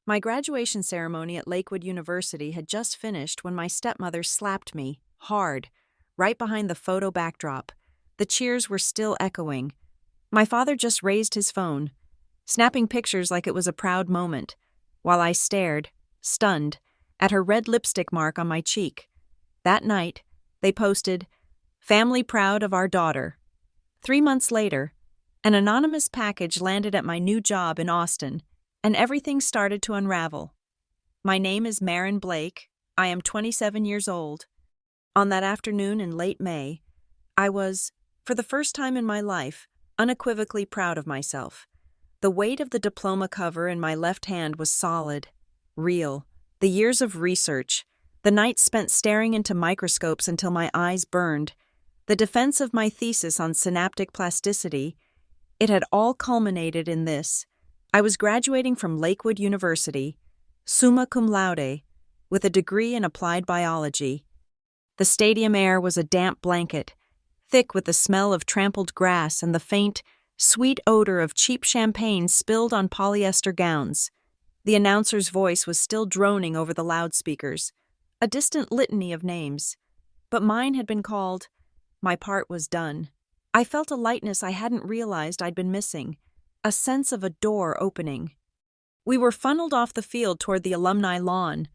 My graduation ceremony at Lakewood University had just finished when my stepmother slapped me, hard, right behind the photo backdrop. The cheers were still echoing. My father just raised his phone, snapping pictures like it was a proud moment, while I stared, stunned, at her red lipstick mark on my cheek. That night, they posted, "Family proud of our daughter." 3 months later, an anonymous package landed at my new job in Austin, and everything started to unravel. My name is Marin Blake. I am 27 years old. On that afternoon in late May, I was, for the first time in my life, unequivocally proud of myself. The weight of the diploma cover in my left hand was solid, real. The years of research, the nights spent staring into microscopes until my eyes burned, the defense of my thesis on synaptic plasticity, it had all culminated in this. I was graduating from Lakewood University, summa cum laude, with a degree in applied biology. The stadium air was a damp blanket, thick with the smell of trampled grass and the faint, sweet odor of cheap champagne spilled on polyester gowns. The announcer's voice was still droning over the loudspeakers, a distant litany of names. But mine had been called. My part was done. I felt a lightness I hadn't realized I'd been missing, a sense of a door opening. We were funneled off the field toward the alumni lawn,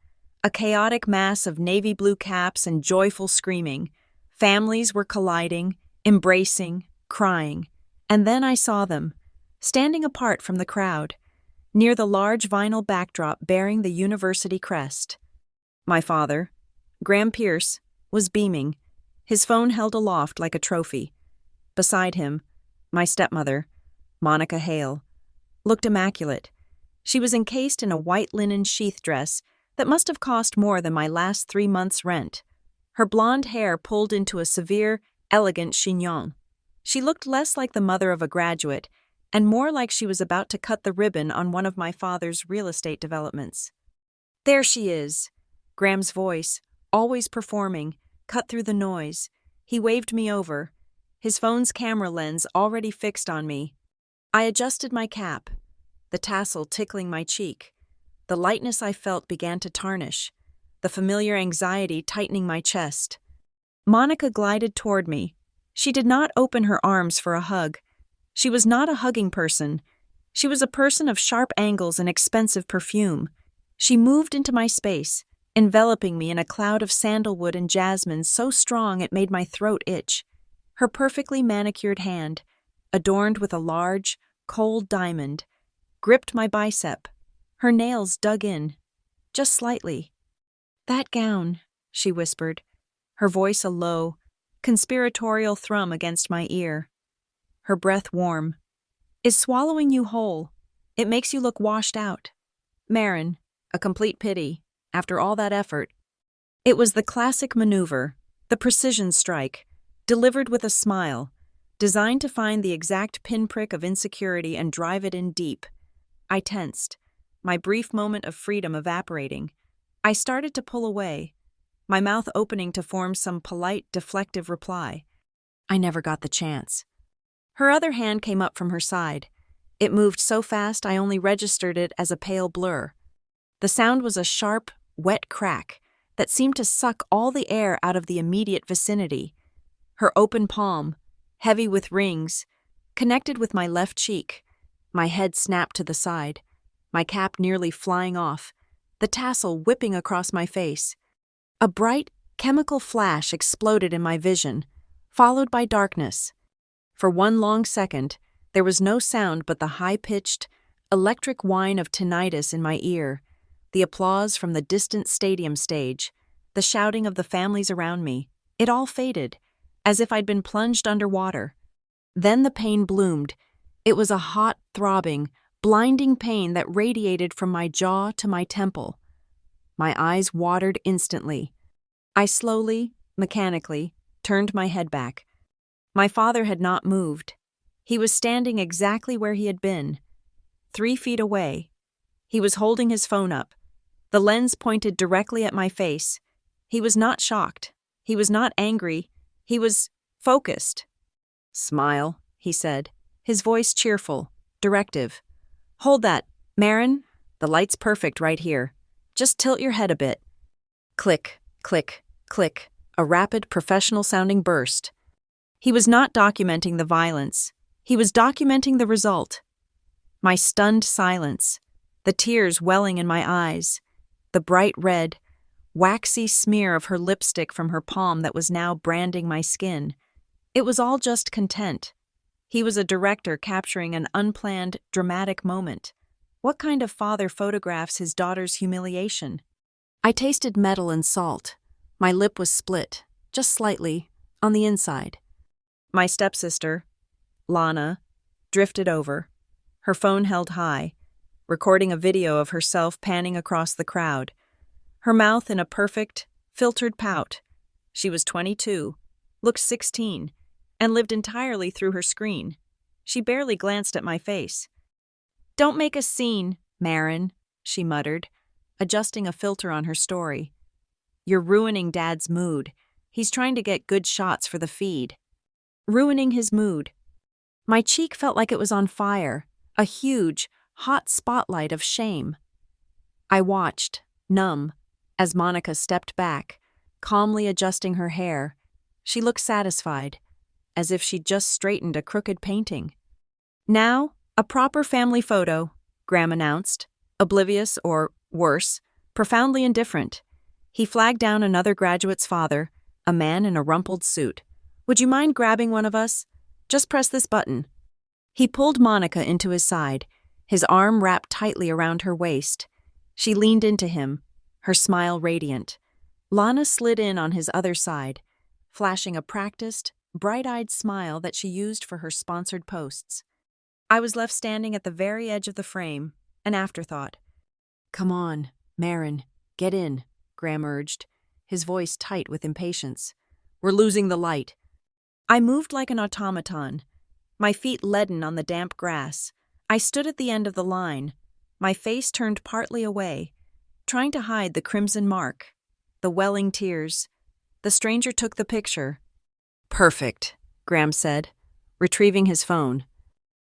a chaotic mass of navy blue caps and joyful screaming. Families were colliding, embracing, crying. And then I saw them, standing apart from the crowd, near the large vinyl backdrop bearing the university crest. My father, Graham Pierce, was beaming, his phone held aloft like a trophy. Beside him, my stepmother, Monica Hale, looked immaculate. She was encased in a white linen sheath dress that must have cost more than my last 3 months' rent. Her blonde hair pulled into a severe, elegant chignon. She looked less like the mother of a graduate and more like she was about to cut the ribbon on one of my father's real estate developments. "There she is," Graham's voice, always performing, cut through the noise. He waved me over, his phone's camera lens already fixed on me. I adjusted my cap, the tassel tickling my cheek. The lightness I felt began to tarnish, the familiar anxiety tightening my chest. Monica glided toward me. She did not open her arms for a hug. She was not a hugging person. She was a person of sharp angles and expensive perfume. She moved into my space, enveloping me in a cloud of sandalwood and jasmine so strong it made my throat itch. Her perfectly manicured hand, adorned with a large, cold diamond, gripped my bicep. Her nails dug in, just slightly. "That gown," she whispered, her voice a low, conspiratorial thrum against my ear. Her breath warm. "Is swallowing you whole. It makes you look washed out. Marin, a complete pity, after all that effort." It was the classic maneuver, the precision strike, delivered with a smile, designed to find the exact pinprick of insecurity and drive it in deep. I tensed, my brief moment of freedom evaporating. I started to pull away, my mouth opening to form some polite, deflective reply. I never got the chance. Her other hand came up from her side. It moved so fast I only registered it as a pale blur. The sound was a sharp, wet crack that seemed to suck all the air out of the immediate vicinity. Her open palm, heavy with rings, connected with my left cheek. My head snapped to the side, my cap nearly flying off, the tassel whipping across my face. A bright, chemical flash exploded in my vision, followed by darkness. For one long second, there was no sound but the high-pitched, electric whine of tinnitus in my ear, the applause from the distant stadium stage, the shouting of the families around me. It all faded, as if I'd been plunged underwater. Then the pain bloomed. It was a hot, throbbing, blinding pain that radiated from my jaw to my temple. My eyes watered instantly. I slowly, mechanically, turned my head back. My father had not moved. He was standing exactly where he had been, 3 feet away. He was holding his phone up, the lens pointed directly at my face. He was not shocked. He was not angry. He was focused. "Smile," he said, his voice cheerful, directive. "Hold that, Marin. The light's perfect right here. Just tilt your head a bit. Click, click, click. A rapid, professional-sounding burst. He was not documenting the violence. He was documenting the result. My stunned silence, the tears welling in my eyes, the bright red, waxy smear of her lipstick from her palm that was now branding my skin. It was all just content. He was a director capturing an unplanned, dramatic moment. What kind of father photographs his daughter's humiliation? I tasted metal and salt. My lip was split, just slightly, on the inside. My stepsister, Lana, drifted over, her phone held high, recording a video of herself panning across the crowd, her mouth in a perfect, filtered pout. She was 22, looked 16, and lived entirely through her screen. She barely glanced at my face. "Don't make a scene, Marin," she muttered, adjusting a filter on her story. "You're ruining Dad's mood. He's trying to get good shots for the feed." Ruining his mood. My cheek felt like it was on fire, a huge, hot spotlight of shame. I watched, numb, as Monica stepped back, calmly adjusting her hair. She looked satisfied, as if she'd just straightened a crooked painting. "Now, a proper family photo," Graham announced, oblivious or, worse, profoundly indifferent. He flagged down another graduate's father, a man in a rumpled suit. "Would you mind grabbing one of us? Just press this button." He pulled Monica into his side, his arm wrapped tightly around her waist. She leaned into him, her smile radiant. Lana slid in on his other side, flashing a practiced, bright-eyed smile that she used for her sponsored posts. I was left standing at the very edge of the frame, an afterthought. "Come on, Marin, get in," Graham urged, his voice tight with impatience. "We're losing the light." I moved like an automaton, my feet leaden on the damp grass. I stood at the end of the line, my face turned partly away, trying to hide the crimson mark, the welling tears. The stranger took the picture. "Perfect," Graham said, retrieving his phone.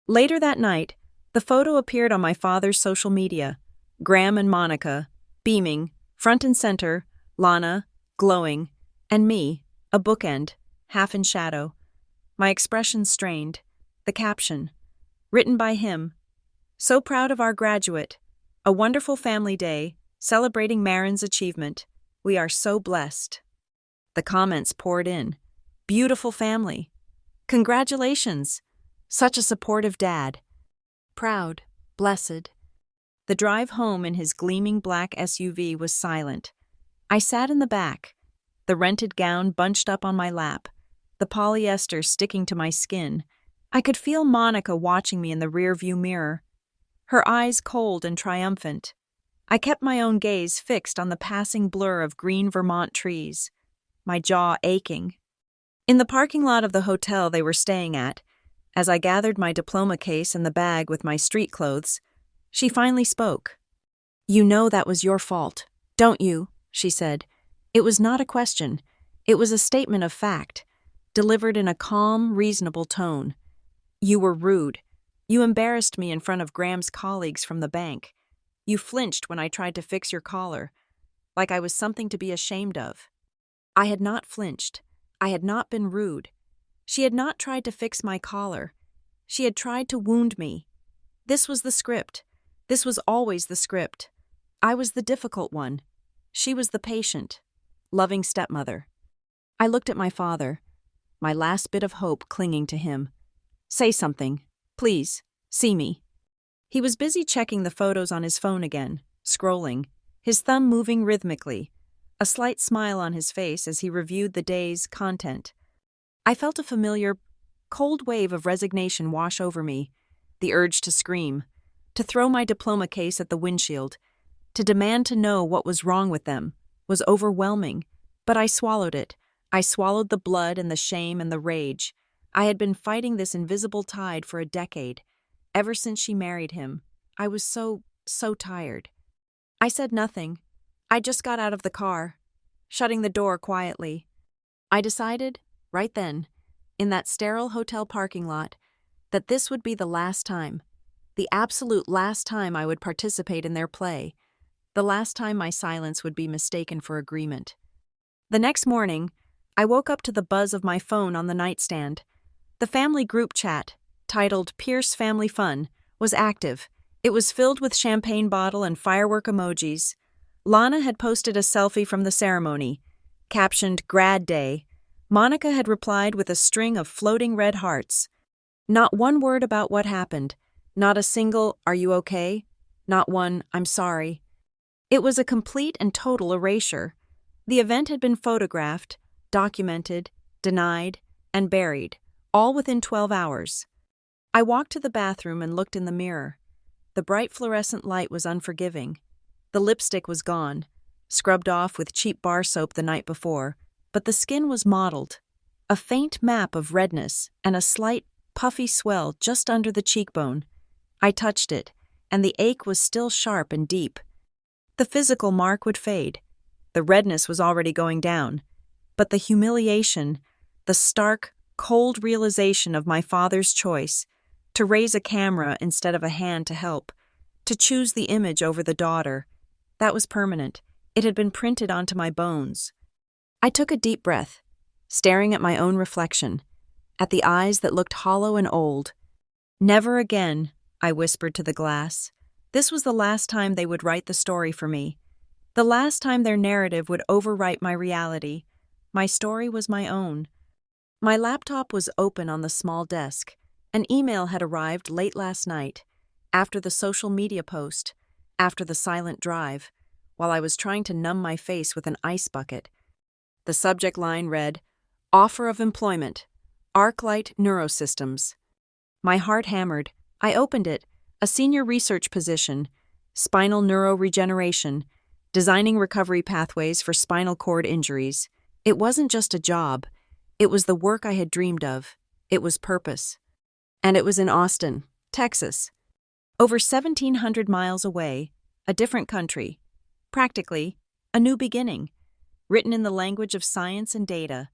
Later that night, the photo appeared on my father's social media. Graham and Monica, beaming, front and center, Lana, glowing, and me, a bookend, half in shadow. My expression strained. The caption, written by him, "So proud of our graduate. A wonderful family day, celebrating Marin's achievement. We are so blessed." The comments poured in. "Beautiful family. Congratulations. Such a supportive dad. Proud, blessed." The drive home in his gleaming black SUV was silent. I sat in the back, the rented gown bunched up on my lap, the polyester sticking to my skin. I could feel Monica watching me in the rearview mirror, her eyes cold and triumphant. I kept my own gaze fixed on the passing blur of green Vermont trees, my jaw aching. In the parking lot of the hotel they were staying at, as I gathered my diploma case and the bag with my street clothes, she finally spoke. "You know that was your fault, don't you?" she said. It was not a question. It was a statement of fact, delivered in a calm, reasonable tone. "You were rude. You embarrassed me in front of Graham's colleagues from the bank. You flinched when I tried to fix your collar, like I was something to be ashamed of." I had not flinched. I had not been rude. She had not tried to fix my collar. She had tried to wound me. This was the script. This was always the script. I was the difficult one. She was the patient, loving stepmother. I looked at my father, my last bit of hope clinging to him. "Say something. Please. See me." He was busy checking the photos on his phone again, scrolling, his thumb moving rhythmically, a slight smile on his face as he reviewed the day's content. I felt a familiar, cold wave of resignation wash over me, the urge to scream, to throw my diploma case at the windshield, to demand to know what was wrong with them, was overwhelming, but I swallowed it. I swallowed the blood and the shame and the rage. I had been fighting this invisible tide for a decade, ever since she married him. I was so tired. I said nothing. I just got out of the car, shutting the door quietly. I decided, right then, in that sterile hotel parking lot, that this would be the last time. the absolute last time I would participate in their play, the last time my silence would be mistaken for agreement. The next morning, I woke up to the buzz of my phone on the nightstand. The family group chat, titled Pierce Family Fun, was active. It was filled with champagne bottle and firework emojis. Lana had posted a selfie from the ceremony, captioned Grad Day. Monica had replied with a string of floating red hearts. Not one word about what happened. Not a single, "Are you okay?" Not one, "I'm sorry." It was a complete and total erasure. The event had been photographed, documented, denied, and buried, all within 12 hours. I walked to the bathroom and looked in the mirror. The bright fluorescent light was unforgiving. The lipstick was gone, scrubbed off with cheap bar soap the night before, but the skin was mottled, a faint map of redness and a slight, puffy swell just under the cheekbone. I touched it, and the ache was still sharp and deep. The physical mark would fade. The redness was already going down. But the humiliation, the stark, cold realization of my father's choice, to raise a camera instead of a hand to help, to choose the image over the daughter, that was permanent. It had been printed onto my bones. I took a deep breath, staring at my own reflection, at the eyes that looked hollow and old. "Never again," I whispered to the glass. This was the last time they would write the story for me. The last time their narrative would overwrite my reality. My story was my own. My laptop was open on the small desk. An email had arrived late last night, after the social media post, after the silent drive, while I was trying to numb my face with an ice bucket. The subject line read, "Offer of Employment, ArcLight Neurosystems." My heart hammered. I opened it. A senior research position, spinal neuroregeneration, designing recovery pathways for spinal cord injuries. It wasn't just a job. It was the work I had dreamed of. It was purpose. And it was in Austin, Texas. Over 1,700 miles away, a different country. Practically, a new beginning. Written in the language of science and data.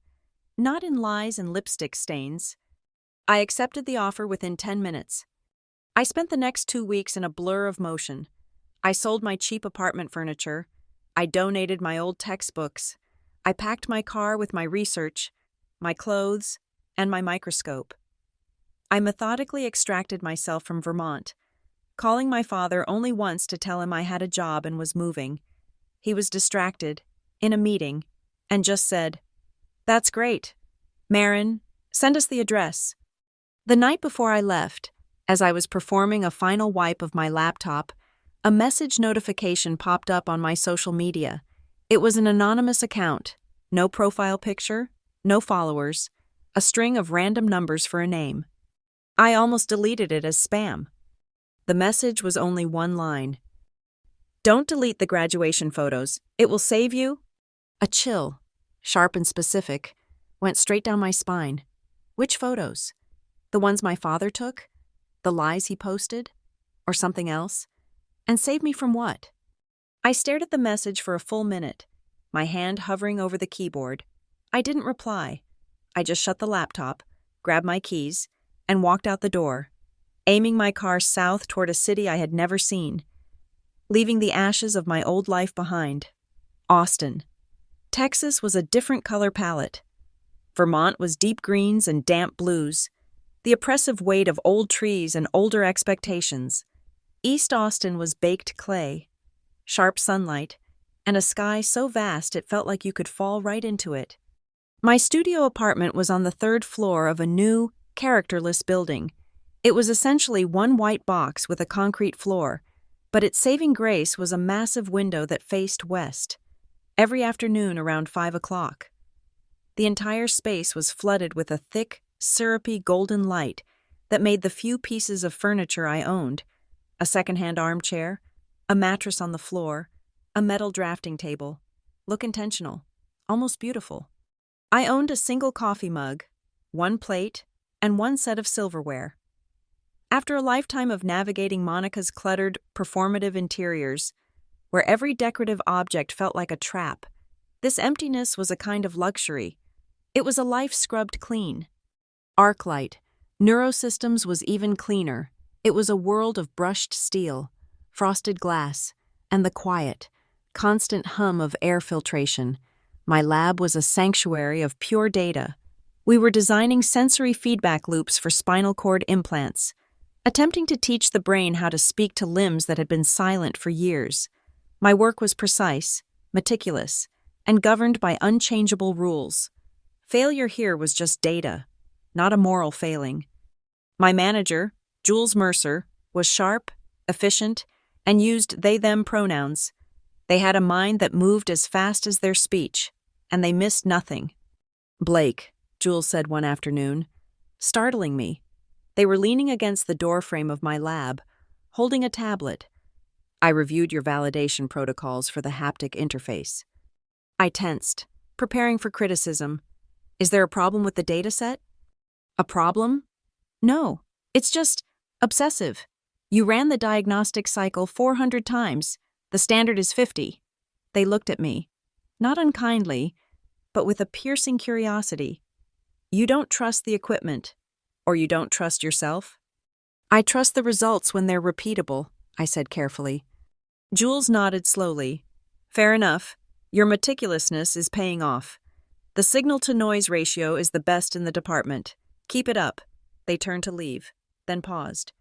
Not in lies and lipstick stains. I accepted the offer within 10 minutes. I spent the next 2 weeks in a blur of motion. I sold my cheap apartment furniture. I donated my old textbooks. I packed my car with my research, my clothes, and my microscope. I methodically extracted myself from Vermont, calling my father only once to tell him I had a job and was moving. He was distracted, in a meeting, and just said, "That's great. Marin, send us the address." The night before I left, as I was performing a final wipe of my laptop, a message notification popped up on my social media. It was an anonymous account, no profile picture, no followers, a string of random numbers for a name. I almost deleted it as spam. The message was only one line. "Don't delete the graduation photos. It will save you." A chill, sharp and specific, went straight down my spine. Which photos? The ones my father took? The lies he posted? Or something else? And save me from what? I stared at the message for a full minute, my hand hovering over the keyboard. I didn't reply. I just shut the laptop, grabbed my keys, and walked out the door, aiming my car south toward a city I had never seen, leaving the ashes of my old life behind. Austin. Texas was a different color palette. Vermont was deep greens and damp blues, the oppressive weight of old trees and older expectations. East Austin was baked clay, sharp sunlight, and a sky so vast it felt like you could fall right into it. My studio apartment was on the 3rd floor of a new, characterless building. It was essentially one white box with a concrete floor, but its saving grace was a massive window that faced west, every afternoon around 5 o'clock. The entire space was flooded with a thick, syrupy golden light that made the few pieces of furniture I owned, a second-hand armchair, a mattress on the floor, a metal drafting table, look intentional, almost beautiful. I owned a single coffee mug, one plate, and one set of silverware. After a lifetime of navigating Monica's cluttered, performative interiors, where every decorative object felt like a trap, this emptiness was a kind of luxury. It was a life scrubbed clean. ArcLight, Neurosystems was even cleaner. It was a world of brushed steel, frosted glass, and the quiet, constant hum of air filtration. My lab was a sanctuary of pure data. We were designing sensory feedback loops for spinal cord implants, attempting to teach the brain how to speak to limbs that had been silent for years. My work was precise, meticulous, and governed by unchangeable rules. Failure here was just data, not a moral failing. My manager, Jules Mercer, was sharp, efficient, and used they-them pronouns. They had a mind that moved as fast as their speech, and they missed nothing. "Blake," Jules said one afternoon, startling me. They were leaning against the doorframe of my lab, holding a tablet. "I reviewed your validation protocols for the haptic interface." I tensed, preparing for criticism. "Is there a problem with the dataset?" "A problem? No, it's just obsessive. You ran the diagnostic cycle 400 times. The standard is 50. They looked at me, not unkindly, but with a piercing curiosity. "You don't trust the equipment, or you don't trust yourself?" "I trust the results when they're repeatable," I said carefully. Jules nodded slowly. "Fair enough. Your meticulousness is paying off. The signal-to-noise ratio is the best in the department. Keep it up." They turned to leave, then paused.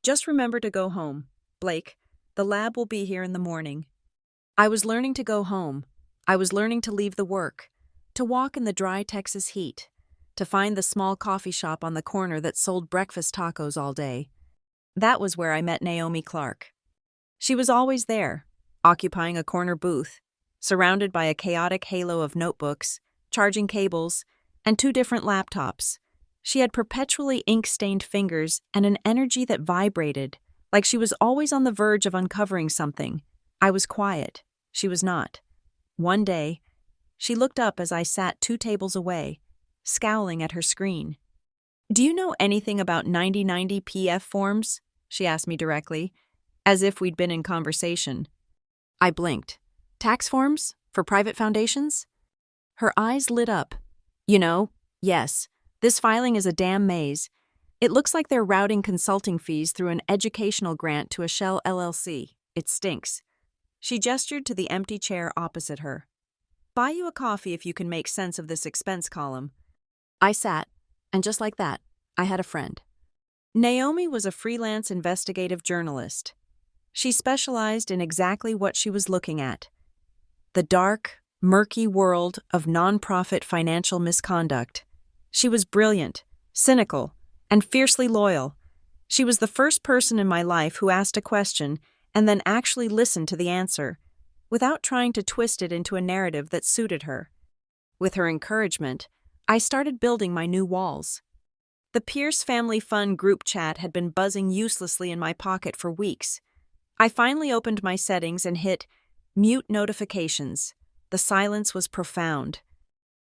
"Just remember to go home, Blake. The lab will be here in the morning." I was learning to go home. I was learning to leave the work, to walk in the dry Texas heat, to find the small coffee shop on the corner that sold breakfast tacos all day. That was where I met Naomi Clark. She was always there, occupying a corner booth, surrounded by a chaotic halo of notebooks, charging cables, and 2 different laptops. She had perpetually ink-stained fingers and an energy that vibrated, like she was always on the verge of uncovering something. I was quiet. She was not. One day, she looked up as I sat 2 tables away, scowling at her screen. "Do you know anything about 9090 PF forms?" she asked me directly, as if we'd been in conversation. I blinked. "Tax forms? For private foundations?" Her eyes lit up. Yes, this filing is a damn maze. It looks like they're routing consulting fees through an educational grant to a shell LLC. It stinks." She gestured to the empty chair opposite her. "Buy you a coffee if you can make sense of this expense column." I sat, and just like that, I had a friend. Naomi was a freelance investigative journalist. She specialized in exactly what she was looking at: the dark, murky world of nonprofit financial misconduct. She was brilliant, cynical, and fiercely loyal. She was the first person in my life who asked a question and then actually listened to the answer, without trying to twist it into a narrative that suited her. With her encouragement, I started building my new walls. The Pierce Family Fun group chat had been buzzing uselessly in my pocket for weeks. I finally opened my settings and hit mute notifications. The silence was profound.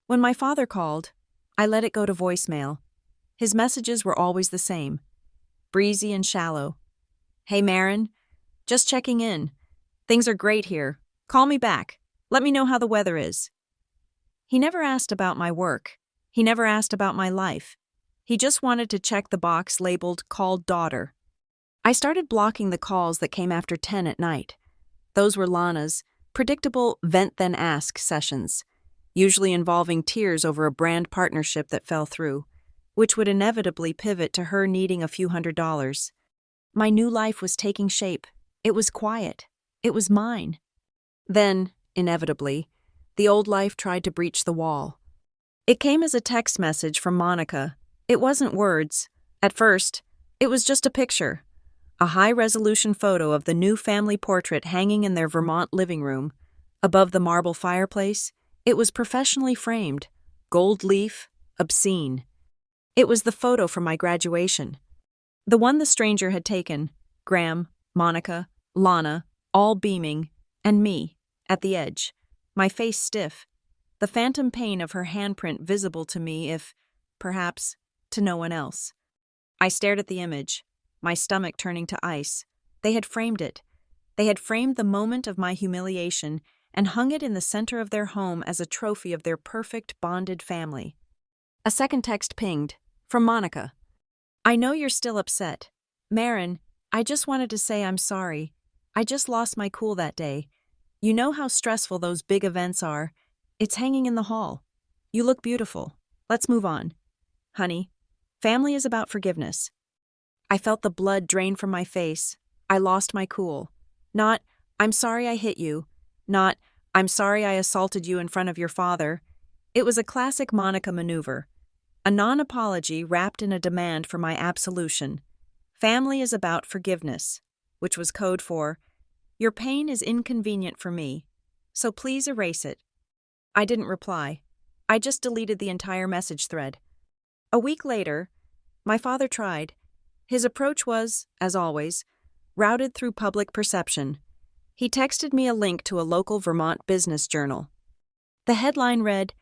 When my father called, I let it go to voicemail. His messages were always the same, breezy and shallow. "Hey, Marin, just checking in. Things are great here. Call me back. Let me know how the weather is." He never asked about my work. He never asked about my life. He just wanted to check the box labeled "Called Daughter." I started blocking the calls that came after 10 at night. Those were Lana's predictable vent-then-ask sessions, usually involving tears over a brand partnership that fell through, which would inevitably pivot to her needing a few $100s. My new life was taking shape. It was quiet. It was mine. Then, inevitably, the old life tried to breach the wall. It came as a text message from Monica. It wasn't words. At first, it was just a picture. A high-resolution photo of the new family portrait hanging in their Vermont living room. Above the marble fireplace, it was professionally framed, gold leaf, obscene. It was the photo from my graduation. The one the stranger had taken, Graham, Monica, Lana, all beaming, and me, at the edge, my face stiff, the phantom pain of her handprint visible to me if, perhaps, to no one else. I stared at the image, my stomach turning to ice. They had framed it. They had framed the moment of my humiliation and hung it in the center of their home as a trophy of their perfect bonded family. A second text pinged, from Monica. "I know you're still upset. Marin, I just wanted to say I'm sorry. I just lost my cool that day. You know how stressful those big events are. It's hanging in the hall. You look beautiful. Let's move on. Honey, family is about forgiveness. I felt the blood drain from my face. I lost my cool. Not, I'm sorry I hit you. Not, I'm sorry I assaulted you in front of your father. It was a classic Monica maneuver. A non-apology wrapped in a demand for my absolution. Family is about forgiveness, which was code for, your pain is inconvenient for me, so please erase it. I didn't reply. I just deleted the entire message thread. A week later, my father tried. His approach was, as always, routed through public perception. He texted me a link to a local Vermont business journal. The headline read,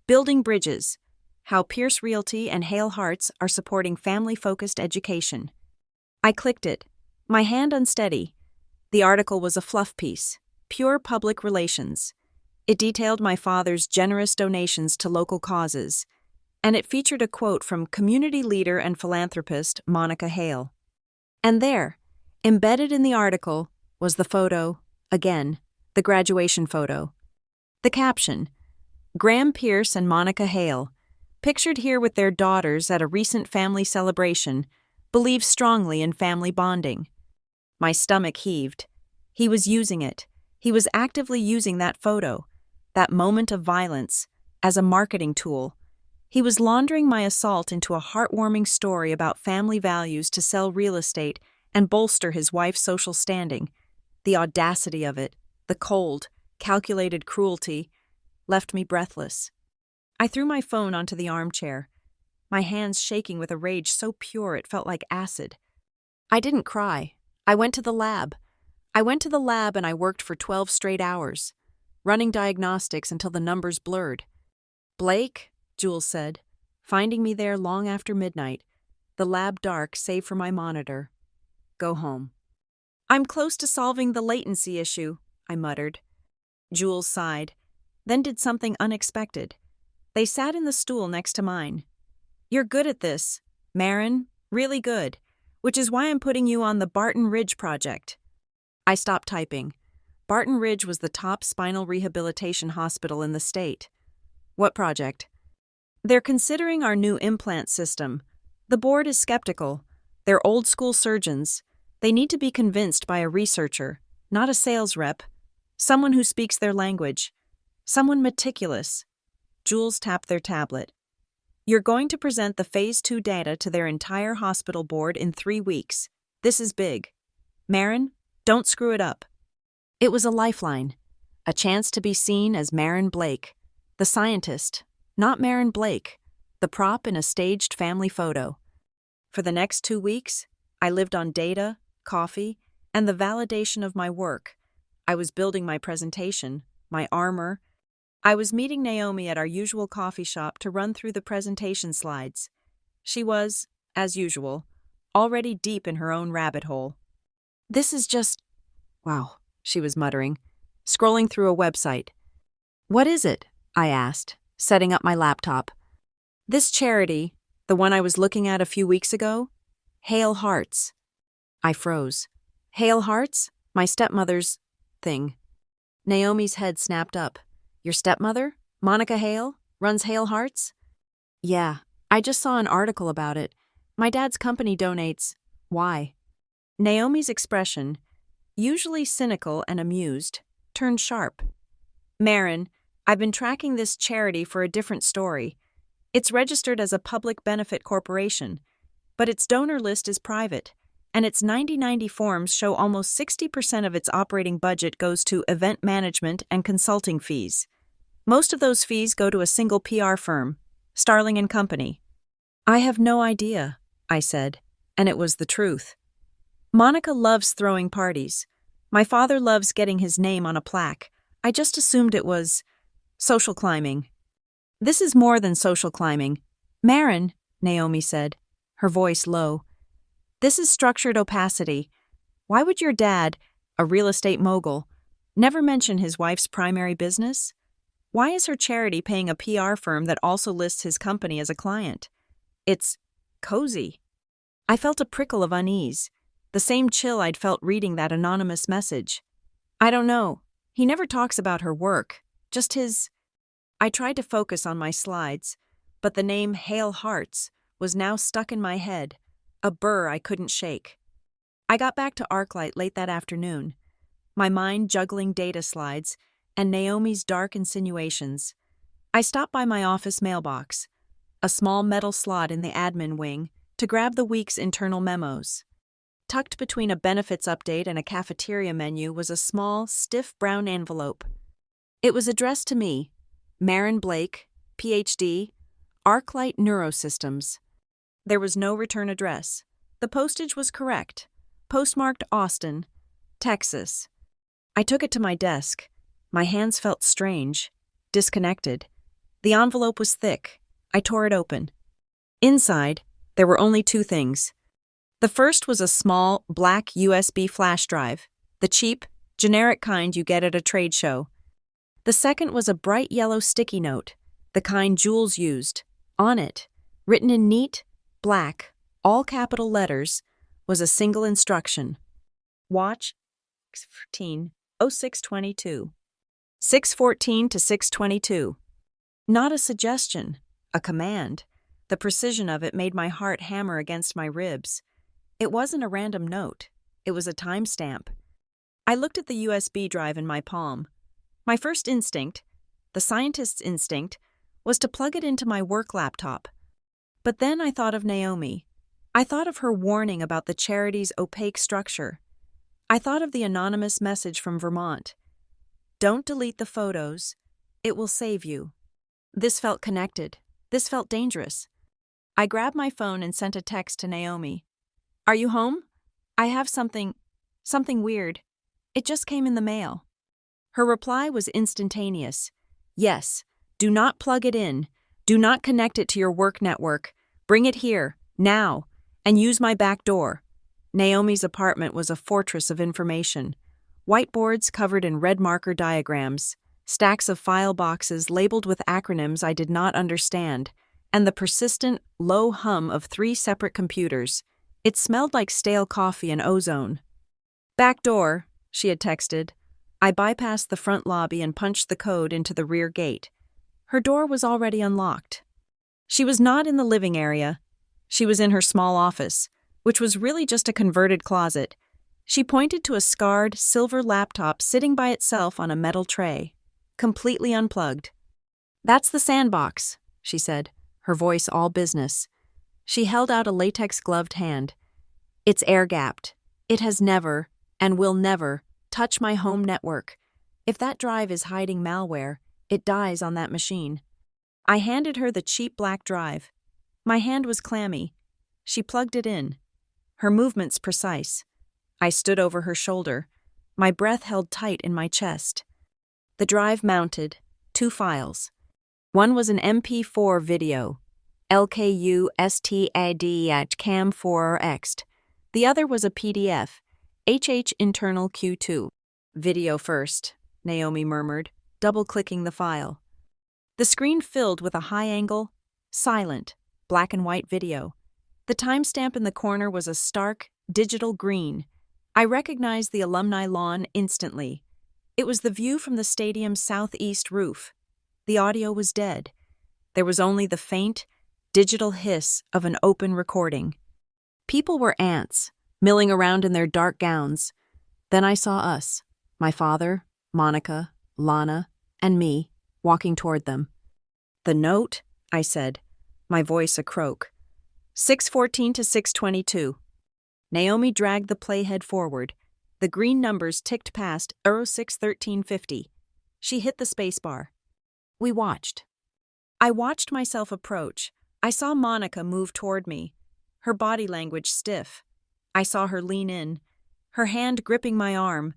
Building Bridges, How Pierce Realty and Hale Hearts Are Supporting Family-Focused Education. I clicked it, my hand unsteady. The article was a fluff piece, pure public relations. It detailed my father's generous donations to local causes, and it featured a quote from community leader and philanthropist Monica Hale. And there, embedded in the article, was the photo, again, the graduation photo. The caption, Graham Pierce and Monica Hale, pictured here with their daughters at a recent family celebration, believe strongly in family bonding. My stomach heaved. He was using it. He was actively using that photo, that moment of violence, as a marketing tool. He was laundering my assault into a heartwarming story about family values to sell real estate and bolster his wife's social standing. The audacity of it, the cold, calculated cruelty, left me breathless. I threw my phone onto the armchair, my hands shaking with a rage so pure it felt like acid. I didn't cry. I went to the lab. And I worked for 12 straight hours, running diagnostics until the numbers blurred. Blake, Jules said, finding me there long after midnight, the lab dark save for my monitor. Go home. I'm close to solving the latency issue, I muttered. Jules sighed, then did something unexpected. They sat in the stool next to mine. You're good at this, Marin, really good, which is why I'm putting you on the Barton Ridge project. I stopped typing. Barton Ridge was the top spinal rehabilitation hospital in the state. What project? They're considering our new implant system. The board is skeptical. They're old-school surgeons. They need to be convinced by a researcher, not a sales rep. Someone who speaks their language. Someone meticulous. Jules tapped their tablet. You're going to present the Phase 2 data to their entire hospital board in 3 weeks. This is big. Marin, don't screw it up. It was a lifeline. A chance to be seen as Marin Blake. The scientist, not Marin Blake. The prop in a staged family photo. For the next 2 weeks, I lived on data, coffee, and the validation of my work. I was building my presentation, my armor. I was meeting Naomi at our usual coffee shop to run through the presentation slides. She was, as usual, already deep in her own rabbit hole. This is just... wow, she was muttering, scrolling through a website. What is it? I asked, setting up my laptop. This charity, the one I was looking at a few weeks ago? Hale Hearts. I froze. Hale Hearts? My stepmother's... thing. Naomi's head snapped up. Your stepmother? Monica Hale? Runs Hale Hearts? Yeah, I just saw an article about it. My dad's company donates. Why? Naomi's expression, usually cynical and amused, turned sharp. Marin, I've been tracking this charity for a different story. It's registered as a public benefit corporation, but its donor list is private, and its 9090 forms show almost 60% of its operating budget goes to event management and consulting fees. Most of those fees go to a single PR firm, Starling and Company. I have no idea, I said, and it was the truth. Monica loves throwing parties. My father loves getting his name on a plaque. I just assumed it was social climbing. This is more than social climbing. Marin, Naomi said, her voice low. This is structured opacity. Why would your dad, a real estate mogul, never mention his wife's primary business? Why is her charity paying a PR firm that also lists his company as a client? It's cozy. I felt a prickle of unease. the same chill I'd felt reading that anonymous message. I don't know. He never talks about her work, just his. I tried to focus on my slides, but the name Hale Hearts was now stuck in my head, a burr I couldn't shake. I got back to Arclight late that afternoon, my mind juggling data slides and Naomi's dark insinuations. I stopped by my office mailbox, a small metal slot in the admin wing, to grab the week's internal memos. Tucked between a benefits update and a cafeteria menu was a small, stiff brown envelope. It was addressed to me, Marin Blake, Ph.D., Arclight Neurosystems. There was no return address. The postage was correct, postmarked Austin, Texas. I took it to my desk. My hands felt strange, disconnected. The envelope was thick. I tore it open. Inside, there were only two things. The first was a small, black USB flash drive, the cheap, generic kind you get at a trade show. The second was a bright yellow sticky note, the kind Jules used. On it, written in neat, black, all capital letters, was a single instruction. Watch 6:14:06:22. 6:14 to 6:22. Not a suggestion, a command. The precision of it made my heart hammer against my ribs. It wasn't a random note. It was a timestamp. I looked at the USB drive in my palm. My first instinct, the scientist's instinct, was to plug it into my work laptop. But then I thought of Naomi. I thought of her warning about the charity's opaque structure. I thought of the anonymous message from Vermont. Don't delete the photos. It will save you. This felt connected. This felt dangerous. I grabbed my phone and sent a text to Naomi. Are you home? I have something weird. It just came in the mail. Her reply was instantaneous. Yes, do not plug it in. Do not connect it to your work network. Bring it here, now, and use my back door. Naomi's apartment was a fortress of information. Whiteboards covered in red marker diagrams, stacks of file boxes labeled with acronyms I did not understand, and the persistent, low hum of 3 separate computers. It smelled like stale coffee and ozone. Back door, she had texted. I bypassed the front lobby and punched the code into the rear gate. Her door was already unlocked. She was not in the living area. She was in her small office, which was really just a converted closet. She pointed to a scarred, silver laptop sitting by itself on a metal tray, completely unplugged. That's the sandbox, she said, her voice all business. She held out a latex-gloved hand. It's air-gapped. It has never, and will never, touch my home network. If that drive is hiding malware, it dies on that machine. I handed her the cheap black drive. My hand was clammy. She plugged it in. Her movements precise. I stood over her shoulder. My breath held tight in my chest. The drive mounted, 2 files. One was an MP4 video, LKU STAD at CAM4RX. The other was a PDF, HH internal Q2. Video first, Naomi murmured, double-clicking the file. The screen filled with a high-angle, silent, black-and-white video. The timestamp in the corner was a stark, digital green. I recognized the alumni lawn instantly. It was the view from the stadium's southeast roof. The audio was dead. There was only the faint, digital hiss of an open recording. People were ants, milling around in their dark gowns. Then I saw us, my father, Monica, Lana, and me, walking toward them. The note, I said, my voice a croak. 6:14 to 6:22. Naomi dragged the playhead forward. The green numbers ticked past 061350. She hit the spacebar. We watched. I watched myself approach. I saw Monica move toward me, her body language stiff. I saw her lean in, her hand gripping my arm.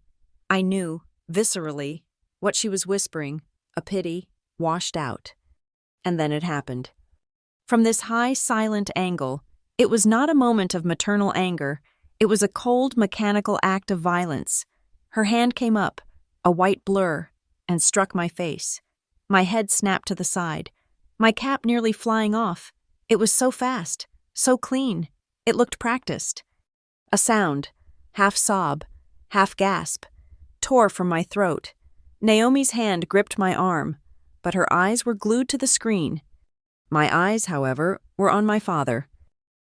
I knew, viscerally, what she was whispering, a pity, washed out. And then it happened. From this high, silent angle, it was not a moment of maternal anger. It was a cold, mechanical act of violence. Her hand came up, a white blur, and struck my face. My head snapped to the side, my cap nearly flying off. It was so fast, so clean. It looked practiced. A sound, half sob, half gasp, tore from my throat. Naomi's hand gripped my arm, but her eyes were glued to the screen. My eyes, however, were on my father.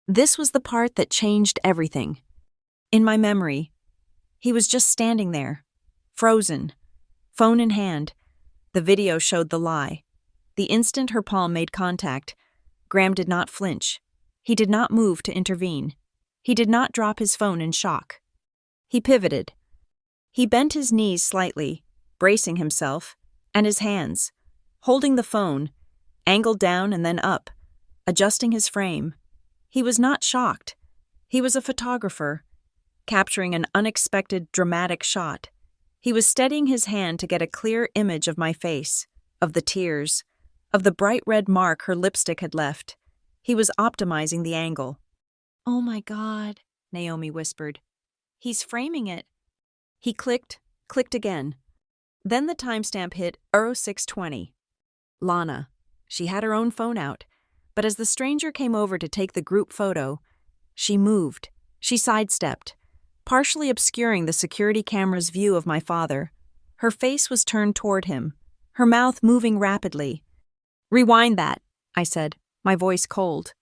This was the part that changed everything. In my memory, he was just standing there, frozen, phone in hand. The video showed the lie. The instant her palm made contact, Graham did not flinch. He did not move to intervene. He did not drop his phone in shock. He pivoted. He bent his knees slightly, bracing himself, and his hands, holding the phone, angled down and then up, adjusting his frame. He was not shocked. He was a photographer, capturing an unexpected, dramatic shot. He was steadying his hand to get a clear image of my face, of the tears, of the bright red mark her lipstick had left. He was optimizing the angle. "Oh my God," Naomi whispered. "He's framing it." He clicked again. Then the timestamp hit 0620. Lana. She had her own phone out, but as the stranger came over to take the group photo, she moved. She sidestepped, partially obscuring the security camera's view of my father. Her face was turned toward him, her mouth moving rapidly. "Rewind that," I said, my voice cold.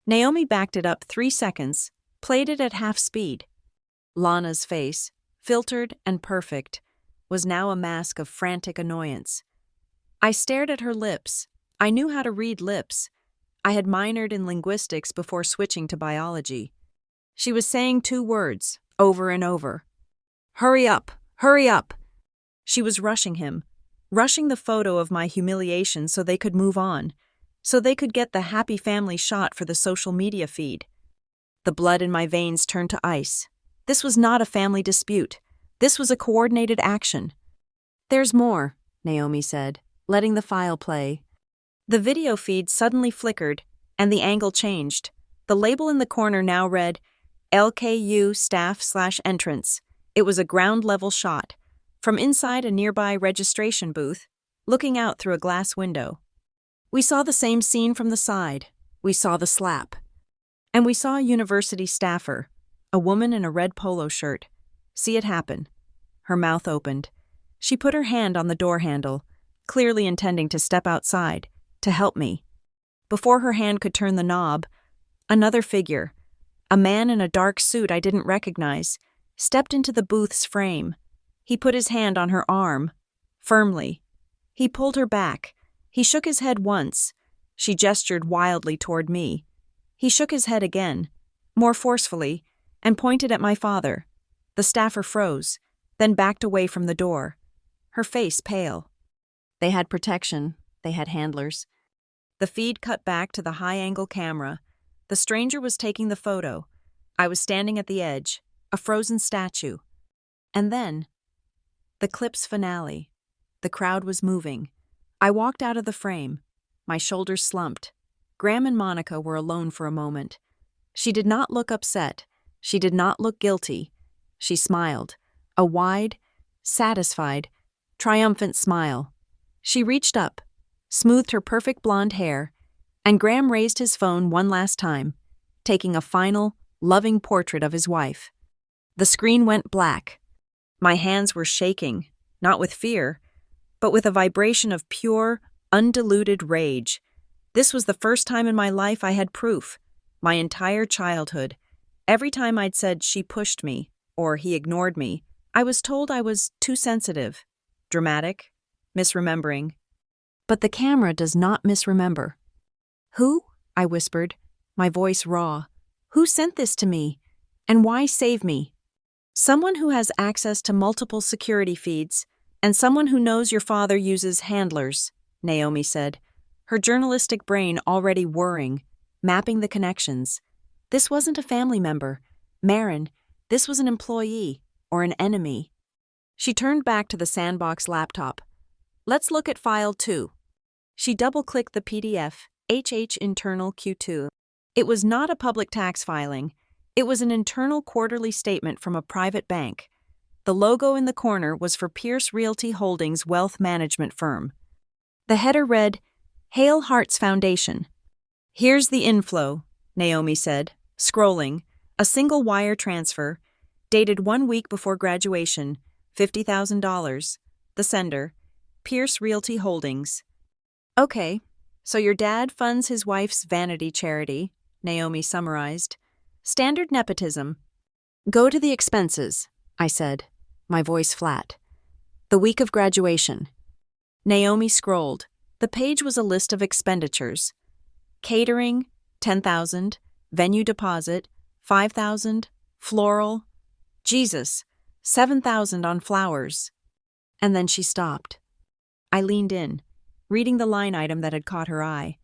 Naomi backed it up 3 seconds, played it at half speed. Lana's face, filtered and perfect, was now a mask of frantic annoyance. I stared at her lips. I knew how to read lips. I had minored in linguistics before switching to biology. She was saying 2 words, over and over. "Hurry up! Hurry up!" She was rushing him, rushing the photo of my humiliation so they could move on, so they could get the happy family shot for the social media feed. The blood in my veins turned to ice. This was not a family dispute. This was a coordinated action. "There's more," Naomi said, letting the file play. The video feed suddenly flickered, and the angle changed. The label in the corner now read, LKU staff/entrance. It was a ground-level shot, from inside a nearby registration booth, looking out through a glass window. We saw the same scene from the side. We saw the slap. And we saw a university staffer, a woman in a red polo shirt, see it happen. Her mouth opened. She put her hand on the door handle, clearly intending to step outside, to help me. Before her hand could turn the knob, another figure, a man in a dark suit I didn't recognize, stepped into the booth's frame. He put his hand on her arm, firmly. He pulled her back. He shook his head once. She gestured wildly toward me. He shook his head again, more forcefully, and pointed at my father. The staffer froze, then backed away from the door, her face pale. They had protection. They had handlers. The feed cut back to the high-angle camera. The stranger was taking the photo. I was standing at the edge, a frozen statue. And then, the clip's finale. The crowd was moving. I walked out of the frame. My shoulders slumped. Graham and Monica were alone for a moment. She did not look upset. She did not look guilty. She smiled, a wide, satisfied, triumphant smile. She reached up, smoothed her perfect blonde hair, and Graham raised his phone one last time, taking a final, loving portrait of his wife. The screen went black. My hands were shaking, not with fear, but with a vibration of pure, undiluted rage. This was the first time in my life I had proof. My entire childhood, every time I'd said she pushed me, or he ignored me, I was told I was too sensitive, dramatic, misremembering. But the camera does not misremember. "Who?" I whispered, my voice raw. "Who sent this to me? And why save me?" "Someone who has access to multiple security feeds, and someone who knows your father uses handlers," Naomi said, her journalistic brain already whirring, mapping the connections. This wasn't a family member, Marin. This was an employee, or an enemy. She turned back to the sandbox laptop. "Let's look at file 2. She double-clicked the PDF, HH Internal Q2. It was not a public tax filing. It was an internal quarterly statement from a private bank. The logo in the corner was for Pierce Realty Holdings Wealth Management Firm. The header read, Hale Hearts Foundation. "Here's the inflow," Naomi said, scrolling. A single wire transfer, Dated 1 week before graduation, $50,000. The sender, Pierce Realty Holdings. Okay, so your dad funds his wife's vanity charity, Naomi summarized. Standard nepotism. Go to the expenses, I said, my voice flat. The week of graduation. Naomi scrolled. The page was a list of expenditures. Catering, $10,000, venue deposit, $5,000, floral. Jesus, $7,000 on flowers. And then she stopped. I leaned in, reading the line item that had caught her eye.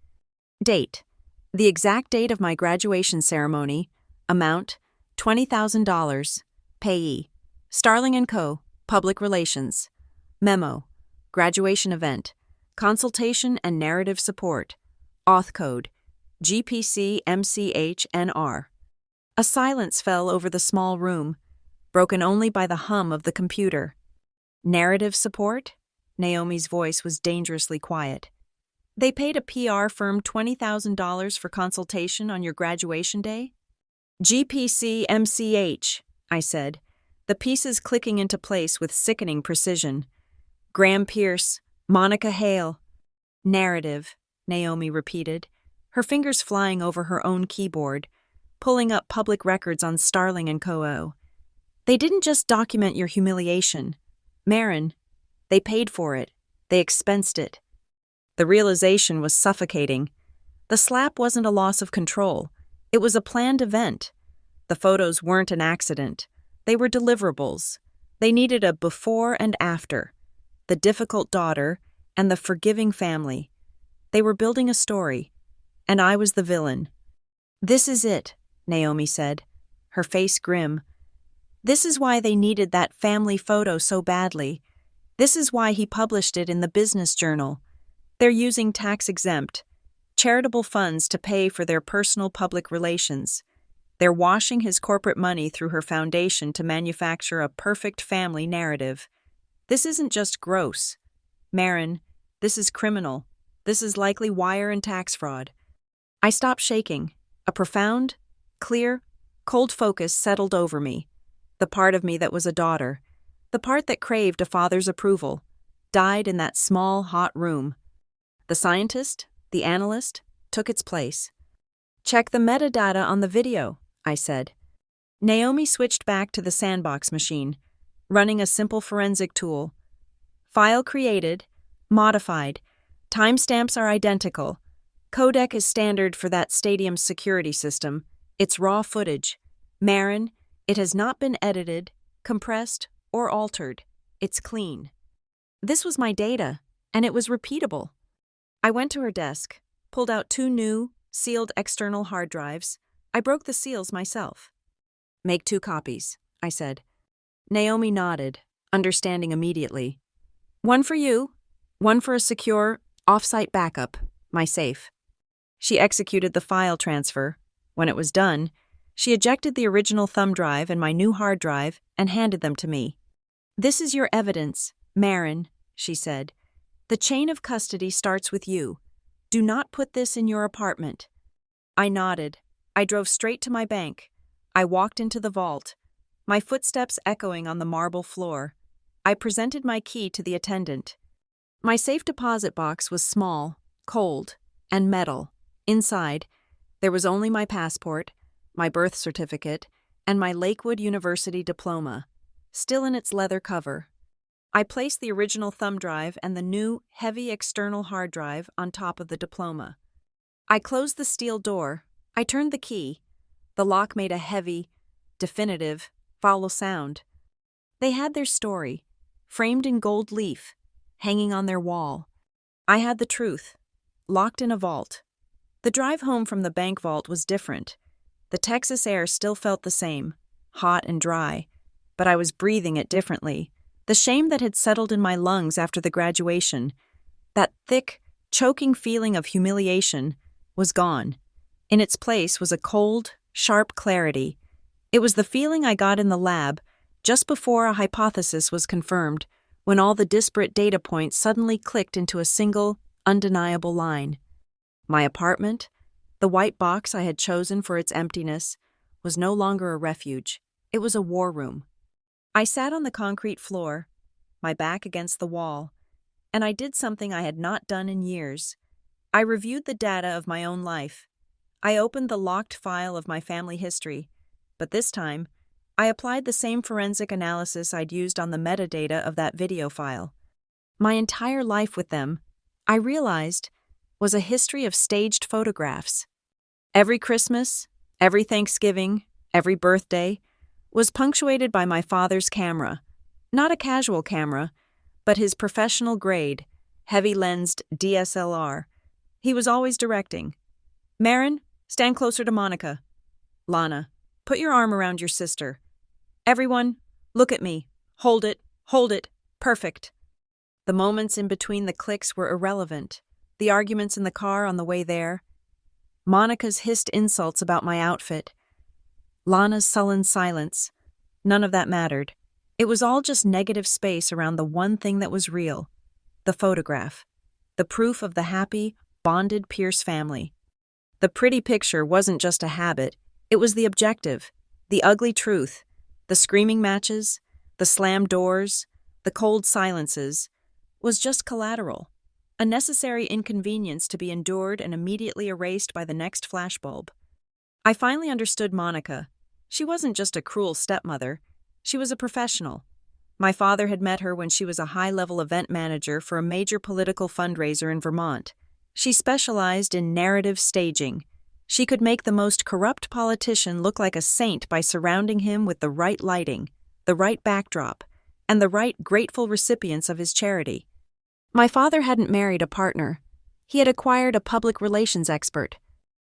Date. The exact date of my graduation ceremony. Amount, $20,000. Payee. Starling & Co., Public Relations. Memo. Graduation event. Consultation and narrative support. Auth code. GPC MCHNR. A silence fell over the small room, broken only by the hum of the computer. Narrative support? Naomi's voice was dangerously quiet. They paid a PR firm $20,000 for consultation on your graduation day? GPC MCH, I said, the pieces clicking into place with sickening precision. Graham Pierce, Monica Hale. Narrative, Naomi repeated, her fingers flying over her own keyboard, pulling up public records on Starling & Co. They didn't just document your humiliation. Marin, they paid for it. They expensed it. The realization was suffocating. The slap wasn't a loss of control. It was a planned event. The photos weren't an accident. They were deliverables. They needed a before and after. The difficult daughter and the forgiving family. They were building a story, and I was the villain. This is it, Naomi said, her face grim. This is why they needed that family photo so badly. This is why he published it in the business journal. They're using tax-exempt, charitable funds to pay for their personal public relations. They're washing his corporate money through her foundation to manufacture a perfect family narrative. This isn't just gross. Marin, this is criminal. This is likely wire and tax fraud. I stopped shaking. A profound, clear, cold focus settled over me. The part of me that was a daughter, the part that craved a father's approval, died in that small, hot room. The scientist, the analyst, took its place. Check the metadata on the video, I said. Naomi switched back to the sandbox machine, running a simple forensic tool. File created, modified, timestamps are identical. Codec is standard for that stadium's security system. It's raw footage. Marin, it has not been edited, compressed, or altered. It's clean. This was my data, and it was repeatable. I went to her desk, pulled out 2 new, sealed external hard drives. I broke the seals myself. Make 2 copies, I said. Naomi nodded, understanding immediately. 1 for you, 1 for a secure, off-site backup, my safe. She executed the file transfer. When it was done, she ejected the original thumb drive and my new hard drive and handed them to me. This is your evidence, Marin, she said. The chain of custody starts with you. Do not put this in your apartment. I nodded. I drove straight to my bank. I walked into the vault, my footsteps echoing on the marble floor. I presented my key to the attendant. My safe deposit box was small, cold, and metal. Inside, there was only my passport, my birth certificate, and my Lakewood University diploma, still in its leather cover. I placed the original thumb drive and the new, heavy external hard drive on top of the diploma. I closed the steel door. I turned the key. The lock made a heavy, definitive, foul sound. They had their story, framed in gold leaf, hanging on their wall. I had the truth, locked in a vault. The drive home from the bank vault was different. The Texas air still felt the same, hot and dry, but I was breathing it differently. The shame that had settled in my lungs after the graduation, that thick, choking feeling of humiliation, was gone. In its place was a cold, sharp clarity. It was the feeling I got in the lab just before a hypothesis was confirmed, when all the disparate data points suddenly clicked into a single, undeniable line. My apartment, the white box I had chosen for its emptiness, was no longer a refuge. It was a war room. I sat on the concrete floor, my back against the wall, and I did something I had not done in years. I reviewed the data of my own life. I opened the locked file of my family history, but this time, I applied the same forensic analysis I'd used on the metadata of that video file. My entire life with them, I realized, was a history of staged photographs. Every Christmas, every Thanksgiving, every birthday was punctuated by my father's camera. Not a casual camera, but his professional grade, heavy-lensed DSLR. He was always directing. Marin, stand closer to Monica. Lana, put your arm around your sister. Everyone, look at me. Hold it, perfect. The moments in between the clicks were irrelevant. The arguments in the car on the way there. Monica's hissed insults about my outfit. Lana's sullen silence. None of that mattered. It was all just negative space around the one thing that was real. The photograph. The proof of the happy, bonded Pierce family. The pretty picture wasn't just a habit. It was the objective. The ugly truth. The screaming matches. The slammed doors. The cold silences. Was just collateral. A necessary inconvenience to be endured and immediately erased by the next flashbulb. I finally understood Monica. She wasn't just a cruel stepmother. She was a professional. My father had met her when she was a high-level event manager for a major political fundraiser in Vermont. She specialized in narrative staging. She could make the most corrupt politician look like a saint by surrounding him with the right lighting, the right backdrop, and the right grateful recipients of his charity. My father hadn't married a partner. He had acquired a public relations expert.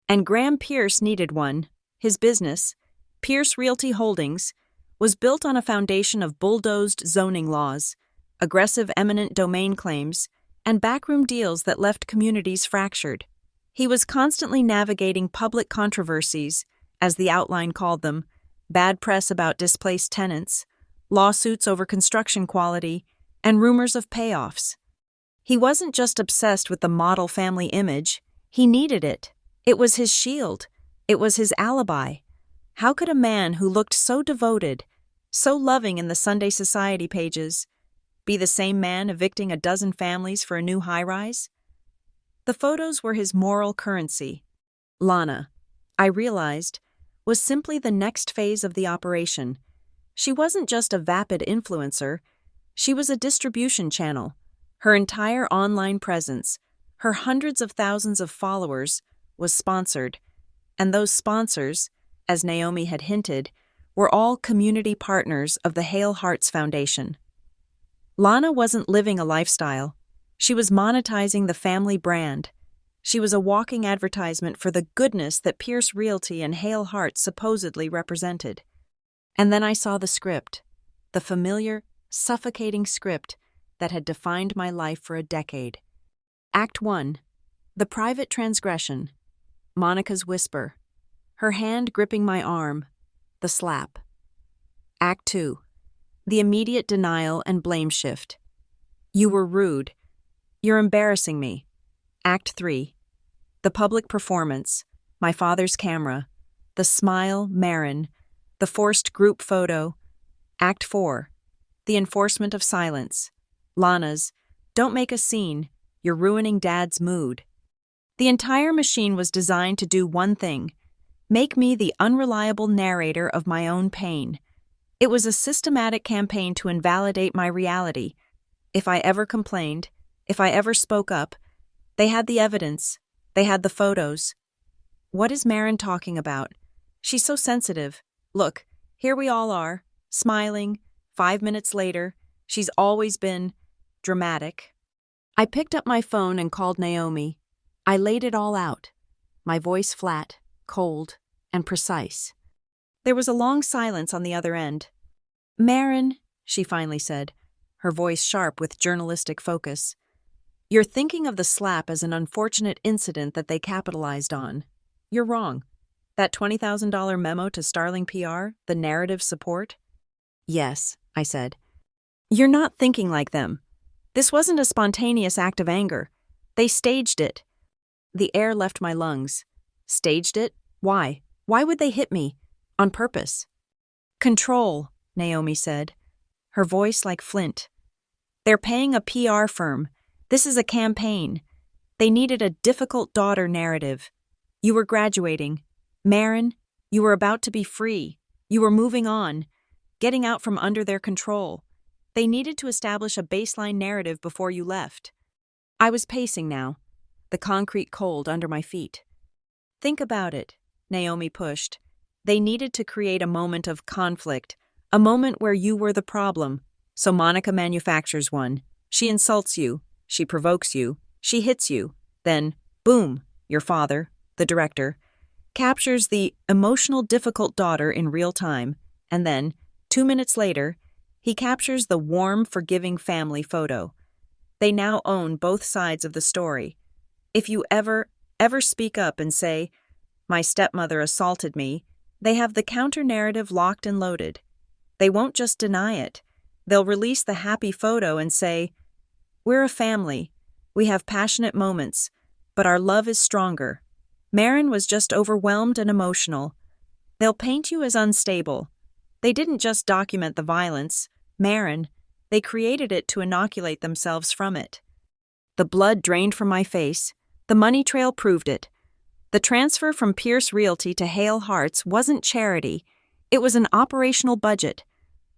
And Graham Pierce needed one. His business, Pierce Realty Holdings, was built on a foundation of bulldozed zoning laws, aggressive eminent domain claims, and backroom deals that left communities fractured. He was constantly navigating public controversies, as the outline called them, bad press about displaced tenants, lawsuits over construction quality, and rumors of payoffs. He wasn't just obsessed with the model family image, he needed it. It was his shield. It was his alibi. How could a man who looked so devoted, so loving in the Sunday Society pages, be the same man evicting a dozen families for a new high-rise? The photos were his moral currency. Lana, I realized, was simply the next phase of the operation. She wasn't just a vapid influencer, she was a distribution channel. Her entire online presence, her hundreds of thousands of followers, was sponsored. And those sponsors, as Naomi had hinted, were all community partners of the Hale Hearts Foundation. Lana wasn't living a lifestyle. She was monetizing the family brand. She was a walking advertisement for the goodness that Pierce Realty and Hale Hearts supposedly represented. And then I saw the script, the familiar, suffocating script that had defined my life for a decade. Act 1. The private transgression. Monica's whisper. Her hand gripping my arm. The slap. Act 2. The immediate denial and blame shift. You were rude. You're embarrassing me. Act 3. The public performance. My father's camera. The smile, Marin. The forced group photo. Act 4. The enforcement of silence. Lana's, don't make a scene, you're ruining Dad's mood. The entire machine was designed to do one thing, make me the unreliable narrator of my own pain. It was a systematic campaign to invalidate my reality. If I ever complained, if I ever spoke up, they had the evidence, they had the photos. What is Marin talking about? She's so sensitive. Look, here we all are, smiling. 5 minutes later, she's always been dramatic. I picked up my phone and called Naomi. I laid it all out, my voice flat, cold, and precise. There was a long silence on the other end. Marin, she finally said, her voice sharp with journalistic focus. You're thinking of the slap as an unfortunate incident that they capitalized on. You're wrong. That $20,000 memo to Starling PR, the narrative support? Yes, I said. You're not thinking like them. This wasn't a spontaneous act of anger. They staged it. The air left my lungs. Staged it? Why? Why would they hit me? On purpose. Control, Naomi said, her voice like flint. They're paying a PR firm. This is a campaign. They needed a difficult daughter narrative. You were graduating. Marin, you were about to be free. You were moving on, getting out from under their control. They needed to establish a baseline narrative before you left. I was pacing now, the concrete cold under my feet. Think about it, Naomi pushed. They needed to create a moment of conflict, a moment where you were the problem. So Monica manufactures one. She insults you. She provokes you. She hits you. Then, boom, your father, the director, captures the emotional difficult daughter in real time. And then, 2 minutes later, he captures the warm, forgiving family photo. They now own both sides of the story. If you ever speak up and say, "My stepmother assaulted me," they have the counter-narrative locked and loaded. They won't just deny it. They'll release the happy photo and say, "We're a family. We have passionate moments, but our love is stronger. Marin was just overwhelmed and emotional." They'll paint you as unstable. They didn't just document the violence, Marin. They created it to inoculate themselves from it. The blood drained from my face. The money trail proved it. The transfer from Pierce Realty to Hale Hearts wasn't charity. It was an operational budget.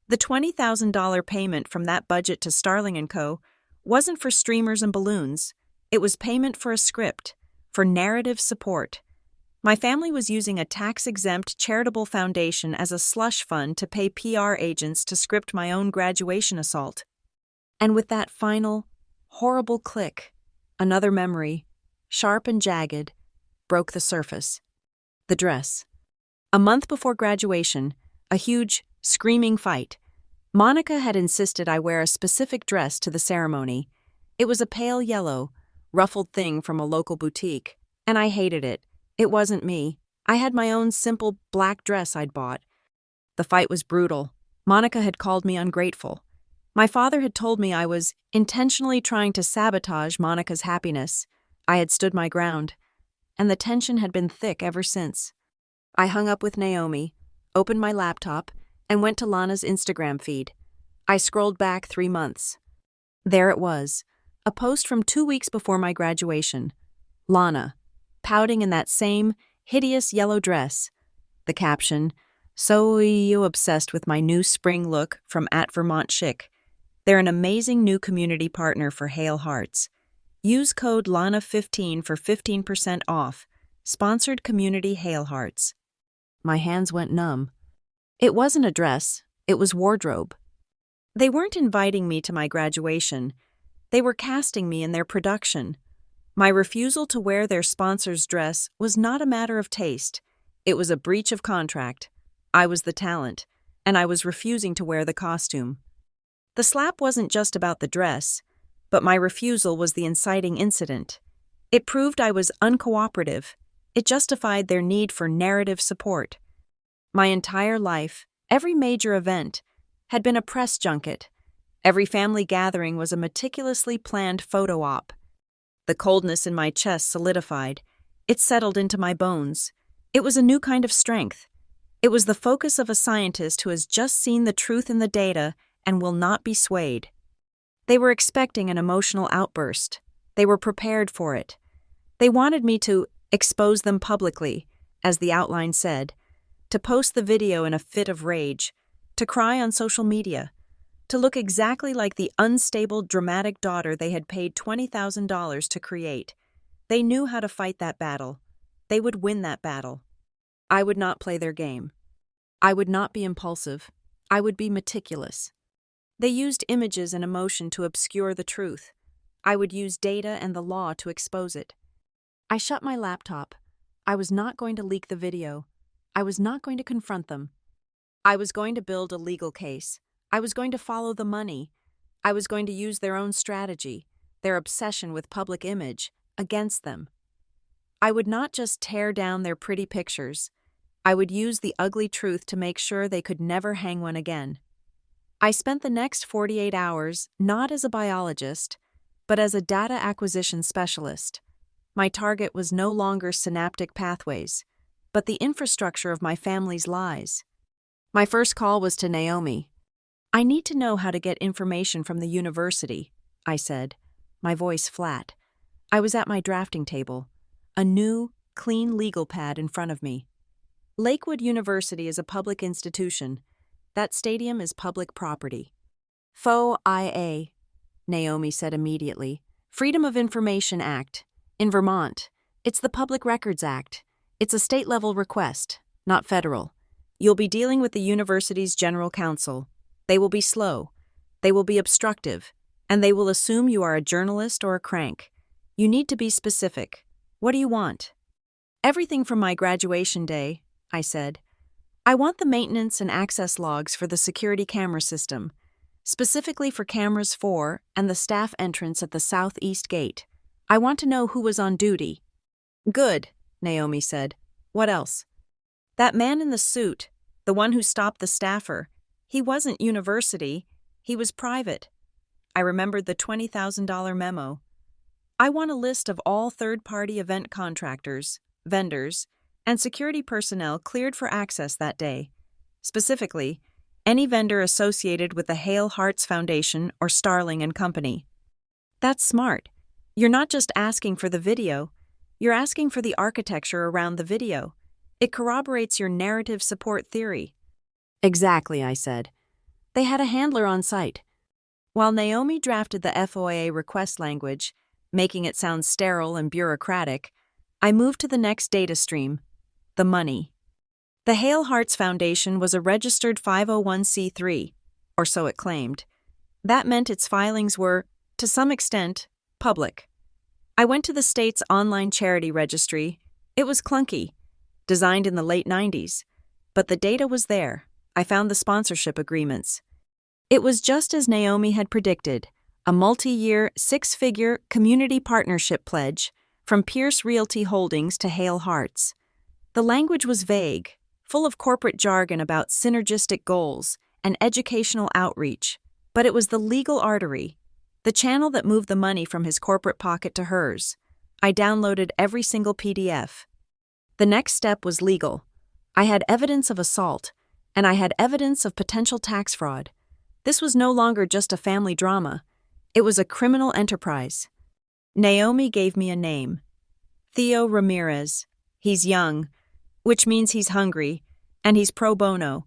The $20,000 payment from that budget to Starling & Co. wasn't for streamers and balloons. It was payment for a script, for narrative support. My family was using a tax-exempt charitable foundation as a slush fund to pay PR agents to script my own graduation assault. And with that final, horrible click, another memory, sharp and jagged, broke the surface. The dress. A month before graduation, a huge, screaming fight. Monica had insisted I wear a specific dress to the ceremony. It was a pale yellow, ruffled thing from a local boutique, and I hated it. It wasn't me. I had my own simple black dress I'd bought. The fight was brutal. Monica had called me ungrateful. My father had told me I was intentionally trying to sabotage Monica's happiness. I had stood my ground, and the tension had been thick ever since. I hung up with Naomi, opened my laptop, and went to Lana's Instagram feed. I scrolled back 3 months. There it was, a post from 2 weeks before my graduation. Lana, pouting in that same hideous yellow dress. The caption, "So you obsessed with my new spring look from @VermontChic. They're an amazing new community partner for Hale Hearts. Use code LANA15 for 15% off. Sponsored community Hale Hearts." My hands went numb. It wasn't a dress, it was wardrobe. They weren't inviting me to my graduation. They were casting me in their production. My refusal to wear their sponsor's dress was not a matter of taste. It was a breach of contract. I was the talent, and I was refusing to wear the costume. The slap wasn't just about the dress, but my refusal was the inciting incident. It proved I was uncooperative. It justified their need for narrative support. My entire life, every major event, had been a press junket. Every family gathering was a meticulously planned photo op. The coldness in my chest solidified. It settled into my bones. It was a new kind of strength. It was the focus of a scientist who has just seen the truth in the data and will not be swayed. They were expecting an emotional outburst. They were prepared for it. They wanted me to expose them publicly, as the outline said, to post the video in a fit of rage, to cry on social media, to look exactly like the unstable, dramatic daughter they had paid $20,000 to create. They knew how to fight that battle. They would win that battle. I would not play their game. I would not be impulsive. I would be meticulous. They used images and emotion to obscure the truth. I would use data and the law to expose it. I shut my laptop. I was not going to leak the video. I was not going to confront them. I was going to build a legal case. I was going to follow the money. I was going to use their own strategy, their obsession with public image, against them. I would not just tear down their pretty pictures. I would use the ugly truth to make sure they could never hang one again. I spent the next 48 hours not as a biologist, but as a data acquisition specialist. My target was no longer synaptic pathways, but the infrastructure of my family's lies. My first call was to Naomi. I need to know how to get information from the university, I said, my voice flat. I was at my drafting table, a new, clean legal pad in front of me. Lakewood University is a public institution. That stadium is public property. FOIA, Naomi said immediately. Freedom of Information Act. In Vermont. It's the Public Records Act. It's a state-level request, not federal. You'll be dealing with the university's general counsel. They will be slow. They will be obstructive. And they will assume you are a journalist or a crank. You need to be specific. What do you want? Everything from my graduation day, I said. I want the maintenance and access logs for the security camera system, specifically for cameras 4 and the staff entrance at the southeast gate. I want to know who was on duty. Good, Naomi said. What else? That man in the suit, the one who stopped the staffer, he wasn't university, he was private. I remembered the $20,000 memo. I want a list of all third-party event contractors, vendors, and security personnel cleared for access that day. Specifically, any vendor associated with the Hale Hearts Foundation or Starling and Company. That's smart. You're not just asking for the video, you're asking for the architecture around the video. It corroborates your narrative support theory. Exactly, I said. They had a handler on site. While Naomi drafted the FOIA request language, making it sound sterile and bureaucratic, I moved to the next data stream, the money. The Hale Hearts Foundation was a registered 501c3, or so it claimed. That meant its filings were, to some extent, public. I went to the state's online charity registry. It was clunky, designed in the late 90s, but the data was there. I found the sponsorship agreements. It was just as Naomi had predicted, a multi-year, 6-figure community partnership pledge from Pierce Realty Holdings to Hale Hearts. The language was vague, full of corporate jargon about synergistic goals and educational outreach, but it was the legal artery, the channel that moved the money from his corporate pocket to hers. I downloaded every single PDF. The next step was legal. I had evidence of assault, and I had evidence of potential tax fraud. This was no longer just a family drama. It was a criminal enterprise. Naomi gave me a name. Theo Ramirez. He's young, which means he's hungry, and he's pro bono,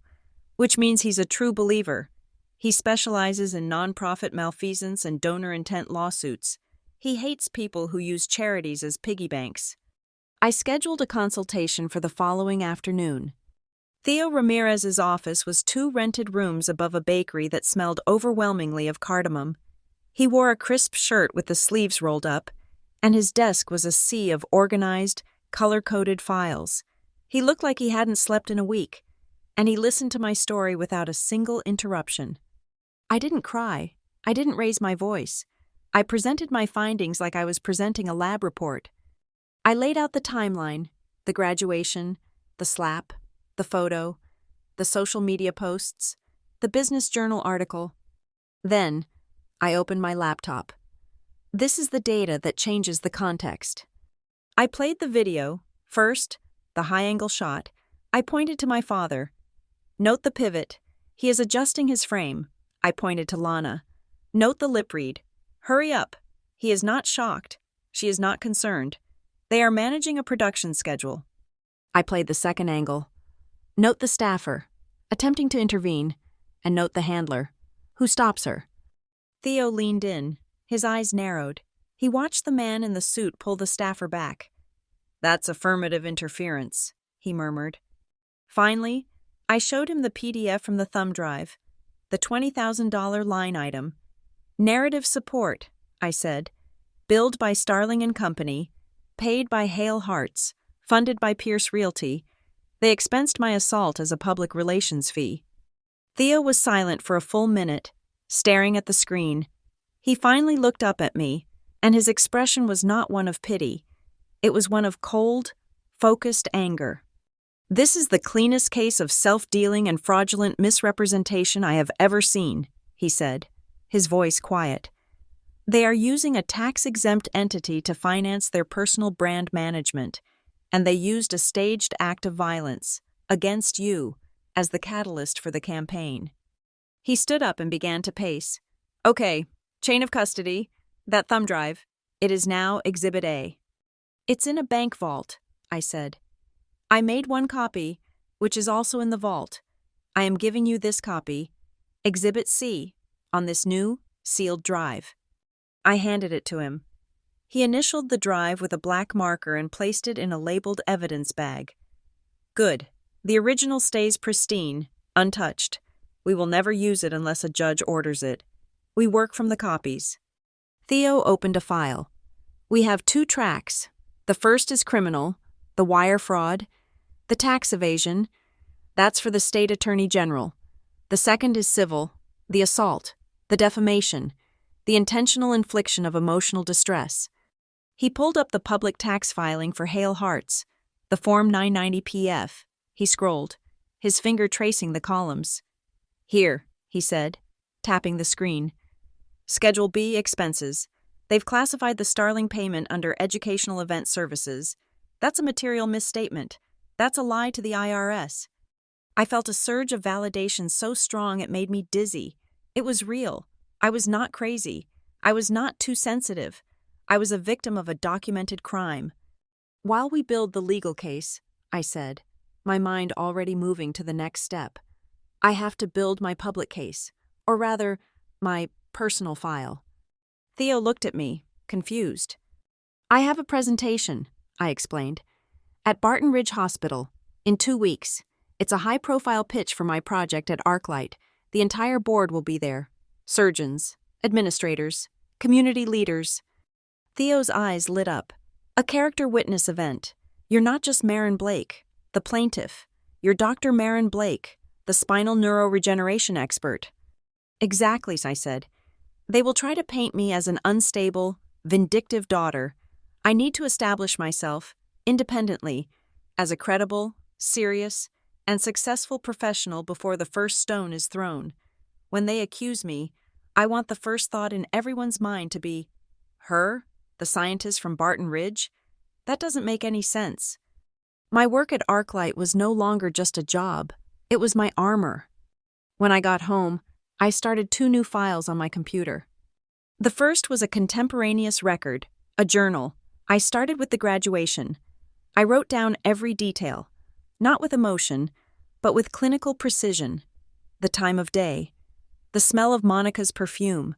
which means he's a true believer. He specializes in nonprofit malfeasance and donor intent lawsuits. He hates people who use charities as piggy banks. I scheduled a consultation for the following afternoon. Theo Ramirez's office was 2 rented rooms above a bakery that smelled overwhelmingly of cardamom. He wore a crisp shirt with the sleeves rolled up, and his desk was a sea of organized, color-coded files. He looked like he hadn't slept in a week, and he listened to my story without a single interruption. I didn't cry. I didn't raise my voice. I presented my findings like I was presenting a lab report. I laid out the timeline, the graduation, the slap, the photo, the social media posts, the business journal article. Then, I opened my laptop. This is the data that changes the context. I played the video. First, the high-angle shot. I pointed to my father. Note the pivot. He is adjusting his frame. I pointed to Lana. Note the lip read. Hurry up. He is not shocked. She is not concerned. They are managing a production schedule. I played the second angle. Note the staffer, attempting to intervene, and note the handler, who stops her. Theo leaned in, his eyes narrowed. He watched the man in the suit pull the staffer back. That's affirmative interference, he murmured. Finally, I showed him the PDF from the thumb drive, the $20,000 line item. Narrative support, I said. Billed by Starling and Company, paid by Hale Hearts, funded by Pierce Realty. They expensed my assault as a public relations fee. Theo was silent for a full minute, staring at the screen. He finally looked up at me, and his expression was not one of pity. It was one of cold, focused anger. This is the cleanest case of self-dealing and fraudulent misrepresentation I have ever seen, he said, his voice quiet. They are using a tax-exempt entity to finance their personal brand management, and they used a staged act of violence against you as the catalyst for the campaign. He stood up and began to pace. Okay, chain of custody, that thumb drive. It is now Exhibit A. It's in a bank vault, I said. I made one copy, which is also in the vault. I am giving you this copy, Exhibit C, on this new, sealed drive. I handed it to him. He initialed the drive with a black marker and placed it in a labeled evidence bag. Good. The original stays pristine, untouched. We will never use it unless a judge orders it. We work from the copies. Theo opened a file. We have 2 tracks. The first is criminal, the wire fraud, the tax evasion. That's for the state attorney general. The second is civil, the assault, the defamation, the intentional infliction of emotional distress. He pulled up the public tax filing for Hale Harts, the Form 990-PF. He scrolled, his finger tracing the columns. Here, he said, tapping the screen. Schedule B, expenses. They've classified the Starling payment under Educational Event Services. That's a material misstatement. That's a lie to the IRS. I felt a surge of validation so strong it made me dizzy. It was real. I was not crazy. I was not too sensitive. I was a victim of a documented crime. While we build the legal case, I said, my mind already moving to the next step, I have to build my public case, or rather, my personal file. Theo looked at me, confused. I have a presentation, I explained, at Barton Ridge Hospital, in 2 weeks. It's a high-profile pitch for my project at ArcLight. The entire board will be there. Surgeons, administrators, community leaders. Theo's eyes lit up. A character witness event. You're not just Marin Blake, the plaintiff. You're Dr. Marin Blake, the spinal neuroregeneration expert. Exactly, I said. They will try to paint me as an unstable, vindictive daughter. I need to establish myself, independently, as a credible, serious, and successful professional before the first stone is thrown. When they accuse me, I want the first thought in everyone's mind to be, her, the scientist from Barton Ridge? That doesn't make any sense. My work at ArcLight was no longer just a job. It was my armor. When I got home, I started 2 new files on my computer. The first was a contemporaneous record, a journal. I started with the graduation. I wrote down every detail, not with emotion, but with clinical precision. The time of day, the smell of Monica's perfume,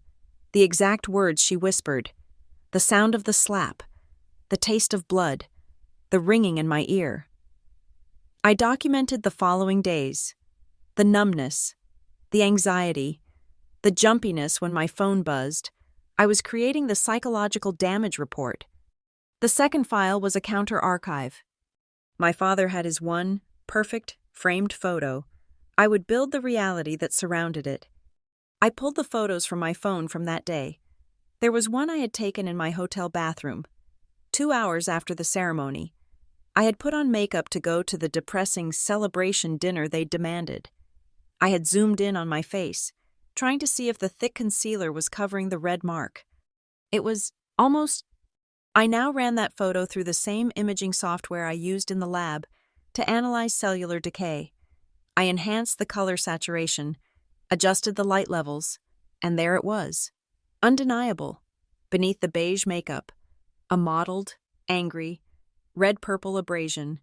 the exact words she whispered, the sound of the slap, the taste of blood, the ringing in my ear. I documented the following days: the numbness, the anxiety, the jumpiness when my phone buzzed. I was creating the psychological damage report. The second file was a counter-archive. My father had his one, perfect, framed photo. I would build the reality that surrounded it. I pulled the photos from my phone from that day. There was one I had taken in my hotel bathroom, 2 hours after the ceremony. I had put on makeup to go to the depressing celebration dinner they'd demanded. I had zoomed in on my face, trying to see if the thick concealer was covering the red mark. It was almost... I now ran that photo through the same imaging software I used in the lab to analyze cellular decay. I enhanced the color saturation, adjusted the light levels, and there it was. Undeniable. Beneath the beige makeup, a mottled, angry, red-purple abrasion,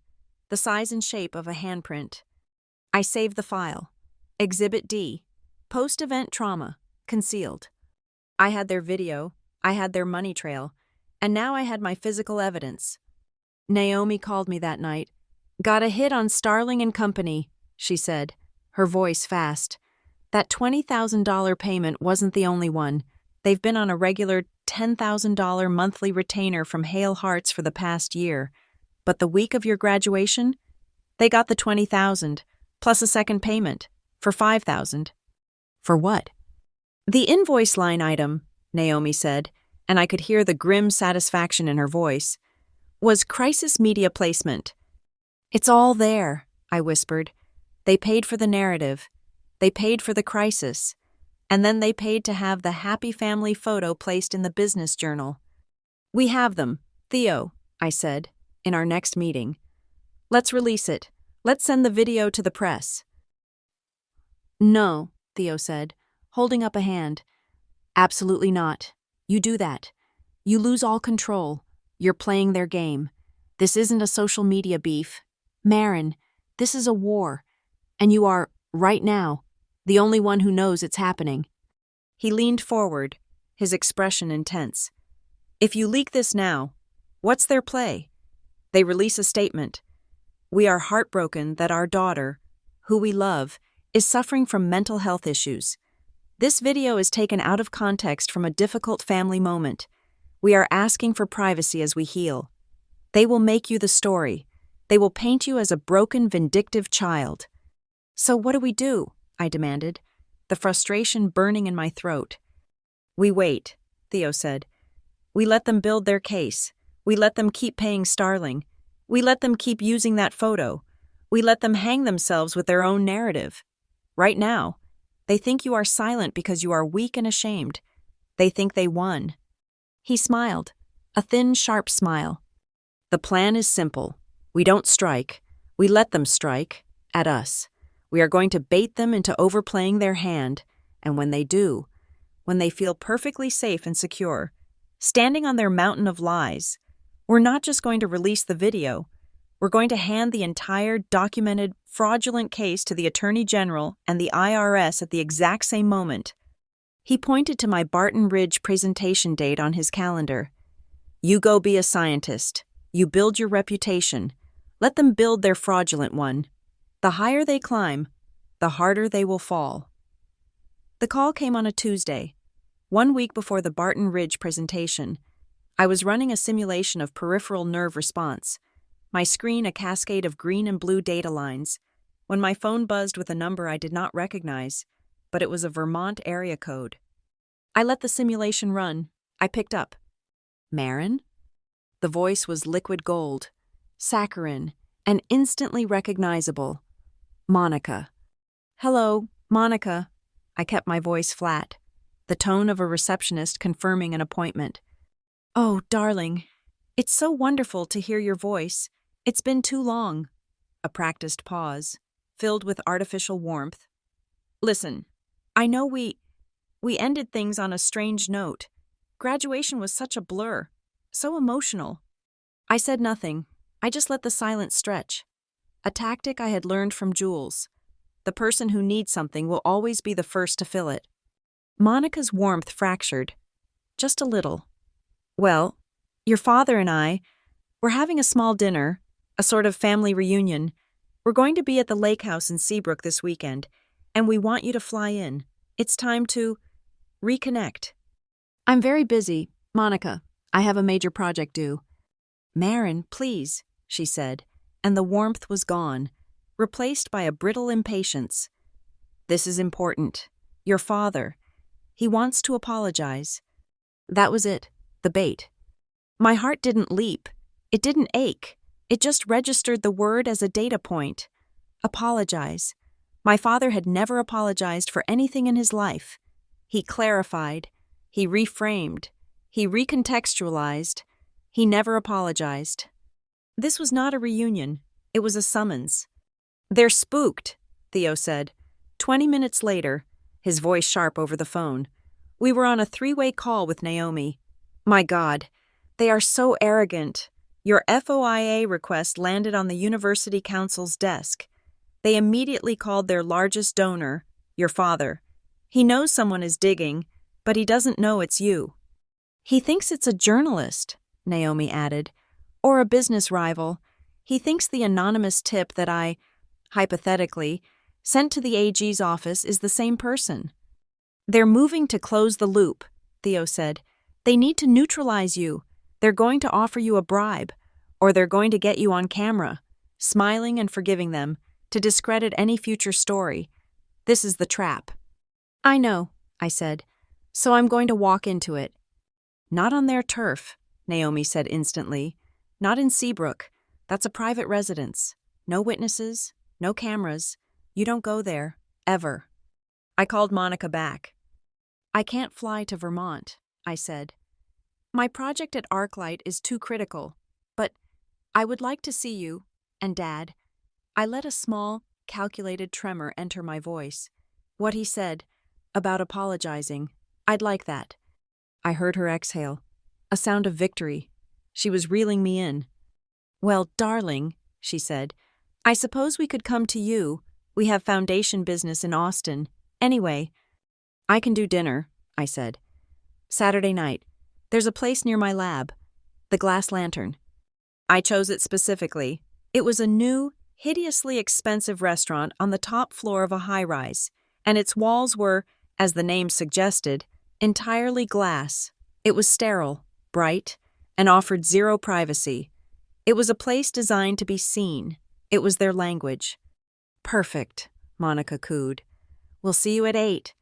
the size and shape of a handprint. I saved the file. Exhibit D. Post-event trauma. Concealed. I had their video, I had their money trail, and now I had my physical evidence. Naomi called me that night. Got a hit on Starling and Company, she said, her voice fast. That $20,000 payment wasn't the only one. They've been on a regular $10,000 monthly retainer from Hale Harts for the past year. But the week of your graduation, they got the $20,000, plus a second payment, for $5,000. For what? The invoice line item, Naomi said, and I could hear the grim satisfaction in her voice, was crisis media placement. It's all there, I whispered. They paid for the narrative. They paid for the crisis. And then they paid to have the happy family photo placed in the business journal. We have them, Theo, I said, in our next meeting. Let's release it. Let's send the video to the press. No, Theo said, holding up a hand. Absolutely not. You do that. You lose all control. You're playing their game. This isn't a social media beef. Marin, this is a war. And you are, right now, the only one who knows it's happening. He leaned forward, his expression intense. If you leak this now, what's their play? They release a statement. We are heartbroken that our daughter, who we love, is suffering from mental health issues. This video is taken out of context from a difficult family moment. We are asking for privacy as we heal. They will make you the story. They will paint you as a broken, vindictive child. So what do? I demanded, the frustration burning in my throat. We wait, Theo said. We let them build their case. We let them keep paying Starling. We let them keep using that photo. We let them hang themselves with their own narrative. Right now, they think you are silent because you are weak and ashamed. They think they won. He smiled, a thin, sharp smile. The plan is simple. We don't strike. We let them strike, at us. We are going to bait them into overplaying their hand, and when they do, when they feel perfectly safe and secure, standing on their mountain of lies, we're not just going to release the video, we're going to hand the entire documented, fraudulent case to the Attorney General and the IRS at the exact same moment. He pointed to my Barton Ridge presentation date on his calendar. You go be a scientist. You build your reputation. Let them build their fraudulent one. The higher they climb, the harder they will fall. The call came on a Tuesday, 1 week before the Barton Ridge presentation. I was running a simulation of peripheral nerve response, my screen a cascade of green and blue data lines, when my phone buzzed with a number I did not recognize, but it was a Vermont area code. I let the simulation run. I picked up. Marin? The voice was liquid gold, saccharine, and instantly recognizable. Monica. Hello, Monica. I kept my voice flat, the tone of a receptionist confirming an appointment. Oh, darling, it's so wonderful to hear your voice. It's been too long. A practiced pause, filled with artificial warmth. Listen, I know we ended things on a strange note. Graduation was such a blur, so emotional. I said nothing. I just let the silence stretch. A tactic I had learned from Jules. The person who needs something will always be the first to fill it. Monica's warmth fractured. Just a little. Well, your father and we're having a small dinner, a sort of family reunion. We're going to be at the lake house in Seabrook this weekend, and we want you to fly in. It's time to reconnect. I'm very busy, Monica. I have a major project due. Marin, please, she said, and the warmth was gone, replaced by a brittle impatience. This is important. Your father. He wants to apologize. That was it, the bait. My heart didn't leap. It didn't ache. It just registered the word as a data point. Apologize. My father had never apologized for anything in his life. He clarified. He reframed. He recontextualized. He never apologized. This was not a reunion. It was a summons. They're spooked, Theo said. 20 minutes later, his voice sharp over the phone. We were on a 3-way call with Naomi. My God, they are so arrogant. Your FOIA request landed on the University Council's desk. They immediately called their largest donor, your father. He knows someone is digging, but he doesn't know it's you. He thinks it's a journalist, Naomi added, or a business rival. He thinks the anonymous tip that I, hypothetically, sent to the AG's office is the same person. They're moving to close the loop, Theo said. They need to neutralize you. They're going to offer you a bribe, or they're going to get you on camera, smiling and forgiving them, to discredit any future story. This is the trap. I know, I said, so I'm going to walk into it. Not on their turf, Naomi said instantly. Not in Seabrook. That's a private residence. No witnesses, no cameras. You don't go there, ever. I called Monica back. I can't fly to Vermont, I said. My project at ArcLight is too critical, but I would like to see you, and Dad. I let a small, calculated tremor enter my voice. What he said about apologizing. I'd like that. I heard her exhale. A sound of victory. She was reeling me in. Well, darling, she said, I suppose we could come to you. We have foundation business in Austin. Anyway, I can do dinner, I said. Saturday night. There's a place near my lab. The Glass Lantern. I chose it specifically. It was a new, hideously expensive restaurant on the top floor of a high-rise, and its walls were, as the name suggested, entirely glass. It was sterile, bright, and offered zero privacy. It was a place designed to be seen. It was their language. Perfect, Monica cooed. We'll see you at 8.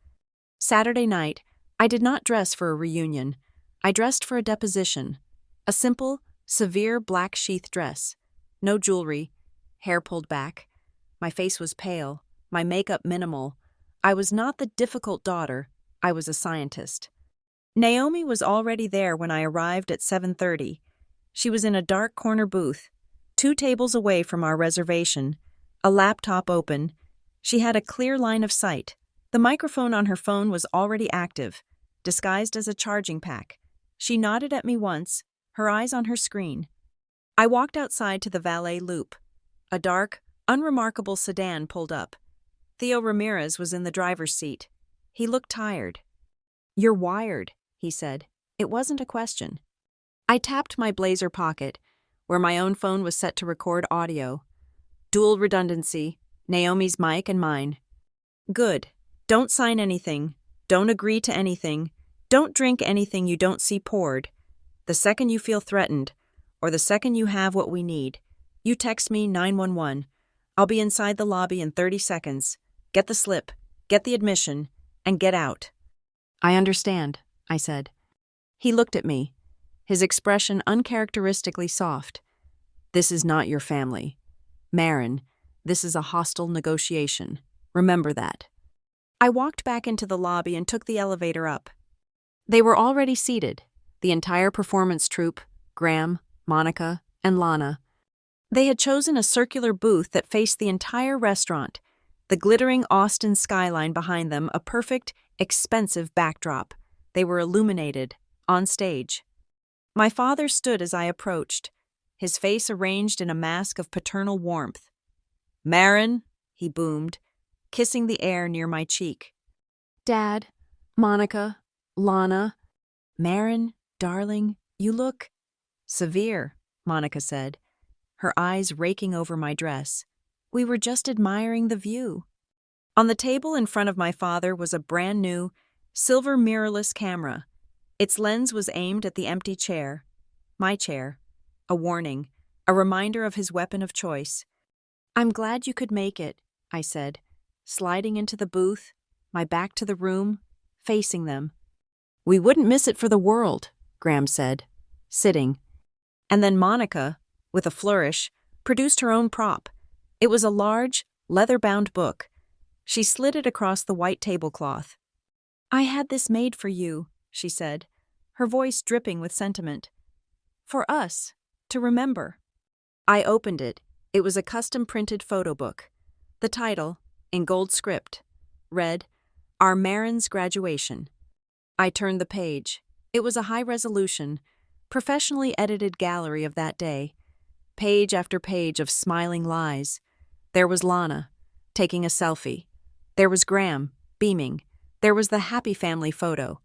Saturday night, I did not dress for a reunion. I dressed for a deposition. A simple, severe black sheath dress. No jewelry, hair pulled back. My face was pale, my makeup minimal. I was not the difficult daughter. I was a scientist. Naomi was already there when I arrived at 7:30. She was in a dark corner booth, 2 tables away from our reservation, a laptop open. She had a clear line of sight. The microphone on her phone was already active, disguised as a charging pack. She nodded at me once, her eyes on her screen. I walked outside to the valet loop. A dark, unremarkable sedan pulled up. Theo Ramirez was in the driver's seat. He looked tired. You're wired, he said. It wasn't a question. I tapped my blazer pocket, where my own phone was set to record audio. Dual redundancy, Naomi's mic and mine. Good. Don't sign anything. Don't agree to anything. Don't drink anything you don't see poured. The second you feel threatened, or the second you have what we need, you text me 911. I'll be inside the lobby in 30 seconds. Get the slip, get the admission, and get out. I understand, I said. He looked at me, his expression uncharacteristically soft. This is not your family. Marin, this is a hostile negotiation. Remember that. I walked back into the lobby and took the elevator up. They were already seated, the entire performance troupe, Graham, Monica, and Lana. They had chosen a circular booth that faced the entire restaurant, the glittering Austin skyline behind them a perfect, expensive backdrop. They were illuminated, on stage. My father stood as I approached, his face arranged in a mask of paternal warmth. Marin, he boomed, kissing the air near my cheek. Dad, Monica, Lana. Marin, darling, you look severe, Monica said, her eyes raking over my dress. We were just admiring the view. On the table in front of my father was a brand new, silver mirrorless camera. Its lens was aimed at the empty chair, my chair, a warning, a reminder of his weapon of choice. I'm glad you could make it, I said, sliding into the booth, my back to the room, facing them. We wouldn't miss it for the world, Graham said, sitting. And then Monica, with a flourish, produced her own prop. It was a large, leather-bound book. She slid it across the white tablecloth. I had this made for you, she said, her voice dripping with sentiment. For us, to remember. I opened it. It was a custom-printed photo book. The title, in gold script, read, Our Marin's Graduation. I turned the page. It was a high-resolution, professionally edited gallery of that day. Page after page of smiling lies. There was Lana, taking a selfie. There was Graham, beaming. There was the happy family photo,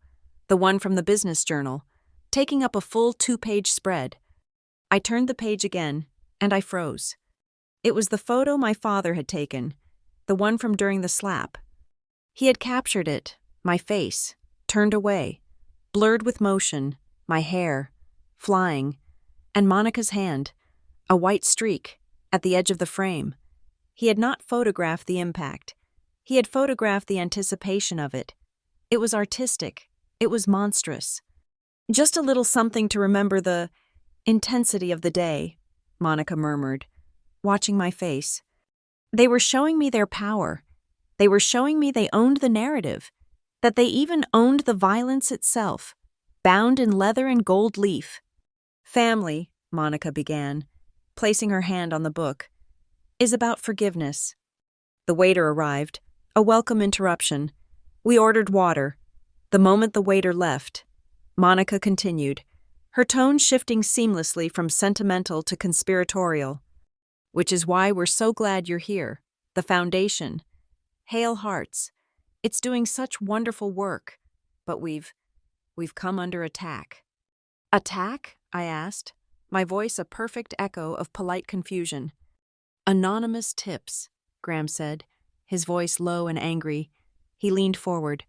the one from the business journal, taking up a full 2-page spread. I turned the page again, and I froze. It was the photo my father had taken, the one from during the slap. He had captured it, my face, turned away, blurred with motion, my hair, flying, and Monica's hand, a white streak, at the edge of the frame. He had not photographed the impact. He had photographed the anticipation of it. It was artistic. It was monstrous. Just a little something to remember the intensity of the day, Monica murmured, watching my face. They were showing me their power. They were showing me they owned the narrative, that they even owned the violence itself, bound in leather and gold leaf. Family, Monica began, placing her hand on the book, is about forgiveness. The waiter arrived, a welcome interruption. We ordered water. The moment the waiter left, Monica continued, her tone shifting seamlessly from sentimental to conspiratorial. Which is why we're so glad you're here. The Foundation. Hail Hearts. It's doing such wonderful work, but we've come under attack. Attack? I asked, my voice a perfect echo of polite confusion. Anonymous tips, Graham said, his voice low and angry. He leaned forward.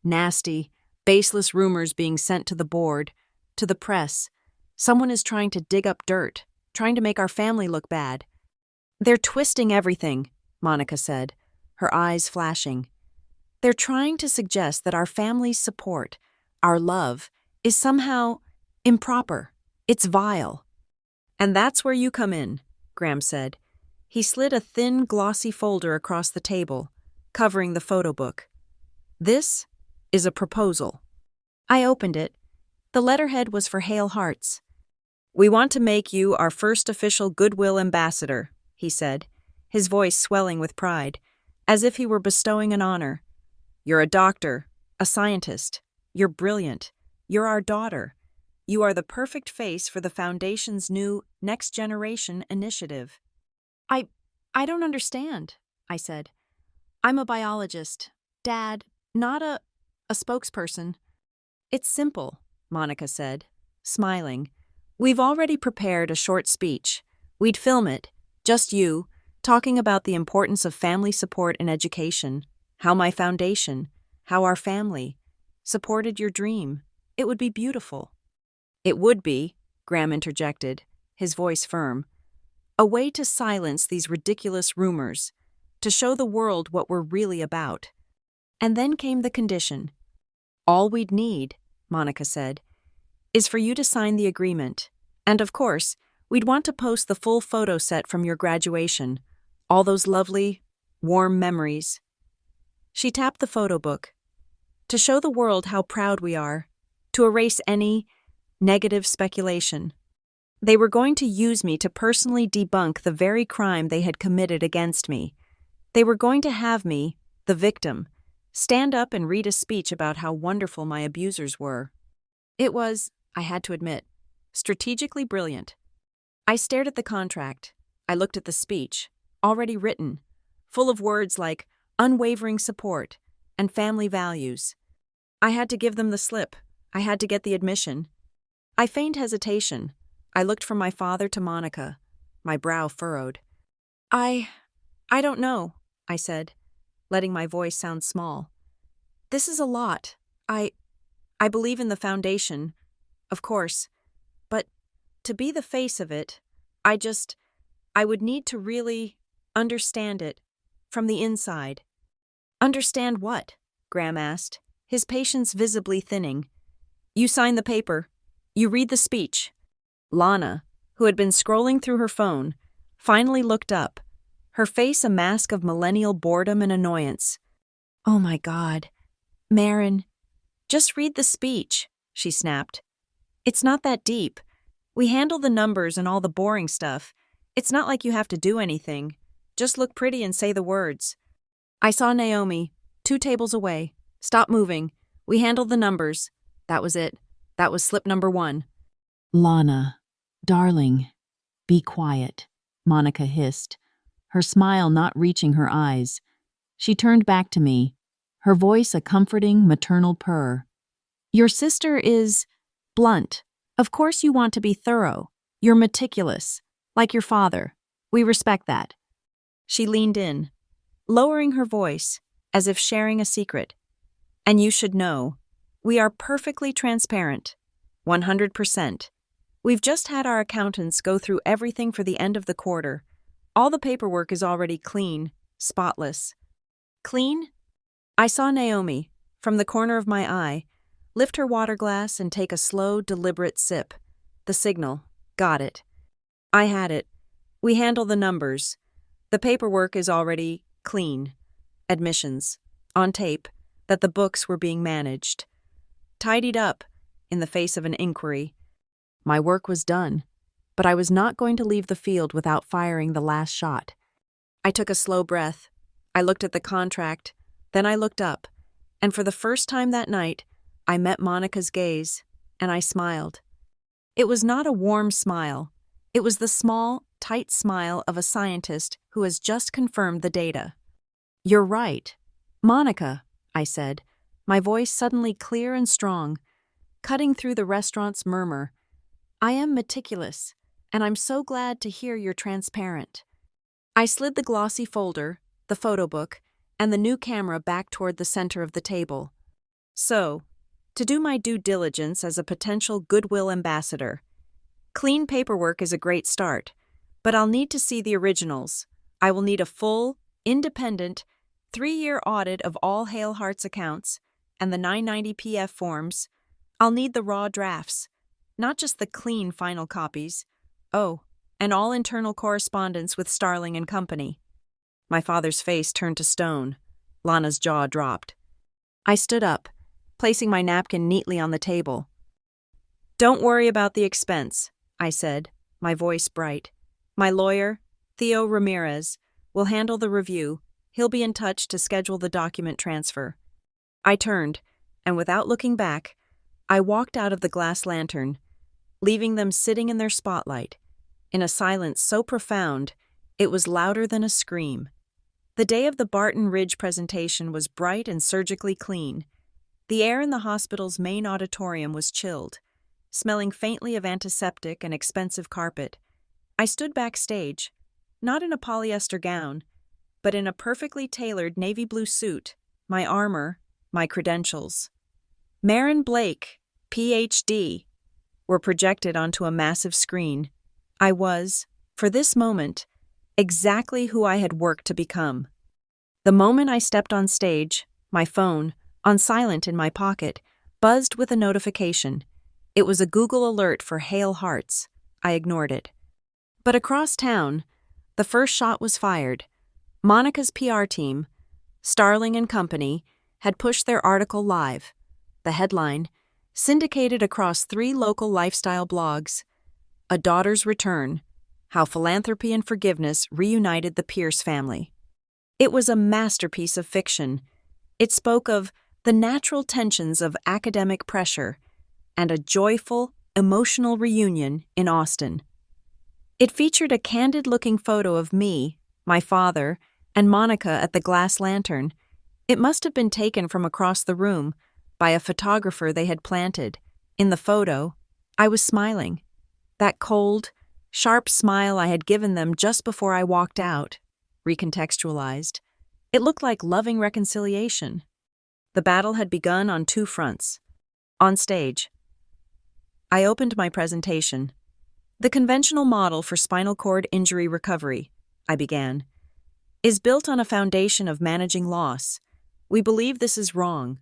Nasty, baseless rumors being sent to the board, to the press. Someone is trying to dig up dirt, trying to make our family look bad. They're twisting everything, Monica said, her eyes flashing. They're trying to suggest that our family's support, our love, is somehow improper. It's vile. And that's where you come in, Graham said. He slid a thin, glossy folder across the table, covering the photo book. This is a proposal. I opened it. The letterhead was for Hail Hearts. We want to make you our first official Goodwill ambassador, he said, his voice swelling with pride, as if he were bestowing an honor. You're a doctor, a scientist. You're brilliant. You're our daughter. You are the perfect face for the Foundation's new Next Generation initiative. I don't understand, I said. I'm a biologist. Dad, not a spokesperson. It's simple, Monica said, smiling. We've already prepared a short speech. We'd film it, just you, talking about the importance of family support and education, how my foundation, how our family, supported your dream. It would be beautiful. It would be, Graham interjected, his voice firm. A way to silence these ridiculous rumors, to show the world what we're really about. And then came the condition. All we'd need, Monica said, is for you to sign the agreement. And of course, we'd want to post the full photo set from your graduation, all those lovely, warm memories. She tapped the photo book. To show the world how proud we are, to erase any negative speculation. They were going to use me to personally debunk the very crime they had committed against me. They were going to have me, the victim, stand up and read a speech about how wonderful my abusers were. It was, I had to admit, strategically brilliant. I stared at the contract. I looked at the speech, already written, full of words like unwavering support and family values. I had to give them the slip. I had to get the admission. I feigned hesitation. I looked from my father to Monica, my brow furrowed. I don't know, I said, letting my voice sound small. This is a lot. I believe in the Foundation, of course, but to be the face of it, I would need to really understand it from the inside. Understand what? Graham asked, his patience visibly thinning. You sign the paper. You read the speech. Lana, who had been scrolling through her phone, finally looked up, her face a mask of millennial boredom and annoyance. Oh my God. Marin, just read the speech, she snapped. It's not that deep. We handle the numbers and all the boring stuff. It's not like you have to do anything. Just look pretty and say the words. I saw Naomi, 2 tables away. Stop moving. We handled the numbers. That was it. That was slip number 1. Lana, darling, be quiet, Monica hissed, her smile not reaching her eyes. She turned back to me, her voice a comforting maternal purr. Your sister is blunt. Of course you want to be thorough. You're meticulous, like your father. We respect that. She leaned in, lowering her voice, as if sharing a secret. And you should know, we are perfectly transparent, 100%. We've just had our accountants go through everything for the end of the quarter. All the paperwork is already clean, spotless. Clean? I saw Naomi, from the corner of my eye, lift her water glass and take a slow, deliberate sip. The signal. Got it. I had it. We handle the numbers. The paperwork is already clean. Admissions. On tape. That the books were being managed. Tidied up, in the face of an inquiry. My work was done, but I was not going to leave the field without firing the last shot. I took a slow breath. I looked at the contract, then I looked up, and for the first time that night, I met Monica's gaze, and I smiled. It was not a warm smile. It was the small, tight smile of a scientist who has just confirmed the data. "You're right. Monica," I said, my voice suddenly clear and strong, cutting through the restaurant's murmur. "I am meticulous, and I'm so glad to hear you're transparent." I slid the glossy folder, the photo book, and the new camera back toward the center of the table. "So, to do my due diligence as a potential goodwill ambassador. Clean paperwork is a great start, but I'll need to see the originals. I will need a full, independent, 3-year audit of all Hale Hearts accounts and the 990 PF forms. I'll need the raw drafts, not just the clean final copies. Oh, and all internal correspondence with Starling and Company." My father's face turned to stone. Lana's jaw dropped. I stood up, placing my napkin neatly on the table. "Don't worry about the expense," I said, my voice bright. "My lawyer, Theo Ramirez, will handle the review. He'll be in touch to schedule the document transfer." I turned, and without looking back, I walked out of the glass lantern, leaving them sitting in their spotlight, in a silence so profound it was louder than a scream. The day of the Barton Ridge presentation was bright and surgically clean. The air in the hospital's main auditorium was chilled, smelling faintly of antiseptic and expensive carpet. I stood backstage, not in a polyester gown, but in a perfectly tailored navy blue suit, my armor, my credentials. Marin Blake, Ph.D., were projected onto a massive screen. I was, for this moment, exactly who I had worked to become. The moment I stepped on stage, my phone, on silent in my pocket, buzzed with a notification. It was a Google alert for Hale Hearts. I ignored it. But across town, the first shot was fired. Monica's PR team, Starling and Company, had pushed their article live. The headline, syndicated across 3 local lifestyle blogs, "A Daughter's Return: How Philanthropy and Forgiveness Reunited the Pierce Family." It was a masterpiece of fiction. It spoke of the natural tensions of academic pressure and a joyful, emotional reunion in Austin. It featured a candid-looking photo of me, my father, and Monica at the glass lantern. It must have been taken from across the room by a photographer they had planted. In the photo, I was smiling. That cold, sharp smile I had given them just before I walked out, recontextualized. It looked like loving reconciliation. The battle had begun on 2 fronts. On stage, I opened my presentation. "The conventional model for spinal cord injury recovery," I began, "is built on a foundation of managing loss. We believe this is wrong.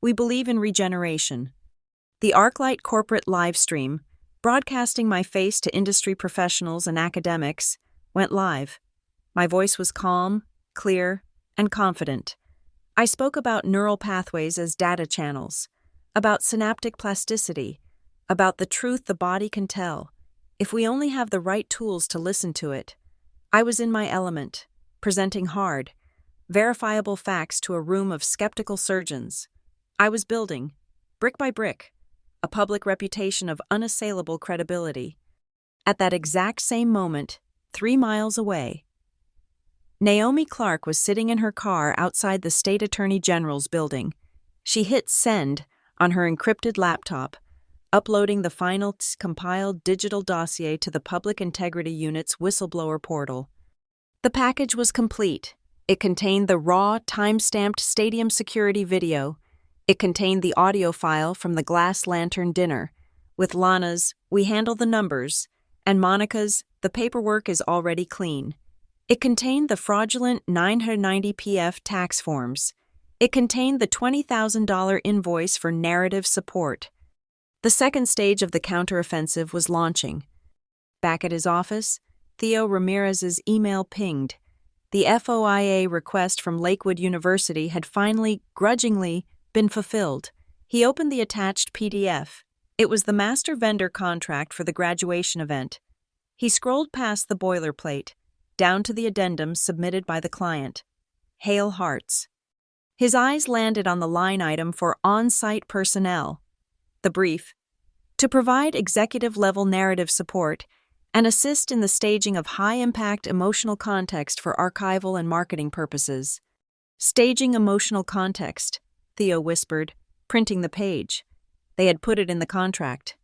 We believe in regeneration." The ArcLight corporate live stream, broadcasting my face to industry professionals and academics, went live. My voice was calm, clear, and confident. I spoke about neural pathways as data channels, about synaptic plasticity, about the truth the body can tell, if we only have the right tools to listen to it. I was in my element, presenting hard, verifiable facts to a room of skeptical surgeons. I was building, brick by brick, a public reputation of unassailable credibility. At that exact same moment, 3 miles away, Naomi Clark was sitting in her car outside the State Attorney General's building. She hit send on her encrypted laptop, uploading the final compiled digital dossier to the Public Integrity Unit's whistleblower portal. The package was complete. It contained the raw, time-stamped stadium security video. It contained the audio file from the glass lantern dinner, with Lana's "We handle the numbers" and Monica's "The paperwork is already clean." It contained the fraudulent 990 PF tax forms. It contained the $20,000 invoice for narrative support. The second stage of the counteroffensive was launching. Back at his office, Theo Ramirez's email pinged. The FOIA request from Lakewood University had finally, grudgingly, been fulfilled. He opened the attached PDF. It was the master vendor contract for the graduation event. He scrolled past the boilerplate, down to the addendums submitted by the client. Hale Hearts. His eyes landed on the line item for on-site personnel. The brief: to provide executive-level narrative support and assist in the staging of high-impact emotional context for archival and marketing purposes. Staging emotional context, Theo whispered, printing the page. They had put it in the contract.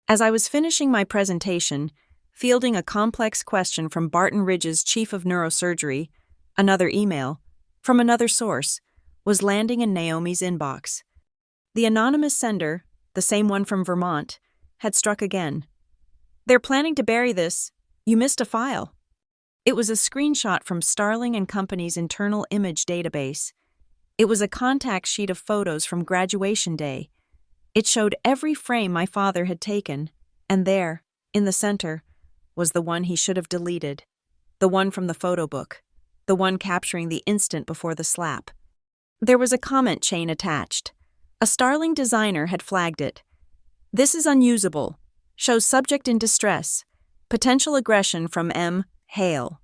As I was finishing my presentation, fielding a complex question from Barton Ridge's chief of neurosurgery, another email, from another source, was landing in Naomi's inbox. The anonymous sender, the same one from Vermont, had struck again. "They're planning to bury this. You missed a file." It was a screenshot from Starling & Company's internal image database. It was a contact sheet of photos from graduation day. It showed every frame my father had taken, and there, in the center, was the one he should have deleted. The one from the photo book. The one capturing the instant before the slap. There was a comment chain attached. A Starling designer had flagged it. "This is unusable. Shows subject in distress. Potential aggression from M. Hale."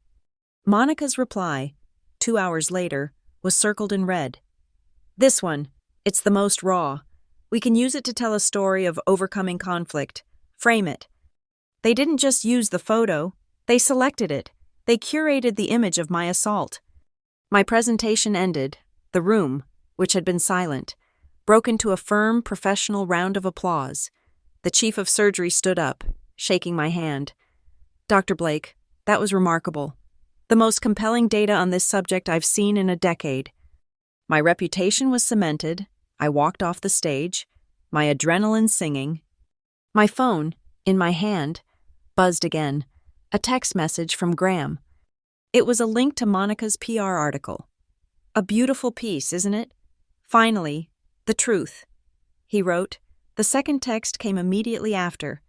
Monica's reply, 2 hours later, was circled in red. "This one. It's the most raw. We can use it to tell a story of overcoming conflict. Frame it." They didn't just use the photo. They selected it. They curated the image of my assault. My presentation ended. The room, which had been silent, broke into a firm, professional round of applause. The chief of surgery stood up, shaking my hand. "Dr. Blake, that was remarkable. The most compelling data on this subject I've seen in a decade." My reputation was cemented. I walked off the stage, my adrenaline singing. My phone, in my hand, buzzed again. A text message from Graham. It was a link to Monica's PR article. "A beautiful piece, isn't it? Finally, the truth," he wrote. The second text came immediately after.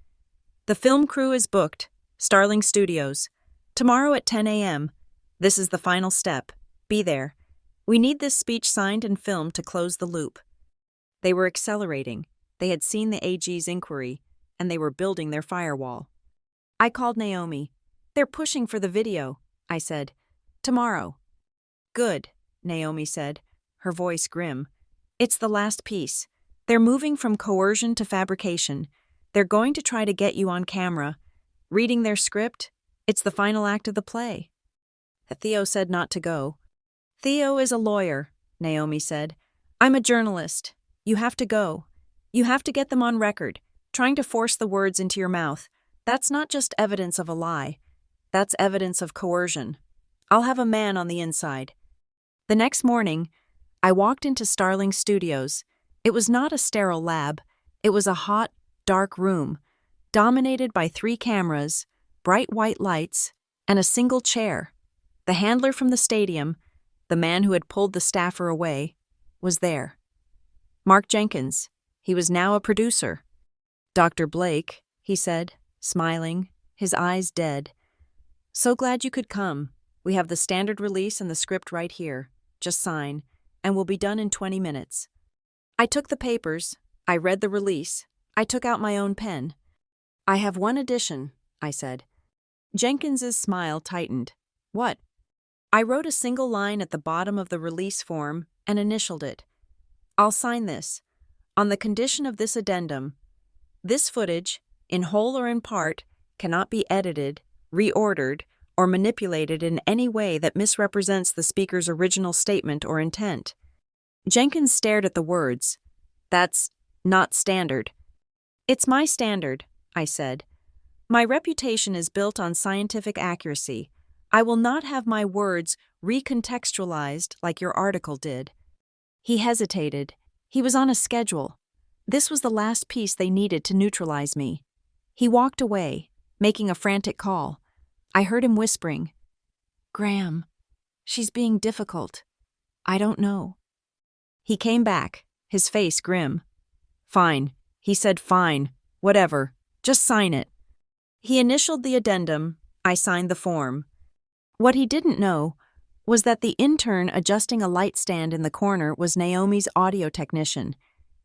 "The film crew is booked. Starling Studios. Tomorrow at 10 a.m. This is the final step. Be there. We need this speech signed and filmed to close the loop." They were accelerating. They had seen the AG's inquiry, and they were building their firewall. I called Naomi. "They're pushing for the video," I said. "Tomorrow." "Good," Naomi said, her voice grim. "It's the last piece. They're moving from coercion to fabrication. They're going to try to get you on camera. Reading their script, it's the final act of the play." Theo said not to go. "Theo is a lawyer," Naomi said. "I'm a journalist. You have to go. You have to get them on record, trying to force the words into your mouth. That's not just evidence of a lie. That's evidence of coercion. I'll have a man on the inside." The next morning, I walked into Starling Studios. It was not a sterile lab. It was a hot, dark room, dominated by 3 cameras, bright white lights, and a single chair. The handler from the stadium, the man who had pulled the staffer away, was there. Mark Jenkins. He was now a producer. "Dr. Blake," he said, smiling, his eyes dead. "So glad you could come. We have the standard release and the script right here. Just sign, and we'll be done in 20 minutes. I took the papers. I read the release. I took out my own pen. "I have one addition," I said. Jenkins's smile tightened. "What?" I wrote a single line at the bottom of the release form and initialed it. "I'll sign this. On the condition of this addendum. This footage, in whole or in part, cannot be edited, reordered, or manipulated in any way that misrepresents the speaker's original statement or intent." Jenkins stared at the words. "That's not standard." "It's my standard," I said. "My reputation is built on scientific accuracy. I will not have my words recontextualized like your article did." He hesitated. He was on a schedule. This was the last piece they needed to neutralize me. He walked away, making a frantic call. I heard him whispering, "Graham, she's being difficult. I don't know." He came back, his face grim. "Fine," he said, "fine. Whatever. Just sign it." He initialed the addendum. I signed the form. What he didn't know was that the intern adjusting a light stand in the corner was Naomi's audio technician.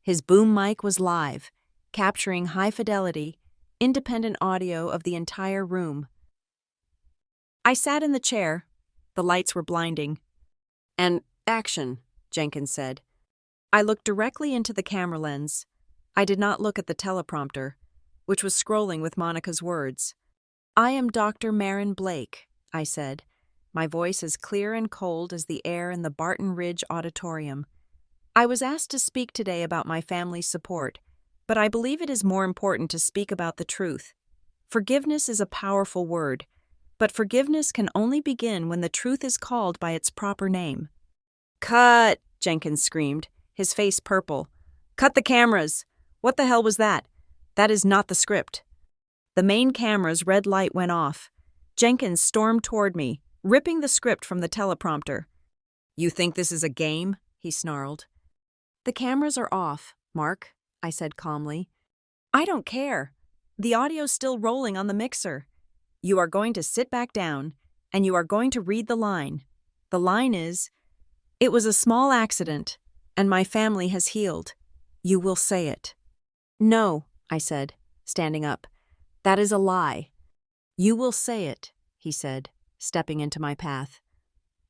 His boom mic was live, capturing high-fidelity, independent audio of the entire room. I sat in the chair. The lights were blinding. And action, Jenkins said. I looked directly into the camera lens. I did not look at the teleprompter, which was scrolling with Monica's words. I am Dr. Marin Blake, I said, my voice as clear and cold as the air in the Barton Ridge Auditorium. I was asked to speak today about my family's support, but I believe it is more important to speak about the truth. Forgiveness is a powerful word, but forgiveness can only begin when the truth is called by its proper name. Cut, Jenkins screamed, his face purple. Cut the cameras! What the hell was that? That is not the script. The main camera's red light went off. Jenkins stormed toward me, ripping the script from the teleprompter. You think this is a game? He snarled. The cameras are off, Mark, I said calmly. I don't care. The audio's still rolling on the mixer. You are going to sit back down, and you are going to read the line. The line is, "It was a small accident, and my family has healed." You will say it. No, I said, standing up. That is a lie. You will say it, he said, stepping into my path.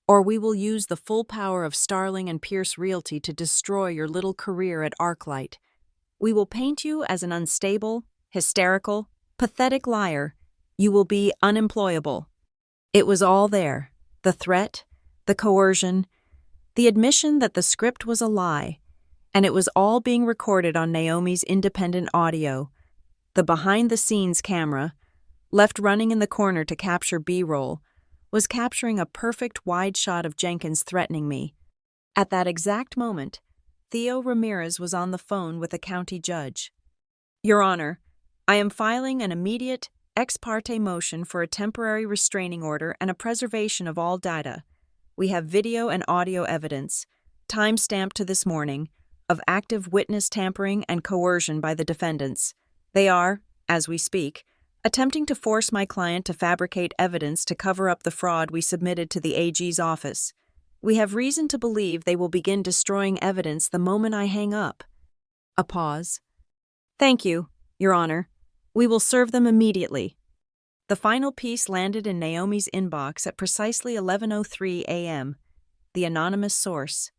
Or we will use the full power of Starling and Pierce Realty to destroy your little career at Arclight. We will paint you as an unstable, hysterical, pathetic liar. You will be unemployable. It was all there. The threat, the coercion, the admission that the script was a lie, and it was all being recorded on Naomi's independent audio. The behind-the-scenes camera, left running in the corner to capture B-roll, was capturing a perfect wide shot of Jenkins threatening me. At that exact moment, Theo Ramirez was on the phone with a county judge. Your Honor, I am filing an immediate ex parte motion for a temporary restraining order and a preservation of all data. We have video and audio evidence, time-stamped to this morning, of active witness tampering and coercion by the defendants. They are, as we speak, attempting to force my client to fabricate evidence to cover up the fraud we submitted to the AG's office. We have reason to believe they will begin destroying evidence the moment I hang up. A pause. Thank you, Your Honor. We will serve them immediately. The final piece landed in Naomi's inbox at precisely 11:03 a.m. The anonymous source.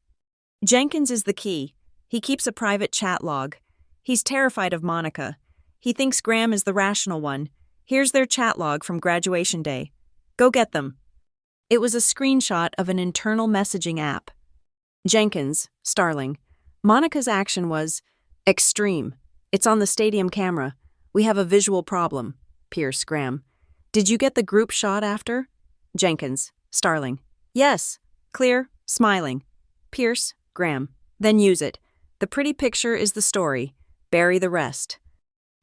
Jenkins is the key. He keeps a private chat log. He's terrified of Monica. He thinks Graham is the rational one. Here's their chat log from graduation day. Go get them. It was a screenshot of an internal messaging app. Jenkins, Starling. Monica's action was extreme. It's on the stadium camera. We have a visual problem. Pierce, Graham. Did you get the group shot after? Jenkins, Starling. Yes. Clear, smiling. Pierce, Graham. Then use it. The pretty picture is the story. Bury the rest.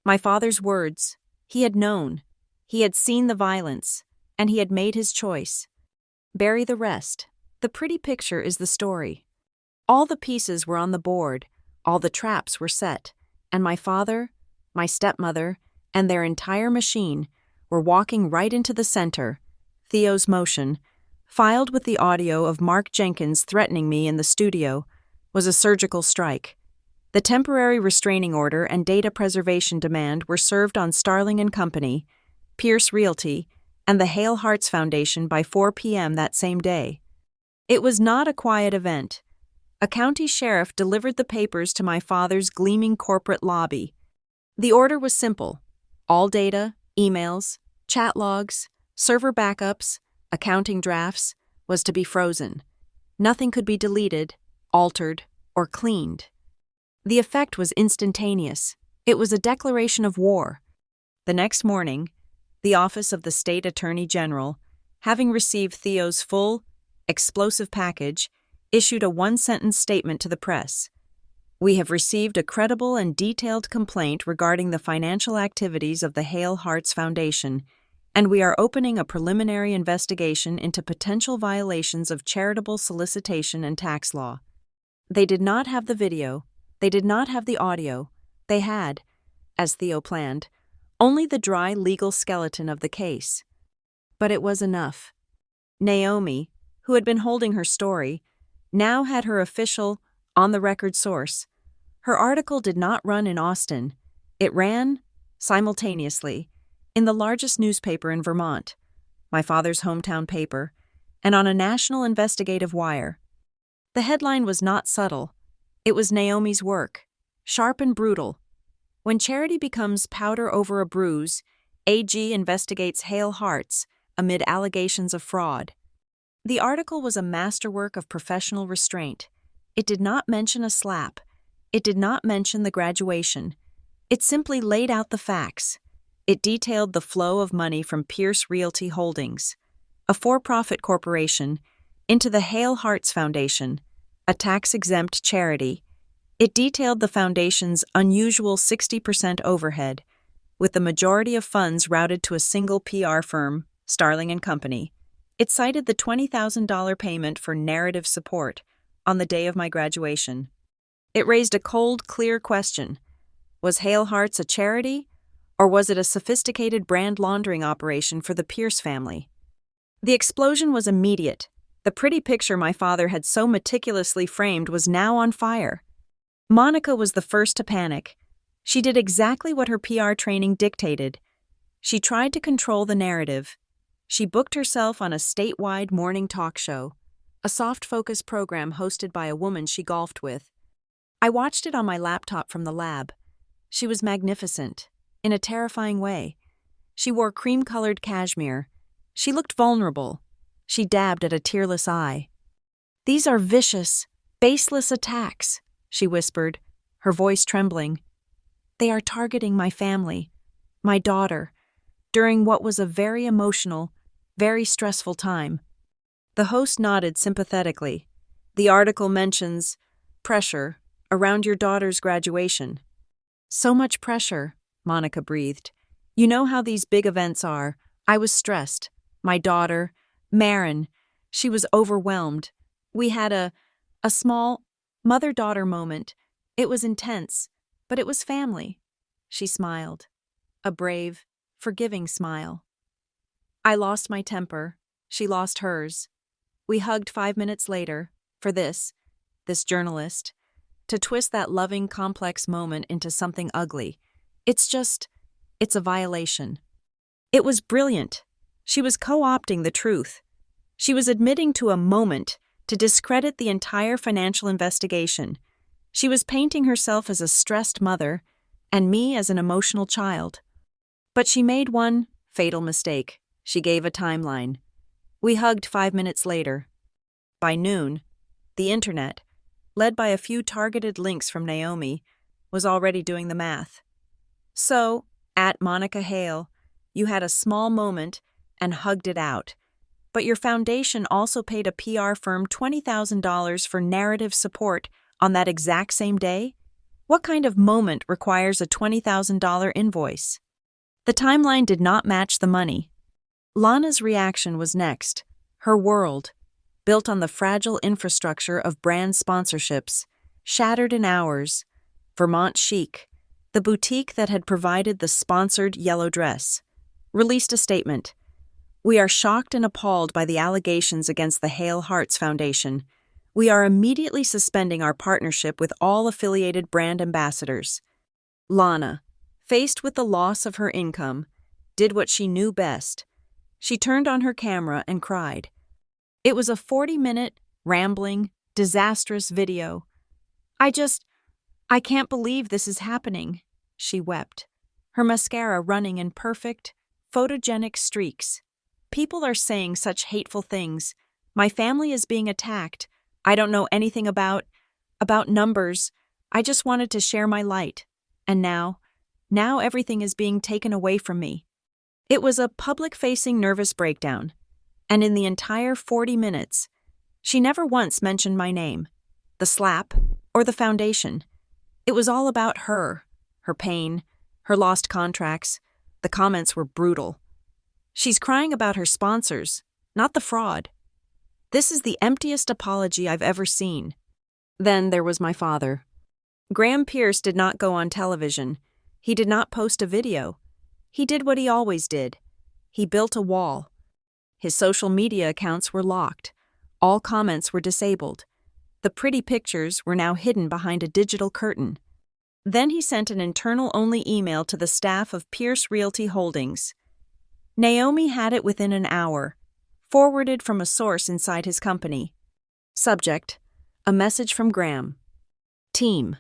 My father's words. He had known. He had seen the violence, and he had made his choice. Bury the rest. The pretty picture is the story. All the pieces were on the board, all the traps were set, and my father, my stepmother, and their entire machine were walking right into the center. Theo's motion, filed with the audio of Mark Jenkins threatening me in the studio, was a surgical strike. The temporary restraining order and data preservation demand were served on Starling and Company, Pierce Realty, and the Hale Hearts Foundation by 4 p.m. that same day. It was not a quiet event. A county sheriff delivered the papers to my father's gleaming corporate lobby. The order was simple. All data, emails, chat logs, server backups, accounting drafts, was to be frozen. Nothing could be deleted, altered, or cleaned. The effect was instantaneous. It was a declaration of war. The next morning, the Office of the State Attorney General, having received Theo's full, explosive package, issued a one-sentence statement to the press. We have received a credible and detailed complaint regarding the financial activities of the Hale Hearts Foundation, and we are opening a preliminary investigation into potential violations of charitable solicitation and tax law. They did not have the video. They did not have the audio. They had, as Theo planned, only the dry legal skeleton of the case. But it was enough. Naomi, who had been holding her story, now had her official, on-the-record source. Her article did not run in Austin. It ran, simultaneously, in the largest newspaper in Vermont, my father's hometown paper, and on a national investigative wire, The headline was not subtle. It was Naomi's work, sharp and brutal. When charity becomes powder over a bruise, AG investigates Hale Hearts amid allegations of fraud. The article was a masterwork of professional restraint. It did not mention a slap. It did not mention the graduation. It simply laid out the facts. It detailed the flow of money from Pierce Realty Holdings, a for-profit corporation, into the Hale Hearts Foundation, a tax-exempt charity. It detailed the foundation's unusual 60% overhead, with the majority of funds routed to a single PR firm, Starling & Company. It cited the $20,000 payment for narrative support on the day of my graduation. It raised a cold, clear question. Was Hale Hearts a charity, or was it a sophisticated brand laundering operation for the Pierce family? The explosion was immediate. The pretty picture my father had so meticulously framed was now on fire. Monica was the first to panic. She did exactly what her PR training dictated. She tried to control the narrative. She booked herself on a statewide morning talk show, a soft-focus program hosted by a woman she golfed with. I watched it on my laptop from the lab. She was magnificent, in a terrifying way. She wore cream-colored cashmere. She looked vulnerable. She dabbed at a tearless eye. "These are vicious, baseless attacks," she whispered, her voice trembling. "They are targeting my family, my daughter, during what was a very emotional, very stressful time." The host nodded sympathetically. "The article mentions pressure around your daughter's graduation." "So much pressure," Monica breathed. "You know how these big events are. I was stressed. My daughter, Marin, she was overwhelmed. We had a small mother-daughter moment. It was intense, but it was family." She smiled. A brave, forgiving smile. I lost my temper. She lost hers. We hugged 5 minutes later, for this journalist, to twist that loving, complex moment into something ugly. It's a violation. It was brilliant. She was co-opting the truth. She was admitting to a moment to discredit the entire financial investigation. She was painting herself as a stressed mother and me as an emotional child. But she made one fatal mistake. She gave a timeline. We hugged 5 minutes later. By noon, the internet, led by a few targeted links from Naomi, was already doing the math. So, at Monica Hale, you had a small moment and hugged it out. But your foundation also paid a PR firm $20,000 for narrative support on that exact same day? What kind of moment requires a $20,000 invoice? The timeline did not match the money. Lana's reaction was next. Her world, built on the fragile infrastructure of brand sponsorships, shattered in hours. Vermont Chic, the boutique that had provided the sponsored yellow dress, released a statement. "We are shocked and appalled by the allegations against the Hale Hearts Foundation. We are immediately suspending our partnership with all affiliated brand ambassadors." Lana, faced with the loss of her income, did what she knew best. She turned on her camera and cried. It was a 40-minute, rambling, disastrous video. I can't believe this is happening," she wept, her mascara running in perfect, photogenic streaks. "People are saying such hateful things. My family is being attacked. I don't know anything about numbers. I just wanted to share my light. And now everything is being taken away from me." It was a public-facing nervous breakdown. And in the entire 40 minutes, she never once mentioned my name, the slap, or the foundation. It was all about her pain, her lost contracts. The comments were brutal. "She's crying about her sponsors, not the fraud. This is the emptiest apology I've ever seen." Then there was my father. Graham Pierce did not go on television. He did not post a video. He did what he always did. He built a wall. His social media accounts were locked. All comments were disabled. The pretty pictures were now hidden behind a digital curtain. Then he sent an internal-only email to the staff of Pierce Realty Holdings. Naomi had it within an hour, forwarded from a source inside his company. Subject: A message from Graham. Team.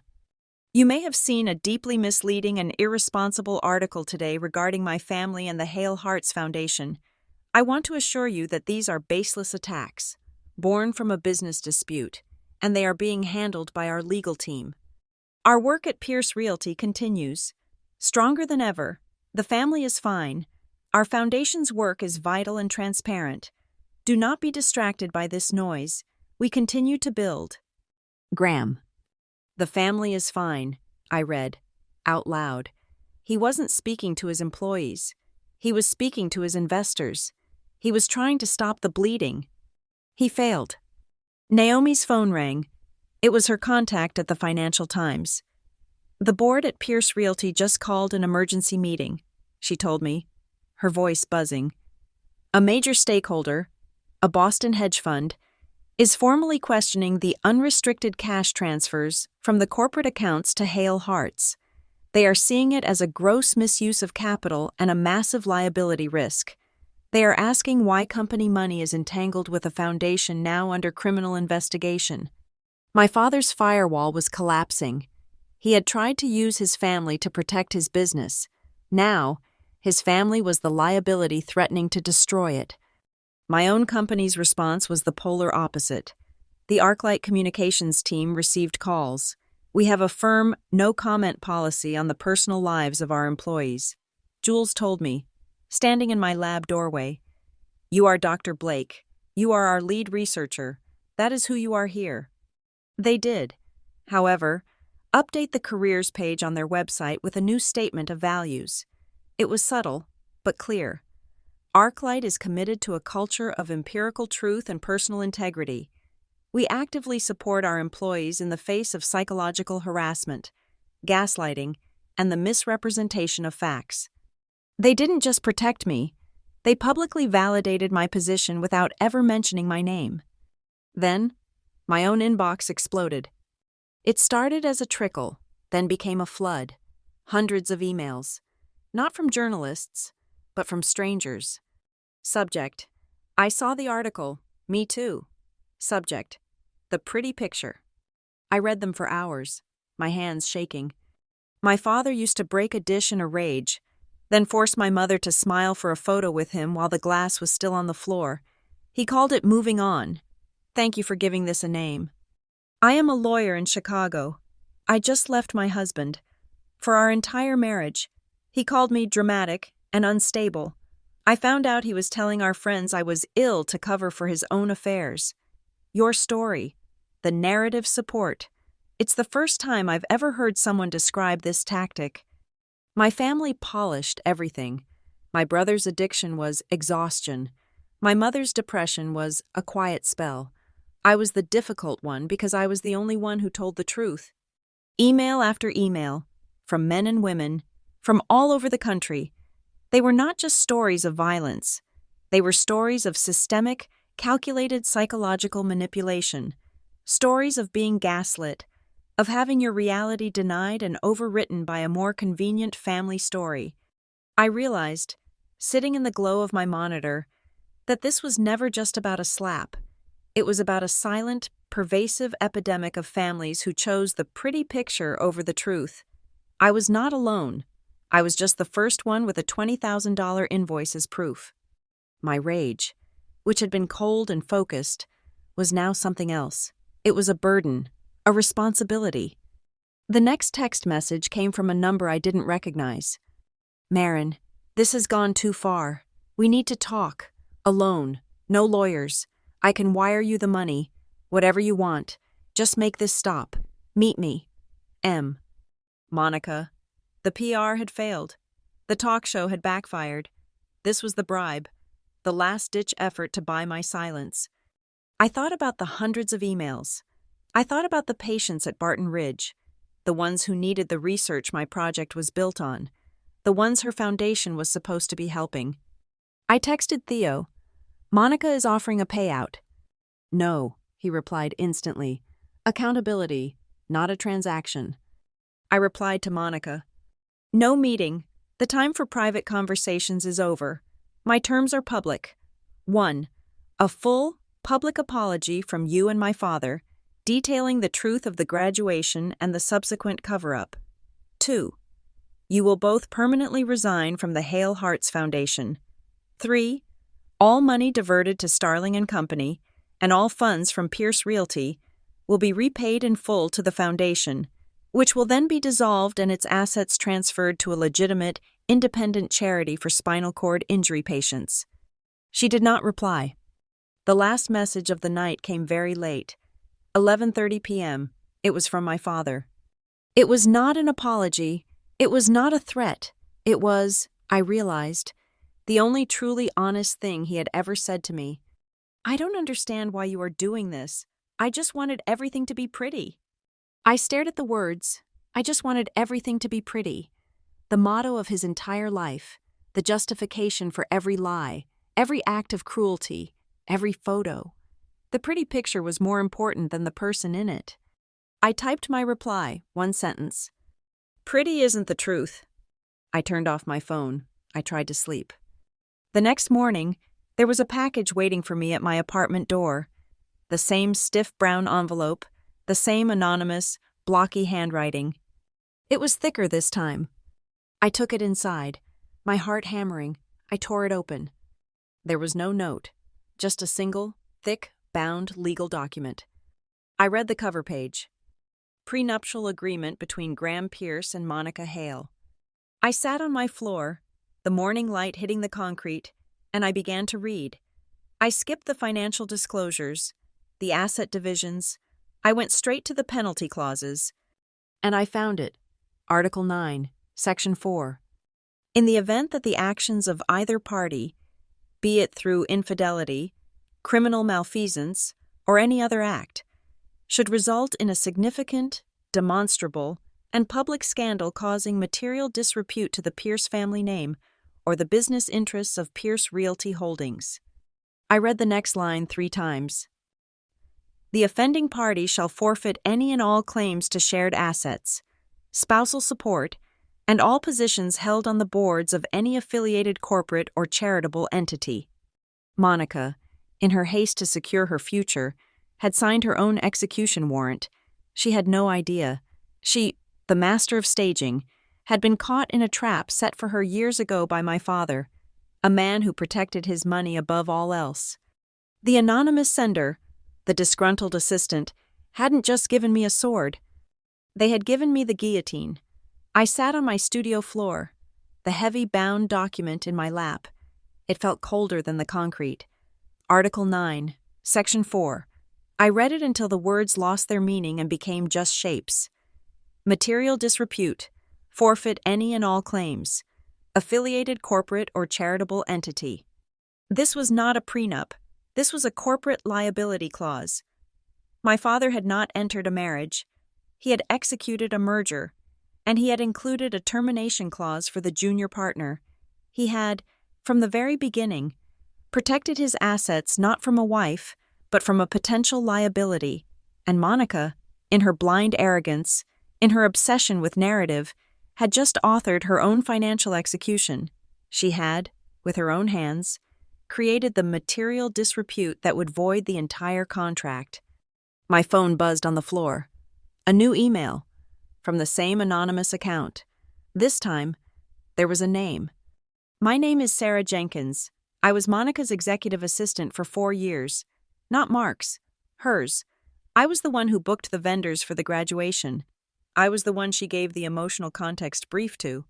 You may have seen a deeply misleading and irresponsible article today regarding my family and the Hale Hearts Foundation. I want to assure you that these are baseless attacks, born from a business dispute, and they are being handled by our legal team. Our work at Pierce Realty continues. Stronger than ever, the family is fine. Our foundation's work is vital and transparent. Do not be distracted by this noise. We continue to build. Graham. The family is fine, I read, out loud. He wasn't speaking to his employees. He was speaking to his investors. He was trying to stop the bleeding. He failed. Naomi's phone rang. It was her contact at the Financial Times. The board at Pierce Realty just called an emergency meeting, she told me, her voice buzzing. A major stakeholder, a Boston hedge fund, is formally questioning the unrestricted cash transfers from the corporate accounts to Hale Hearts. They are seeing it as a gross misuse of capital and a massive liability risk. They are asking why company money is entangled with a foundation now under criminal investigation. My father's firewall was collapsing. He had tried to use his family to protect his business. Now, his family was the liability threatening to destroy it. My own company's response was the polar opposite. The ArcLight Communications team received calls. We have a firm, no-comment policy on the personal lives of our employees. Jules told me, standing in my lab doorway, "You are Dr. Blake. You are our lead researcher. That is who you are here." They did, however, update the careers page on their website with a new statement of values. It was subtle, but clear. ArcLight is committed to a culture of empirical truth and personal integrity. We actively support our employees in the face of psychological harassment, gaslighting, and the misrepresentation of facts. They didn't just protect me, they publicly validated my position without ever mentioning my name. Then, my own inbox exploded. It started as a trickle, then became a flood. Hundreds of emails. Not from journalists, but from strangers. Subject: I saw the article. Me too. Subject: the pretty picture. I read them for hours, my hands shaking. My father used to break a dish in a rage, then force my mother to smile for a photo with him while the glass was still on the floor. He called it moving on. Thank you for giving this a name. I am a lawyer in Chicago. I just left my husband. For our entire marriage, he called me dramatic and unstable. I found out he was telling our friends I was ill to cover for his own affairs. Your story, the narrative support. It's the first time I've ever heard someone describe this tactic. My family polished everything. My brother's addiction was exhaustion. My mother's depression was a quiet spell. I was the difficult one because I was the only one who told the truth. Email after email, from men and women, from all over the country. They were not just stories of violence. They were stories of systemic, calculated psychological manipulation. Stories of being gaslit, of having your reality denied and overwritten by a more convenient family story. I realized, sitting in the glow of my monitor, that this was never just about a slap. It was about a silent, pervasive epidemic of families who chose the pretty picture over the truth. I was not alone. I was just the first one with a $20,000 invoice as proof. My rage, which had been cold and focused, was now something else. It was a burden, a responsibility. The next text message came from a number I didn't recognize. Marin, this has gone too far. We need to talk. Alone. No lawyers. I can wire you the money. Whatever you want. Just make this stop. Meet me. M. Monica. The PR had failed. The talk show had backfired. This was the bribe. The last-ditch effort to buy my silence. I thought about the hundreds of emails. I thought about the patients at Barton Ridge, the ones who needed the research my project was built on, the ones her foundation was supposed to be helping. I texted Theo. Monica is offering a payout. No, he replied instantly. Accountability, not a transaction. I replied to Monica. No meeting. The time for private conversations is over. My terms are public. 1. A full, public apology from you and my father. detailing the truth of the graduation and the subsequent cover-up. 2. You will both permanently resign from the Hale Hearts Foundation. 3. All money diverted to Starling and Company and all funds from Pierce Realty will be repaid in full to the foundation, which will then be dissolved and its assets transferred to a legitimate, independent charity for spinal cord injury patients. She did not reply. The last message of the night came very late, 11:30 p.m. It was from my father. It was not an apology. It was not a threat. It was, I realized, the only truly honest thing he had ever said to me. I don't understand why you are doing this. I just wanted everything to be pretty. I stared at the words. I just wanted everything to be pretty. The motto of his entire life, the justification for every lie, every act of cruelty, every photo. The pretty picture was more important than the person in it. I typed my reply, one sentence. Pretty isn't the truth. I turned off my phone. I tried to sleep. The next morning, there was a package waiting for me at my apartment door. The same stiff brown envelope, the same anonymous, blocky handwriting. It was thicker this time. I took it inside, my heart hammering. I tore it open. There was no note, just a single, thick, bound legal document. I read the cover page. Prenuptial agreement between Graham Pierce and Monica Hale. I sat on my floor, the morning light hitting the concrete, and I began to read. I skipped the financial disclosures, the asset divisions. I went straight to the penalty clauses, and I found it. Article 9, Section 4. In the event that the actions of either party, be it through infidelity, criminal malfeasance, or any other act, should result in a significant, demonstrable, and public scandal causing material disrepute to the Pierce family name or the business interests of Pierce Realty Holdings. I read the next line 3 times. The offending party shall forfeit any and all claims to shared assets, spousal support, and all positions held on the boards of any affiliated corporate or charitable entity. Monica, in her haste to secure her future, had signed her own execution warrant. She had no idea. She, the master of staging, had been caught in a trap set for her years ago by my father, a man who protected his money above all else. The anonymous sender, the disgruntled assistant, hadn't just given me a sword. They had given me the guillotine. I sat on my studio floor, the heavy bound document in my lap. It felt colder than the concrete. Article 9, Section 4. I read it until the words lost their meaning and became just shapes. Material disrepute, forfeit any and all claims, affiliated corporate or charitable entity. This was not a prenup. This was a corporate liability clause. My father had not entered a marriage. He had executed a merger, and he had included a termination clause for the junior partner. He had, from the very beginning, protected his assets not from a wife, but from a potential liability, and Monica, in her blind arrogance, in her obsession with narrative, had just authored her own financial execution. She had, with her own hands, created the material disrepute that would void the entire contract. My phone buzzed on the floor. A new email, from the same anonymous account. This time, there was a name. My name is Sarah Jenkins. I was Monica's executive assistant for 4 years. Not Mark's, hers. I was the one who booked the vendors for the graduation. I was the one she gave the emotional context brief to.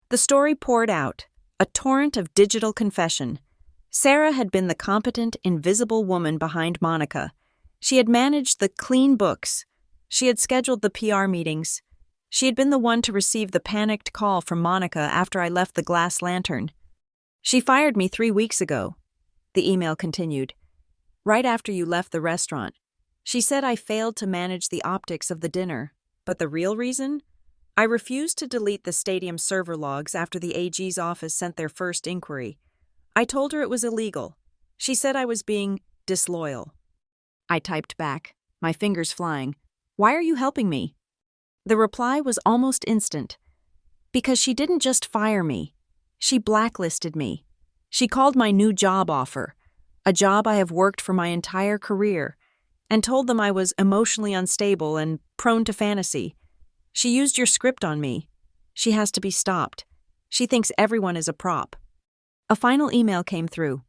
The story poured out, a torrent of digital confession. Sarah had been the competent, invisible woman behind Monica. She had managed the clean books. She had scheduled the PR meetings. She had been the one to receive the panicked call from Monica after I left the glass lantern. She fired me 3 weeks ago. The email continued. Right after you left the restaurant. She said I failed to manage the optics of the dinner. But the real reason? I refused to delete the stadium server logs after the AG's office sent their first inquiry. I told her it was illegal. She said I was being disloyal. I typed back, my fingers flying. Why are you helping me? The reply was almost instant. Because she didn't just fire me. She blacklisted me. She called my new job offer, a job I have worked for my entire career, and told them I was emotionally unstable and prone to fantasy. She used your script on me. She has to be stopped. She thinks everyone is a prop. A final email came through.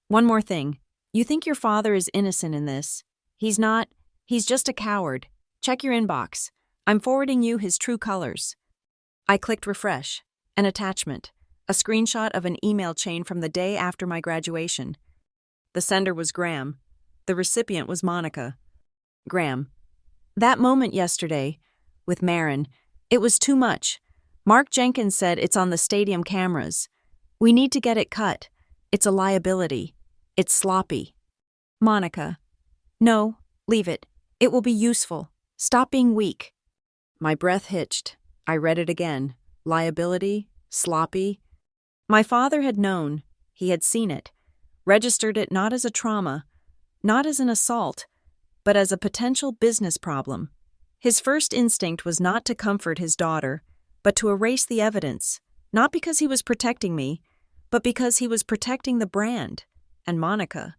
One more thing. You think your father is innocent in this. He's not. He's just a coward. Check your inbox. I'm forwarding you his true colors. I clicked refresh. An attachment. A screenshot of an email chain from the day after my graduation. The sender was Graham. The recipient was Monica. Graham. That moment yesterday, with Marin, it was too much. Mark Jenkins said it's on the stadium cameras. We need to get it cut. It's a liability. It's sloppy. Monica. No, leave it. It will be useful. Stop being weak. My breath hitched. I read it again. Liability, sloppy. My father had known. He had seen it. Registered it not as a trauma, not as an assault, but as a potential business problem. His first instinct was not to comfort his daughter, but to erase the evidence, not because he was protecting me, but because he was protecting the brand. And Monica,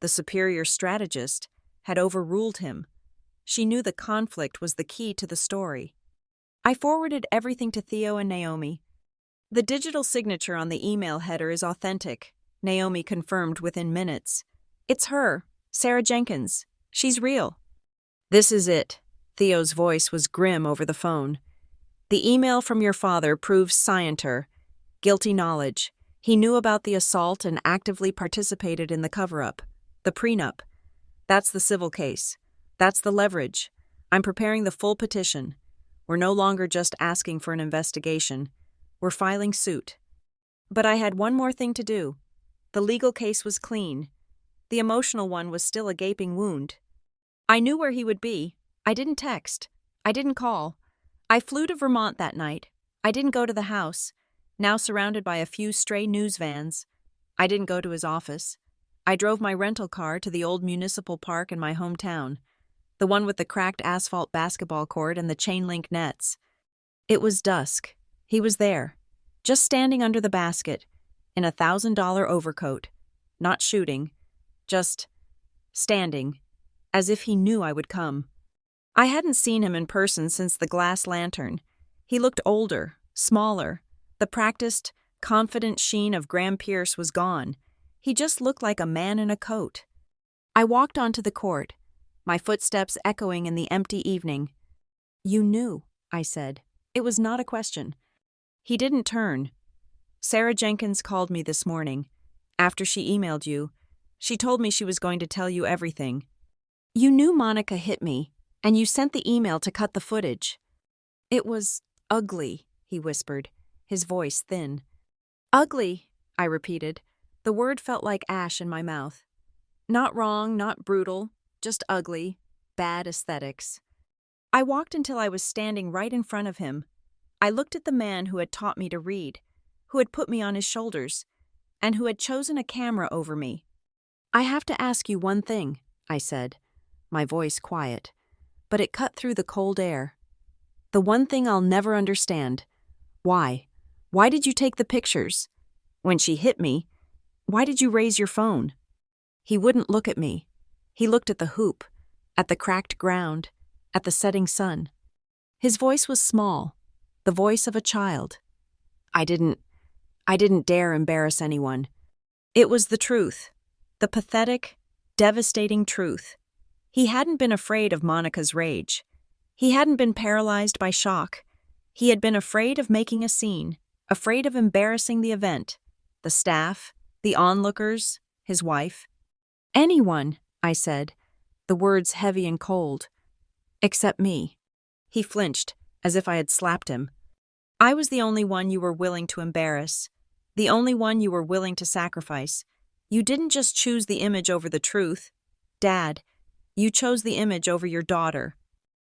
the superior strategist, had overruled him. She knew the conflict was the key to the story. I forwarded everything to Theo and Naomi. The digital signature on the email header is authentic, Naomi confirmed within minutes. It's her, Sarah Jenkins. She's real. This is it. Theo's voice was grim over the phone. The email from your father proves scienter, guilty knowledge. He knew about the assault and actively participated in the cover-up, the prenup. That's the civil case. That's the leverage. I'm preparing the full petition. We're no longer just asking for an investigation. We're filing suit. But I had one more thing to do. The legal case was clean. The emotional one was still a gaping wound. I knew where he would be. I didn't text. I didn't call. I flew to Vermont that night. I didn't go to the house, now surrounded by a few stray news vans. I didn't go to his office. I drove my rental car to the old municipal park in my hometown, the one with the cracked asphalt basketball court and the chain-link nets. It was dusk. He was there, just standing under the basket, in a $1,000 overcoat, not shooting, just standing, as if he knew I would come. I hadn't seen him in person since the glass lantern. He looked older, smaller. The practiced, confident sheen of Graham Pierce was gone. He just looked like a man in a coat. I walked onto the court, my footsteps echoing in the empty evening. You knew, I said. It was not a question. He didn't turn. Sarah Jenkins called me this morning. After she emailed you, she told me she was going to tell you everything. You knew Monica hit me, and you sent the email to cut the footage. It was ugly, he whispered, his voice thin. Ugly, I repeated. The word felt like ash in my mouth. Not wrong, not brutal, just ugly, bad aesthetics. I walked until I was standing right in front of him. I looked at the man who had taught me to read, who had put me on his shoulders, and who had chosen a camera over me. I have to ask you one thing, I said, my voice quiet, but it cut through the cold air. The one thing I'll never understand. Why? Why did you take the pictures? When she hit me, why did you raise your phone? He wouldn't look at me. He looked at the hoop, at the cracked ground, at the setting sun. His voice was small, the voice of a child. I didn't dare embarrass anyone. It was the truth, the pathetic, devastating truth. He hadn't been afraid of Monica's rage. He hadn't been paralyzed by shock. He had been afraid of making a scene, afraid of embarrassing the event, the staff, the onlookers, his wife. Anyone, I said, the words heavy and cold. Except me. He flinched, as if I had slapped him. I was the only one you were willing to embarrass, the only one you were willing to sacrifice. You didn't just choose the image over the truth. Dad, you chose the image over your daughter.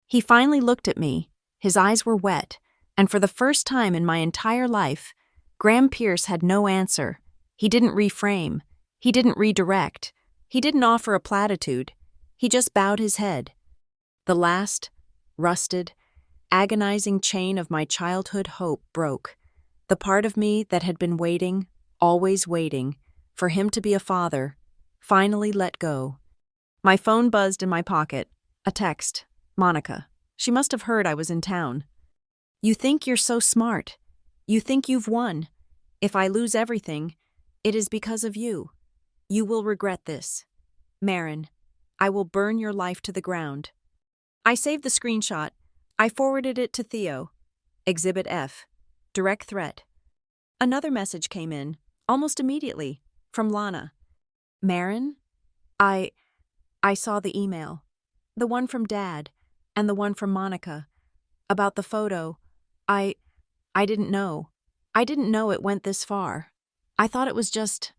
He finally looked at me. His eyes were wet, and for the first time in my entire life, Graham Pierce had no answer. He didn't reframe. He didn't redirect. He didn't offer a platitude. He just bowed his head. The last, rusted, agonizing chain of my childhood hope broke. The part of me that had been waiting, always waiting, for him to be a father, finally let go. My phone buzzed in my pocket. A text. Monica. She must have heard I was in town. You think you're so smart. You think you've won. If I lose everything, it is because of you. You will regret this. Marin, I will burn your life to the ground. I saved the screenshot. I forwarded it to Theo. Exhibit F. Direct threat. Another message came in, almost immediately, from Lana. Marin? I saw the email. The one from Dad, and the one from Monica. About the photo. I didn't know. I didn't know it went this far. I thought it was just…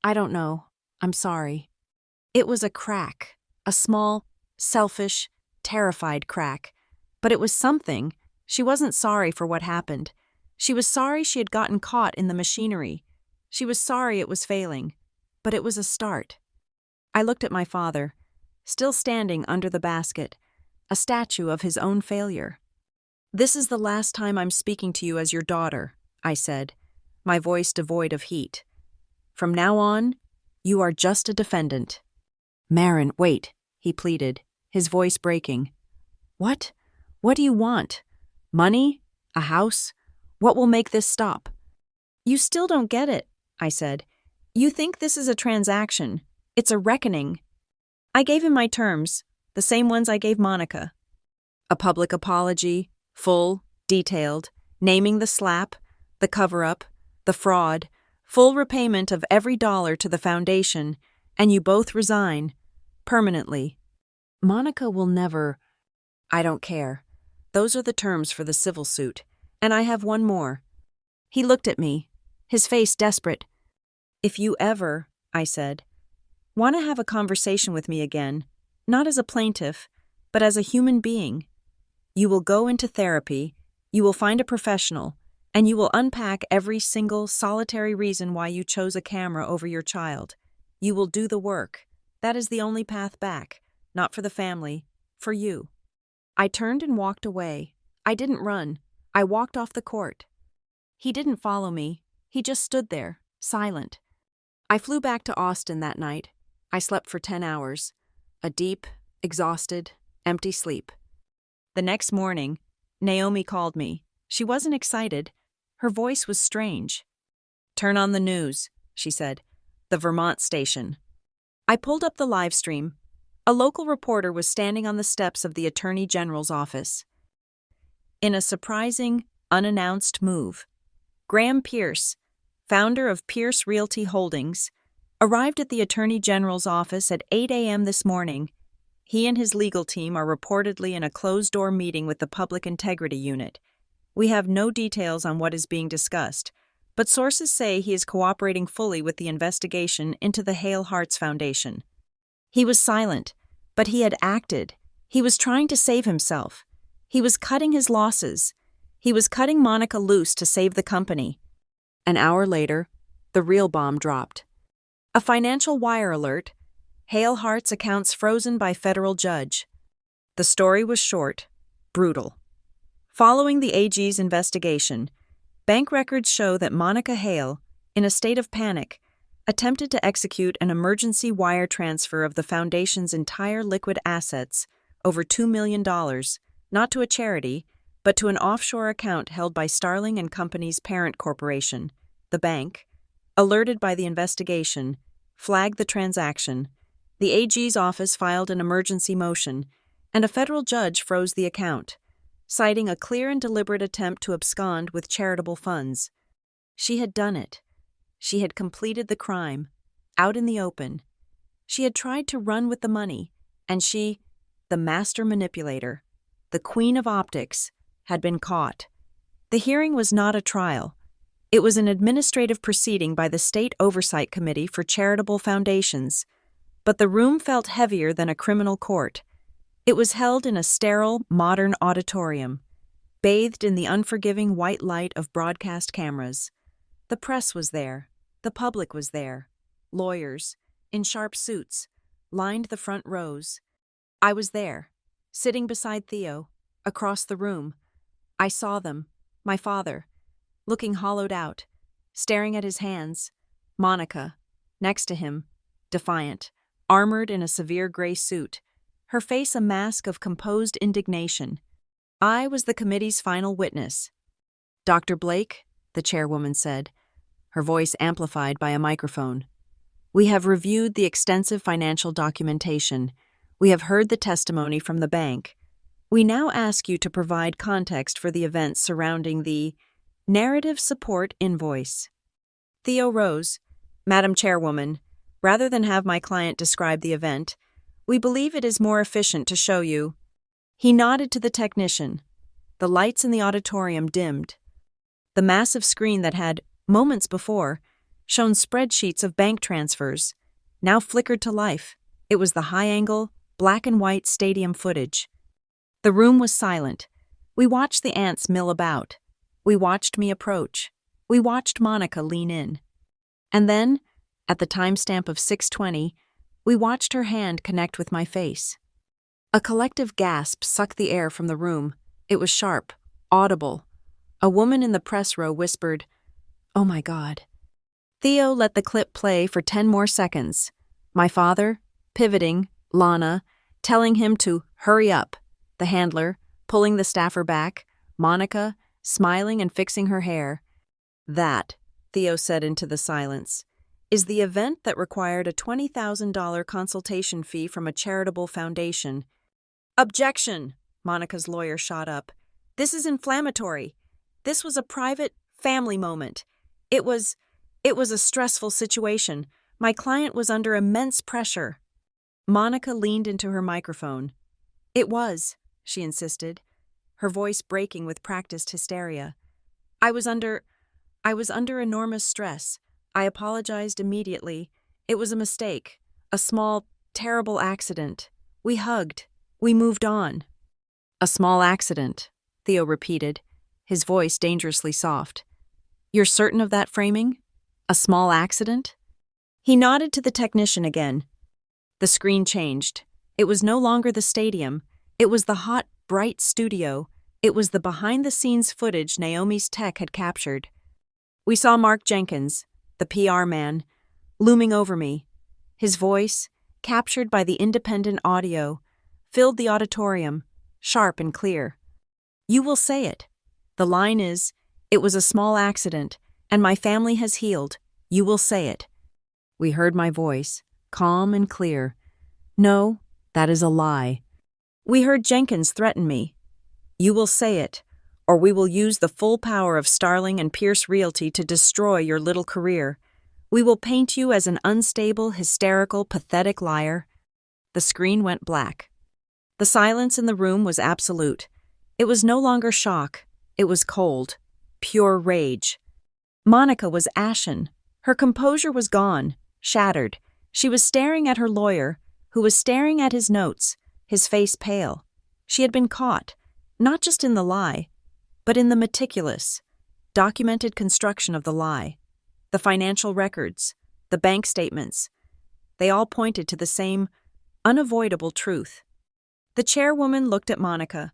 I don't know. I'm sorry. It was a crack. A small, selfish, terrified crack. But it was something. She wasn't sorry for what happened. She was sorry she had gotten caught in the machinery. She was sorry it was failing. But it was a start. I looked at my father, still standing under the basket, a statue of his own failure. This is the last time I'm speaking to you as your daughter, I said, my voice devoid of heat. From now on, you are just a defendant. Marin, wait, he pleaded, his voice breaking. What? What do you want? Money? A house? What will make this stop? You still don't get it, I said. You think this is a transaction. It's a reckoning. I gave him my terms, the same ones I gave Monica. A public apology, full, detailed, naming the slap, the cover-up, the fraud, full repayment of every dollar to the foundation, and you both resign, permanently. Monica will never… I don't care. Those are the terms for the civil suit, and I have one more. He looked at me, his face desperate. If you ever, I said, want to have a conversation with me again, not as a plaintiff, but as a human being, you will go into therapy, you will find a professional, and you will unpack every single solitary reason why you chose a camera over your child. You will do the work. That is the only path back, not for the family, for you. I turned and walked away. I didn't run. I walked off the court. He didn't follow me. He just stood there, silent. I flew back to Austin that night. I slept for 10 hours. A deep, exhausted, empty sleep. The next morning, Naomi called me. She wasn't excited. Her voice was strange. Turn on the news, she said. The Vermont station. I pulled up the live stream. A local reporter was standing on the steps of the Attorney General's office. In a surprising, unannounced move, Graham Pierce, founder of Pierce Realty Holdings, arrived at the Attorney General's office at 8 a.m. this morning. He and his legal team are reportedly in a closed-door meeting with the Public Integrity Unit. We have no details on what is being discussed, but sources say he is cooperating fully with the investigation into the Hale Hearts Foundation. He was silent, but he had acted. He was trying to save himself. He was cutting his losses. He was cutting Monica loose to save the company. An hour later, the real bomb dropped. A financial wire alert. Hale Hearts accounts frozen by federal judge. The story was short, brutal. Following the AG's investigation, bank records show that Monica Hale, in a state of panic, attempted to execute an emergency wire transfer of the foundation's entire liquid assets, over $2 million, not to a charity, but to an offshore account held by Starling and Company's parent corporation. The bank, alerted by the investigation, flagged the transaction. The AG's office filed an emergency motion, and a federal judge froze the account, citing a clear and deliberate attempt to abscond with charitable funds. She had done it. She had completed the crime, out in the open. She had tried to run with the money, and she, the master manipulator, the queen of optics, had been caught. The hearing was not a trial. It was an administrative proceeding by the State Oversight Committee for Charitable Foundations, but the room felt heavier than a criminal court. It was held in a sterile, modern auditorium, bathed in the unforgiving white light of broadcast cameras. The press was there. The public was there. Lawyers, in sharp suits, lined the front rows. I was there, sitting beside Theo, across the room. I saw them, my father, looking hollowed out, staring at his hands, Monica, next to him, defiant, armored in a severe gray suit, her face a mask of composed indignation. I was the committee's final witness. "Dr. Blake," the chairwoman said, her voice amplified by a microphone, "we have reviewed the extensive financial documentation. We have heard the testimony from the bank. We now ask you to provide context for the events surrounding the narrative support invoice." Theo rose. "Madam Chairwoman, rather than have my client describe the event, we believe it is more efficient to show you." He nodded to the technician. The lights in the auditorium dimmed. The massive screen that had, moments before, shown spreadsheets of bank transfers, now flickered to life. It was the high-angle, black-and-white stadium footage. The room was silent. We watched the ants mill about. We watched me approach. We watched Monica lean in. And then, at the timestamp of 6:20, we watched her hand connect with my face. A collective gasp sucked the air from the room. It was sharp, audible. A woman in the press row whispered, "Oh my God." Theo let the clip play for 10 more seconds. My father, pivoting, Lana, telling him to hurry up, the handler, pulling the staffer back, Monica, smiling and fixing her hair. "That," Theo said into the silence, "is the event that required a $20,000 consultation fee from a charitable foundation." "Objection!" Monica's lawyer shot up. "This is inflammatory. This was a private, family moment. It was a stressful situation. My client was under immense pressure." Monica leaned into her microphone. "It was," she insisted, her voice breaking with practiced hysteria. I was under enormous stress. I apologized immediately. It was a mistake. A small, terrible accident. We hugged. We moved on." "A small accident," Theo repeated, his voice dangerously soft. "You're certain of that framing? A small accident?" He nodded to the technician again. The screen changed. It was no longer the stadium. It was the hot, bright studio. It was the behind-the-scenes footage Naomi's tech had captured. We saw Mark Jenkins, the PR man, looming over me. His voice, captured by the independent audio, filled the auditorium, sharp and clear. "You will say it. The line is, 'It was a small accident, and my family has healed. You will say it.'" We heard my voice, calm and clear. "No, that is a lie." We heard Jenkins threaten me. "You will say it, or we will use the full power of Starling and Pierce Realty to destroy your little career. We will paint you as an unstable, hysterical, pathetic liar." The screen went black. The silence in the room was absolute. It was no longer shock. It was cold, pure rage. Monica was ashen. Her composure was gone, shattered. She was staring at her lawyer, who was staring at his notes, his face pale. She had been caught, not just in the lie, but in the meticulous, documented construction of the lie. The financial records, the bank statements, they all pointed to the same unavoidable truth. The chairwoman looked at Monica.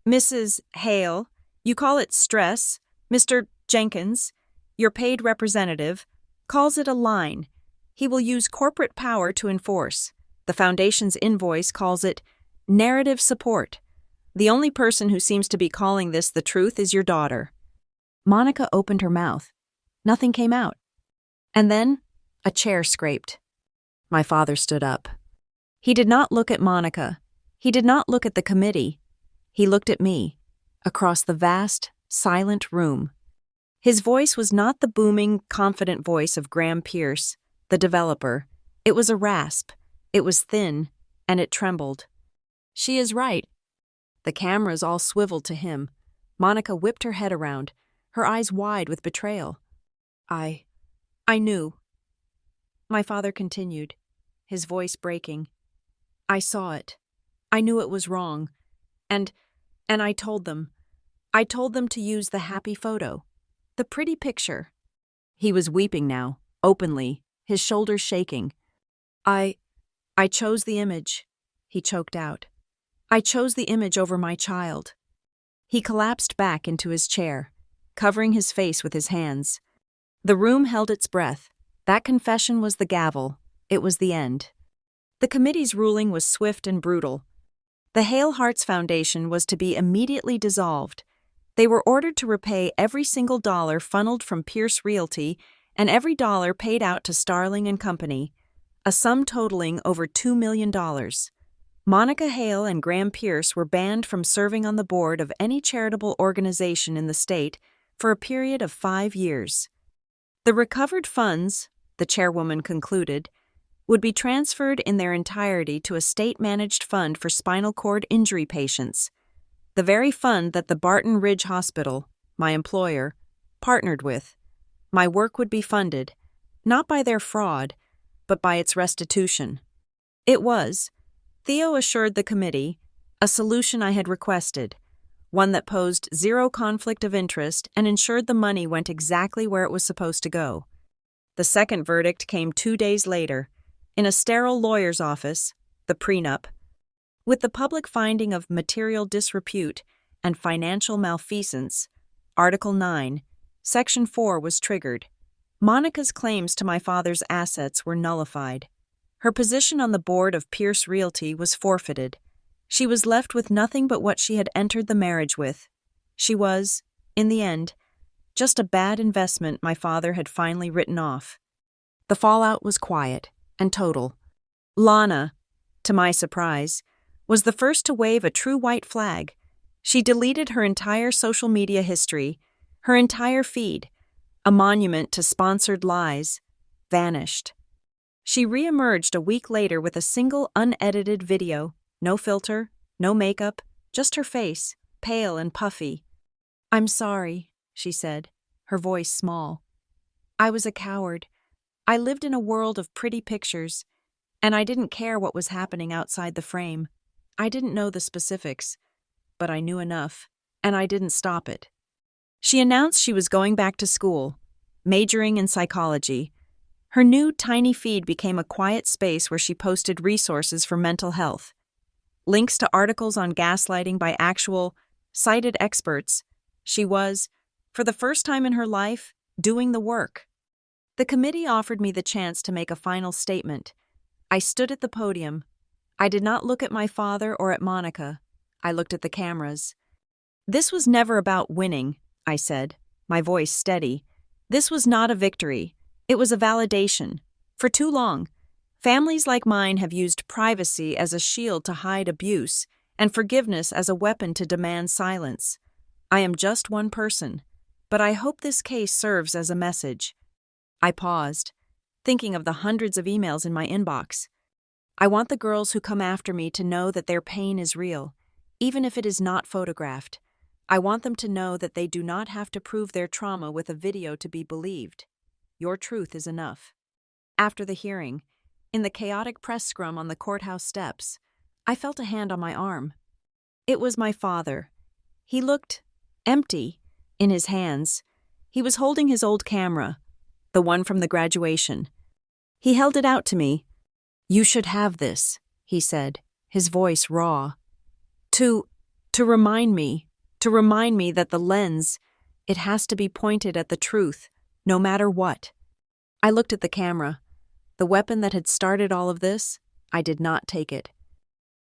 "Mrs. Hale, you call it stress. Mr. Jenkins, your paid representative, calls it a line. He will use corporate power to enforce. The foundation's invoice calls it narrative support. The only person who seems to be calling this the truth is your daughter." Monica opened her mouth. Nothing came out. And then a chair scraped. My father stood up. He did not look at Monica. He did not look at the committee. He looked at me, across the vast, silent room. His voice was not the booming, confident voice of Graham Pierce, the developer. It was a rasp. It was thin, and it trembled. "She is right." The cameras all swiveled to him. Monica whipped her head around, her eyes wide with betrayal. I knew." My father continued, his voice breaking. "I saw it. I knew it was wrong. And I told them. I told them to use the happy photo. The pretty picture." He was weeping now, openly, his shoulders shaking. I chose the image," he choked out. "I chose the image over my child." He collapsed back into his chair, covering his face with his hands. The room held its breath. That confession was the gavel. It was the end. The committee's ruling was swift and brutal. The Hale Hearts Foundation was to be immediately dissolved. They were ordered to repay every single dollar funneled from Pierce Realty and every dollar paid out to Starling and Company, a sum totaling over $2 million. Monica Hale and Graham Pierce were banned from serving on the board of any charitable organization in the state for a period of 5 years. The recovered funds, the chairwoman concluded, would be transferred in their entirety to a state-managed fund for spinal cord injury patients, the very fund that the Barton Ridge Hospital, my employer, partnered with. My work would be funded, not by their fraud, but by its restitution. It was, Theo assured the committee, a solution I had requested, one that posed zero conflict of interest and ensured the money went exactly where it was supposed to go. The second verdict came 2 days later, in a sterile lawyer's office, the prenup. With the public finding of material disrepute and financial malfeasance, Article 9, Section 4 was triggered. Monica's claims to my father's assets were nullified. Her position on the board of Pierce Realty was forfeited. She was left with nothing but what she had entered the marriage with. She was, in the end, just a bad investment my father had finally written off. The fallout was quiet and total. Lana, to my surprise, was the first to wave a true white flag. She deleted her entire social media history, her entire feed, a monument to sponsored lies, vanished. She re-emerged a week later with a single unedited video, no filter, no makeup, just her face, pale and puffy. "I'm sorry," she said, her voice small. "I was a coward. I lived in a world of pretty pictures, and I didn't care what was happening outside the frame. I didn't know the specifics, but I knew enough, and I didn't stop it." She announced she was going back to school, majoring in psychology. Her new tiny feed became a quiet space where she posted resources for mental health, links to articles on gaslighting by actual, cited experts. She was, for the first time in her life, doing the work. The committee offered me the chance to make a final statement. I stood at the podium. I did not look at my father or at Monica. I looked at the cameras. "This was never about winning," I said, my voice steady. "This was not a victory. It was a validation. For too long, families like mine have used privacy as a shield to hide abuse and forgiveness as a weapon to demand silence. I am just one person, but I hope this case serves as a message." I paused, thinking of the hundreds of emails in my inbox. I want the girls who come after me to know that their pain is real, even if it is not photographed. I want them to know that they do not have to prove their trauma with a video to be believed. Your truth is enough. After the hearing, in the chaotic press scrum on the courthouse steps, I felt a hand on my arm. It was my father. He looked empty in his hands. He was holding his old camera, the one from the graduation. He held it out to me. "You should have this," he said, his voice raw. To remind me that the lens, it has to be pointed at the truth, no matter what." I looked at the camera. The weapon that had started all of this, I did not take it.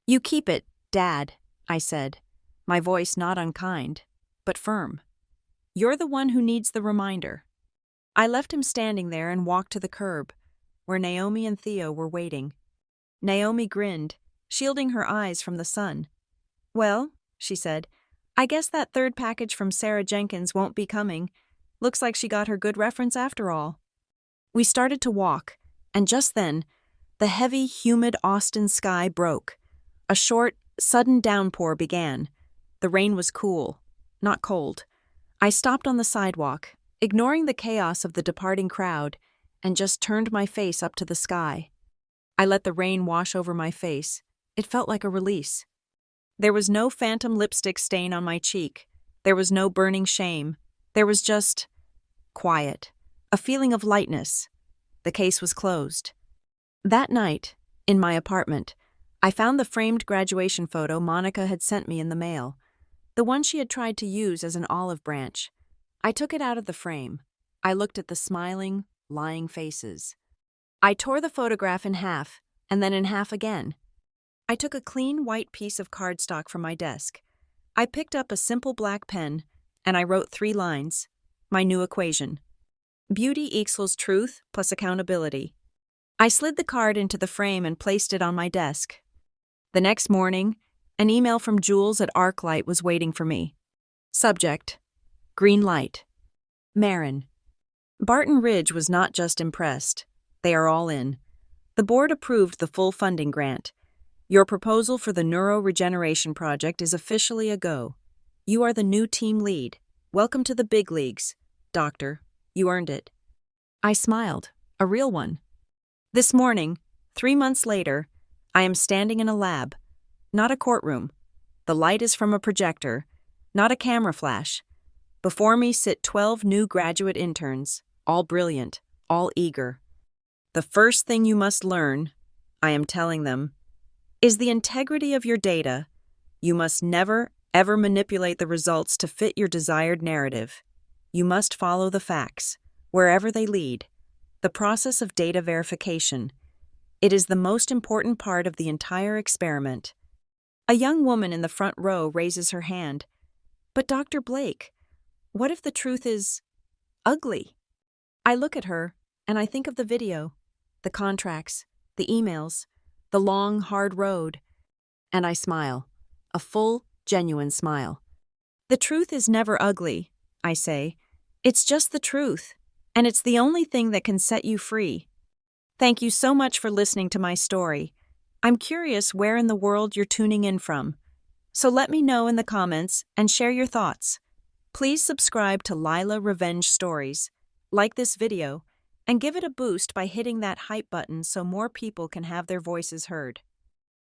"You keep it, Dad," I said, my voice not unkind, but firm. "You're the one who needs the reminder." I left him standing there and walked to the curb, where Naomi and Theo were waiting. Naomi grinned, shielding her eyes from the sun. "Well," she said, "I guess that third package from Sarah Jenkins won't be coming. Looks like she got her good reference after all." We started to walk, and just then, the heavy, humid Austin sky broke. A short, sudden downpour began. The rain was cool, not cold. I stopped on the sidewalk, ignoring the chaos of the departing crowd, and just turned my face up to the sky. I let the rain wash over my face. It felt like a release. There was no phantom lipstick stain on my cheek. There was no burning shame. There was just quiet, a feeling of lightness. The case was closed. That night, in my apartment, I found the framed graduation photo Monica had sent me in the mail, the one she had tried to use as an olive branch. I took it out of the frame. I looked at the smiling, lying faces. I tore the photograph in half, and then in half again. I took a clean white piece of cardstock from my desk. I picked up a simple black pen, and I wrote 3 lines. My new equation. Beauty equals truth plus accountability. I slid the card into the frame and placed it on my desk. The next morning, an email from Jules at ArcLight was waiting for me. Subject: Green light. Marin. Barton Ridge was not just impressed. They are all in. The board approved the full funding grant. Your proposal for the neuroregeneration project is officially a go. You are the new team lead. Welcome to the big leagues. Doctor, you earned it. I smiled, a real one. This morning, 3 months later, I am standing in a lab, not a courtroom. The light is from a projector, not a camera flash. Before me sit 12 new graduate interns, all brilliant, all eager. The first thing you must learn, I am telling them, is the integrity of your data. You must never, ever manipulate the results to fit your desired narrative. You must follow the facts, wherever they lead. The process of data verification. It is the most important part of the entire experiment. A young woman in the front row raises her hand. But Dr. Blake, what if the truth is ugly? I look at her, and I think of the video, the contracts, the emails, the long, hard road, and I smile, a full, genuine smile. The truth is never ugly, I say. It's just the truth, and it's the only thing that can set you free. Thank you so much for listening to my story. I'm curious where in the world you're tuning in from. So let me know in the comments and share your thoughts. Please subscribe to Lila Revenge Stories, like this video, and give it a boost by hitting that hype button so more people can have their voices heard.